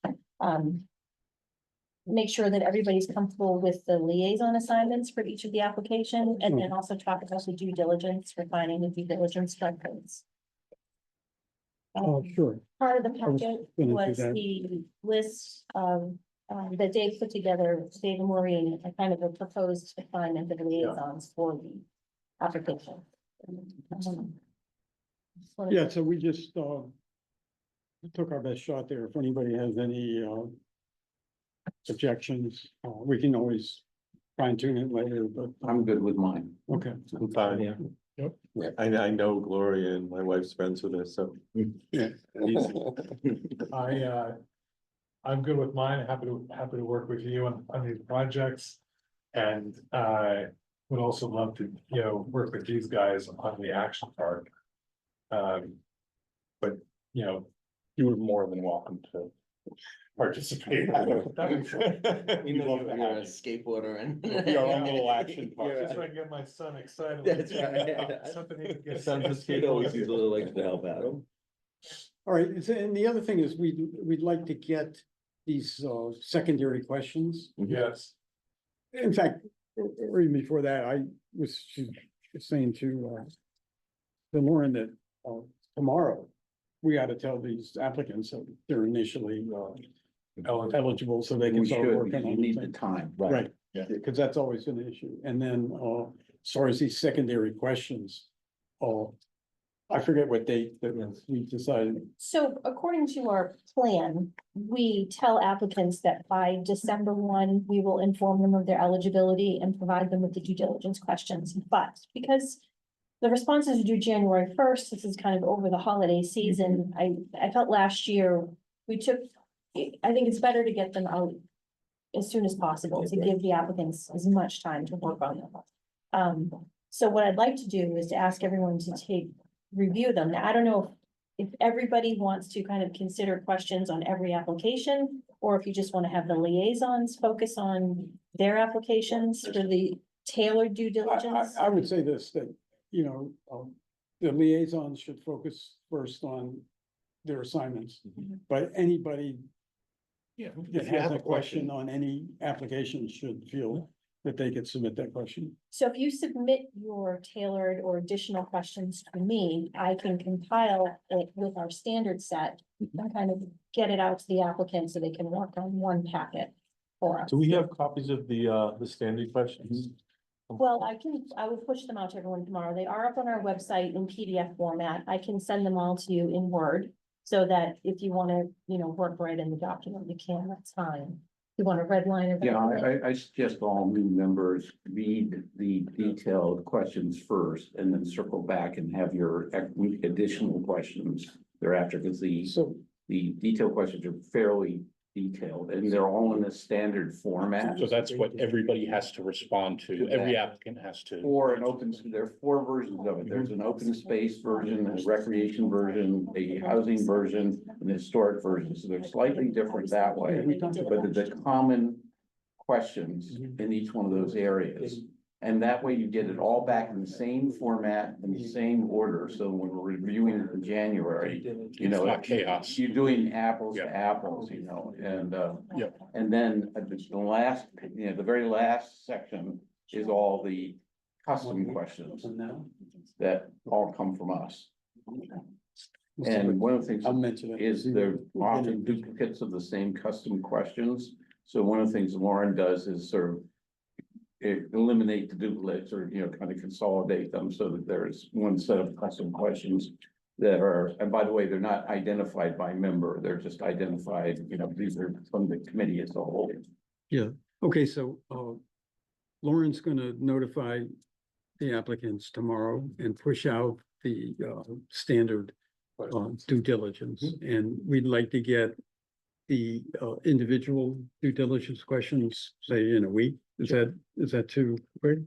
make sure that everybody's comfortable with the liaison assignments for each of the application, and then also talk about the due diligence, refining the due diligence records? Oh, sure, Part of the I was packet gonna do was that. the list of, that Dave put together, Dave and Maureen, a kind of a proposed assignment of liaisons for the application. Just wanted yeah, to- so we just took our best shot there. If anybody has any objections, we can always fine tune it later, but, I'm good with mine. okay. I'm fine. Yeah. Yep. Yeah. I know Gloria and my wife's friends with her, so. Yeah. I'm good with mine, happy to work with you on these projects. And I would also love to, work with these guys on the action part. But, you are more than welcome to participate. You know, you're a skateboarder and. Be our own little action part. Just so I can get my son excited. That's right. Something he can get. Son's a He skateboarder. always usually likes to help out. All right, and the other thing is we'd like to get these secondary questions. Yes, In fact, or even before that, I was saying to Lauren that tomorrow we ought to tell these applicants that they're initially eligible so they can We start should, working because you on need the the thing. time. Right, Yeah. because that's always been an issue. And then as far as these secondary questions, I forget what date that we decided. So according to our plan, we tell applicants that by December 1, we will inform them of their eligibility and provide them with the due diligence questions. But because the responses are due January 1st, this is kind of over the holiday season. I felt last year I think it's better to get them out as soon as possible to give the applicants as much time to work on them. So what I'd like to do is to ask everyone to review them. Now, I don't know if everybody wants to kind of consider questions on every application, or if you just want to have the liaisons focus on their applications for the tailored due diligence? I would say this, that, you know, the liaisons should focus first on their assignments. Mhm. But anybody Yeah. that If you has have a question on any application should feel that they could submit that question. So if you submit your tailored or additional questions to me, I can compile it with our standard set and kind of get it out to the applicant so they can work on one packet for us. Do we have copies of the standard questions? Well, I will push them out to everyone tomorrow. They are up on our website in PDF format. I can send them all to you in Word. So that if you wanna, work right in the document, you can, that's fine. You want to redline it? Yeah, I suggest all new members read the detailed questions first and then circle back and have your additional questions thereafter, because So, the detailed questions are fairly detailed and they're all in a standard format. So that's what everybody has to respond to. Every applicant has to. Or an open, there are 4 versions of it. There's an open space version, a recreation version, a housing version, and a historic version. So they're slightly different that way. But the common questions in each one of those areas. And that way you get it all back in the same format, in the same order. So when we're reviewing it in January, It's not chaos. you're doing apples to Yeah. apples, and, Yep. and then the last, the very last section is all the custom questions that all come from us. And one of the things I'll mention it. is there are often duplicates of the same custom questions. So one of the things Lauren does is sort of eliminate the duplicates or, kind of consolidate them so that there's one set of custom questions that are, and by the way, they're not identified by member, they're just identified, these are from the committee as a whole. Okay, so, Lauren's gonna notify the applicants tomorrow and push out the, standard, due diligence. And we'd like to get the, individual due diligence questions, say, in a week. Is that too quick?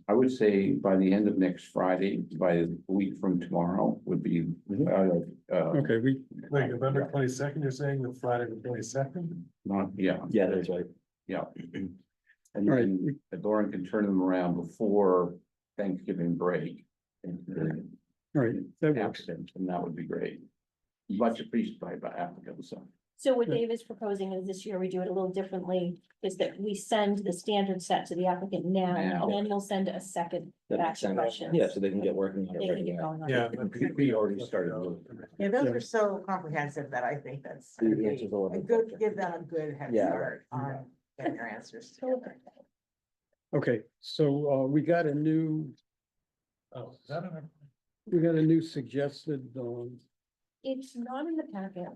I would say by the end of next Friday, by a week from tomorrow would be, Okay, Like November 22nd, you're saying the Friday the 22nd? not, yeah. Yeah, that's right. Yeah. And All right. then Lauren can turn them around before Thanksgiving break. And all right, that works. applicants, and that would be great. Much appreciated by applicants, so. So what Yeah. Dave is proposing is this year we do it a little differently, is that we send the standard set to the applicant now, Now. and then we'll send a second batch of questions. Yeah, so they can get working on They it can right get away. going on Yeah. it. We already started. Yeah, those Yeah. are so comprehensive that I think that's The answers all a over. good, give them a good head Yeah. start on getting their answers together. Okay, so, we got a new suggested, It's not in the packet.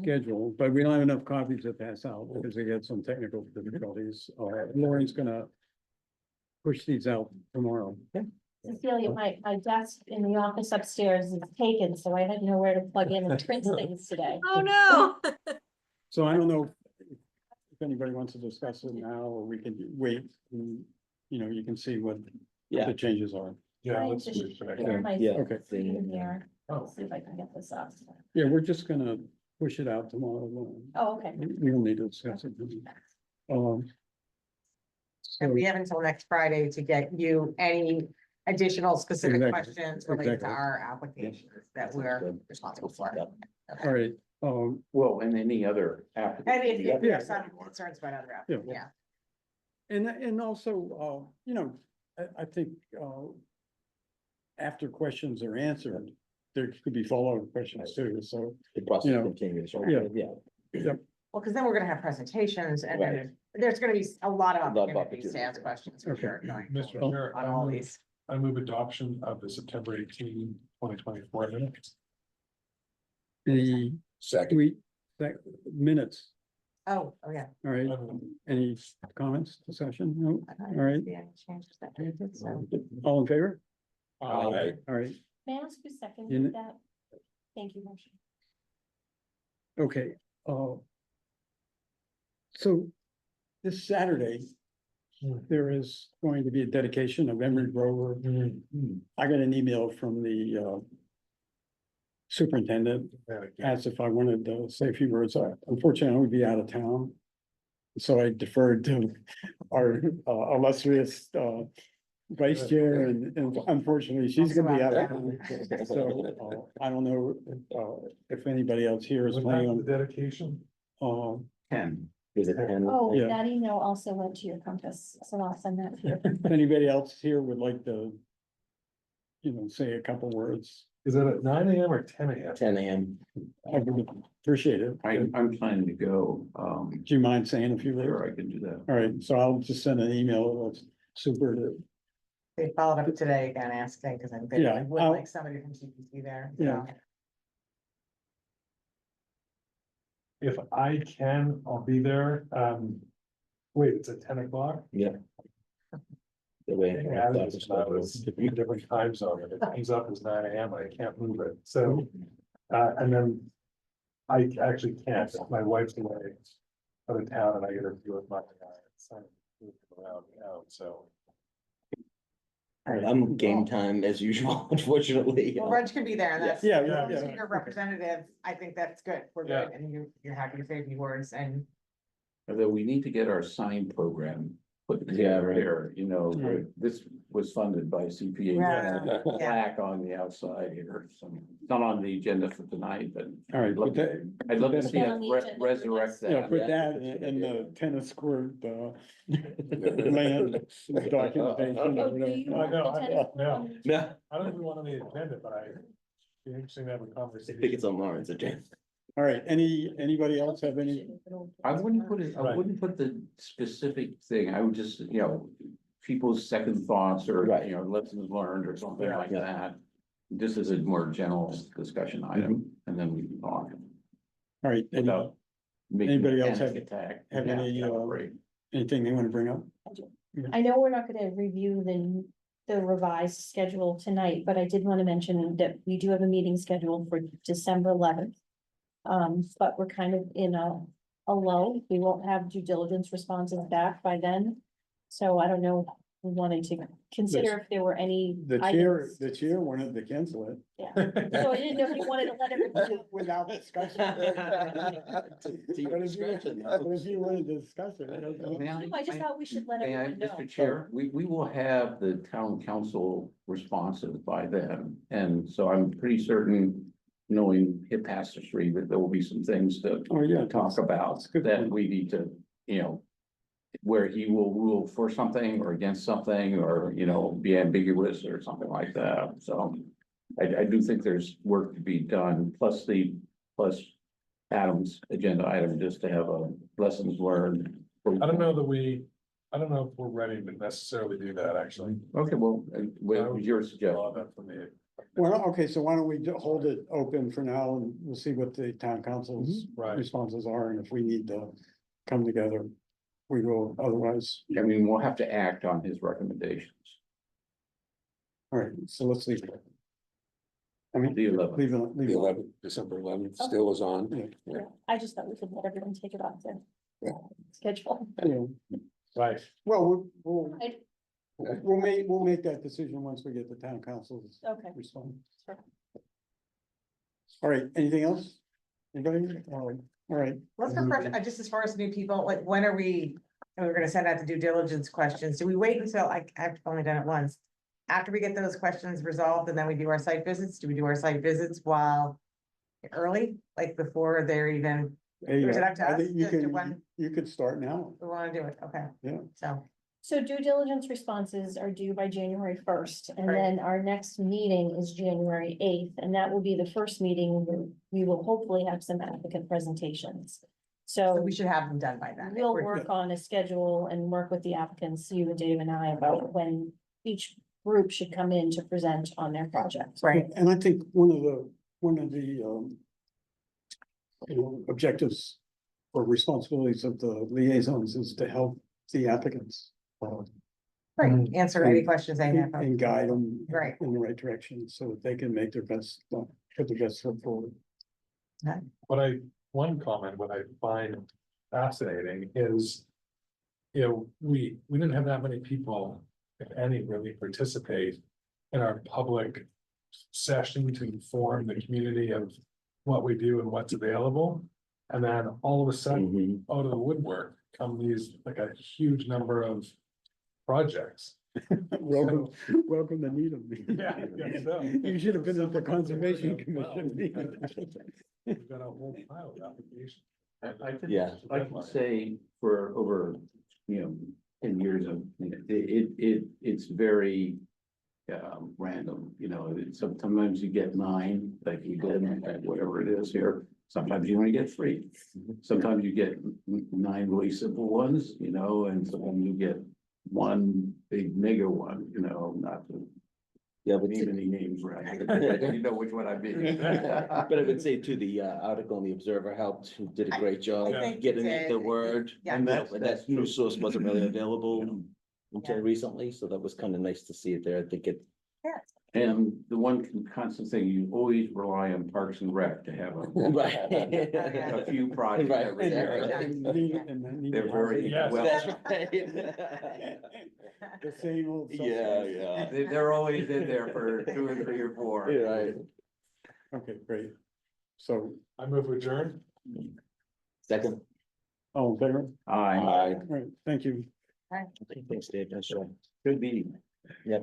schedule, but we don't have enough copies to pass out because we had some technical difficulties. Lauren's gonna push these out tomorrow. Cecilia, my desk in the office upstairs is taken, so I had nowhere to plug in and print things today. Oh, no. So I don't know if anybody wants to discuss it now, or we can wait, and, you can see what Yeah. the changes are. Yeah, Trying let's to do it for next share time. my Yeah. Okay. screen here. Oh. See if I can get this up. Yeah, we're just gonna push it out tomorrow. Oh, okay. We don't need to discuss it. Um. And So, we have until next Friday to get you any additional specific Exactly, questions related to exactly. our applications that we're responsible for. all right, Well, and any other And applicant. if you have some concerns about other applicants, Yeah. yeah. and also, I think, after questions are answered, there could be follow-up questions too, so. The process You know, continues. yeah. Yeah. Well, because then we're gonna have presentations and Right. then there's gonna be a lot of lot of opportunities to ask opportunities. questions for Okay. sure. going Mr. forward Chair, On all these. I move adoption of the September 18, 2024 minutes. The Second. minutes, Oh, yeah. all right, any comments, discussion? No, all right, Yeah, changes that we did, so. all in favor? Aye. All right, May I ask who In- seconded that? Thank you, Marcia. okay, so this Saturday, there is going to be a dedication of Emery Grover. I got an email from the superintendent, asked if I wanted to say a few words. Unfortunately, I would be out of town. so I deferred to our illustrious vice chair, and unfortunately, she's gonna be out of town. So I don't know if anybody else here is Was planning that the on, dedication? 10. Is it 10? Oh, Yeah. that email also went to your Compass, so I'll send that to you. if anybody else here would like to, say a couple words, Is it at 9 AM or 10 AM? 10 AM. I would appreciate it. I'm planning to go, Do you mind saying a few sure, words? I can do that. All right, so I'll just send an email, that's super to. They followed up today again asking, because I think they Yeah, would I'll- like somebody from CPC there. Yeah. so. If I can, I'll be there. Wait, it's at 10 o'clock? Yeah. The way. Yeah, I was in a different time zone, and it comes up as 9 AM, I can't move it, so, and then. I actually can't, my wife's away out of town and I gotta deal with my son moving around now, so. I'm game time as usual, unfortunately. Well, Reg can be there, and that's. Yeah, yeah, yeah. Your representative, I think that's good, we're Yeah. good, and you're happy to say a few words, and Although we need to get our sign program put Yeah, together right. here, Right. this was funded by CPA. Yeah, There's a yeah. Plaque on the outside here, so it's not on the agenda for tonight, but. All right, I'd love put that, to- I'd love to see Put that us on the agenda for resurrect next- yeah, that. put that in the tennis court, land documentation or Oh, do you whatever. want no, the I- tennis no. on- No, I don't think we want on the agenda, but it'd be interesting to have a I conversation. think it's on Lawrence agenda. All right, anybody else have any? I wouldn't put it, I Right. wouldn't put the specific thing, I would just, people's second thoughts or, Right. lessons learned or something Yeah. like that. This is a more general discussion item, and then we can talk All right, without. making a Anybody else panic have- attack. have Yeah, any, yeah, great. anything they want to bring up? I know we're not gonna review the revised schedule tonight, but I did want to mention that we do have a meeting scheduled for December 11th. But we're kind of in a lull. We won't have due diligence responses back by then. So I don't know, if we wanted to consider if there were any The items. chair wanted to cancel it. Yeah, so I didn't know if you wanted to let everybody. Without discussion. To your But if you- discretion, but though. if you wanted to discuss it, I don't know. May I just thought we should let May I, everyone know. Mr. Chair, we will have the town council responsive by then, and so I'm pretty certain, knowing hit past history, that there will be some things to Oh, yeah. talk about That's a good that point. we need to, where he will rule for something or against something, or, be ambiguous or something like that, so. I do think there's work to be done, plus Adam's agenda item, just to have a lessons learned. I don't know if we're ready to necessarily do that, actually. Okay, well, what was your suggestion? That for me. Well, okay, so why don't we hold it open for now and we'll see what the town council's Right. responses are, and if we need to come together, we will, otherwise, I mean, we'll have to act on his recommendations. all right, so let's leave it. I mean, The 11th. leave it, The leave it. 11th, December 11th still is on. Yeah. I just thought we could let everyone take it off their Yeah. schedule. Yeah. Right. Well, we'll, Right. we'll make that decision once we get the town council's Okay. response. Sure. All right, anything else? Anybody? All right. what's the first, just as far as new people, like, when are we, and we're gonna send out the due diligence questions, do we wait until, I've only done it once. After we get those questions resolved, and then we do our site visits, do we do our site visits while early, like before they're even, Hey, Or is it up to I us think you to can, when- you could start now. we wanna do it, okay? Yeah. So, So due diligence responses are due by January 1st, and Right. then our next meeting is January 8th, and that will be the first meeting where we will hopefully have some applicant presentations. so So we should have them done by then. we'll We're- work on a schedule and work with the applicants, you and Dave and I, about when each group should come in to present on their project. Right, And I think one of the objectives or responsibilities of the liaisons is to help the applicants. right, answer any And- questions they have. And guide them. Right. In the right direction, so that they can make their best, put their best foot forward. One comment, what I find fascinating is. We didn't have that many people, if any, really participate in our public session to inform the community of what we do and what's available. And then all of a sudden, Mhm. out of the woodwork come these, like a huge number of projects. Welcome, welcome to Needham. Yeah, I guess so. You should have been at the Someone was Conservation worried about, Commission meeting. We've got a whole pile of applications. I can, Yeah. I can say for over, 10 years of, it's very. Random, sometimes you get 9, like you did, whatever it is here, sometimes you only get 3. Sometimes you get 9 really simple ones, and sometimes you get 1 big mega one, not to Yeah, but name any names, right? You know which one I mean. but I would say too, the article in the Observer helped, who did a great job I think it getting did. the word. Yeah. And that's That news source wasn't really available until Yeah. recently, so that was kind of nice to see it there. I think it, And the one constant thing, you always rely on Parks and Rec to have a right. few projects Right. every year. They're very Yes. well, That's right. The same old. Yeah, suspects. yeah. they're always in there for 2 or 3 or 4. You're right. Okay, great. So, I move adjourn. Second. all in favor? Aye, Aye. All right, thank you. Thanks, Dave. Nice job. good meeting. Yep.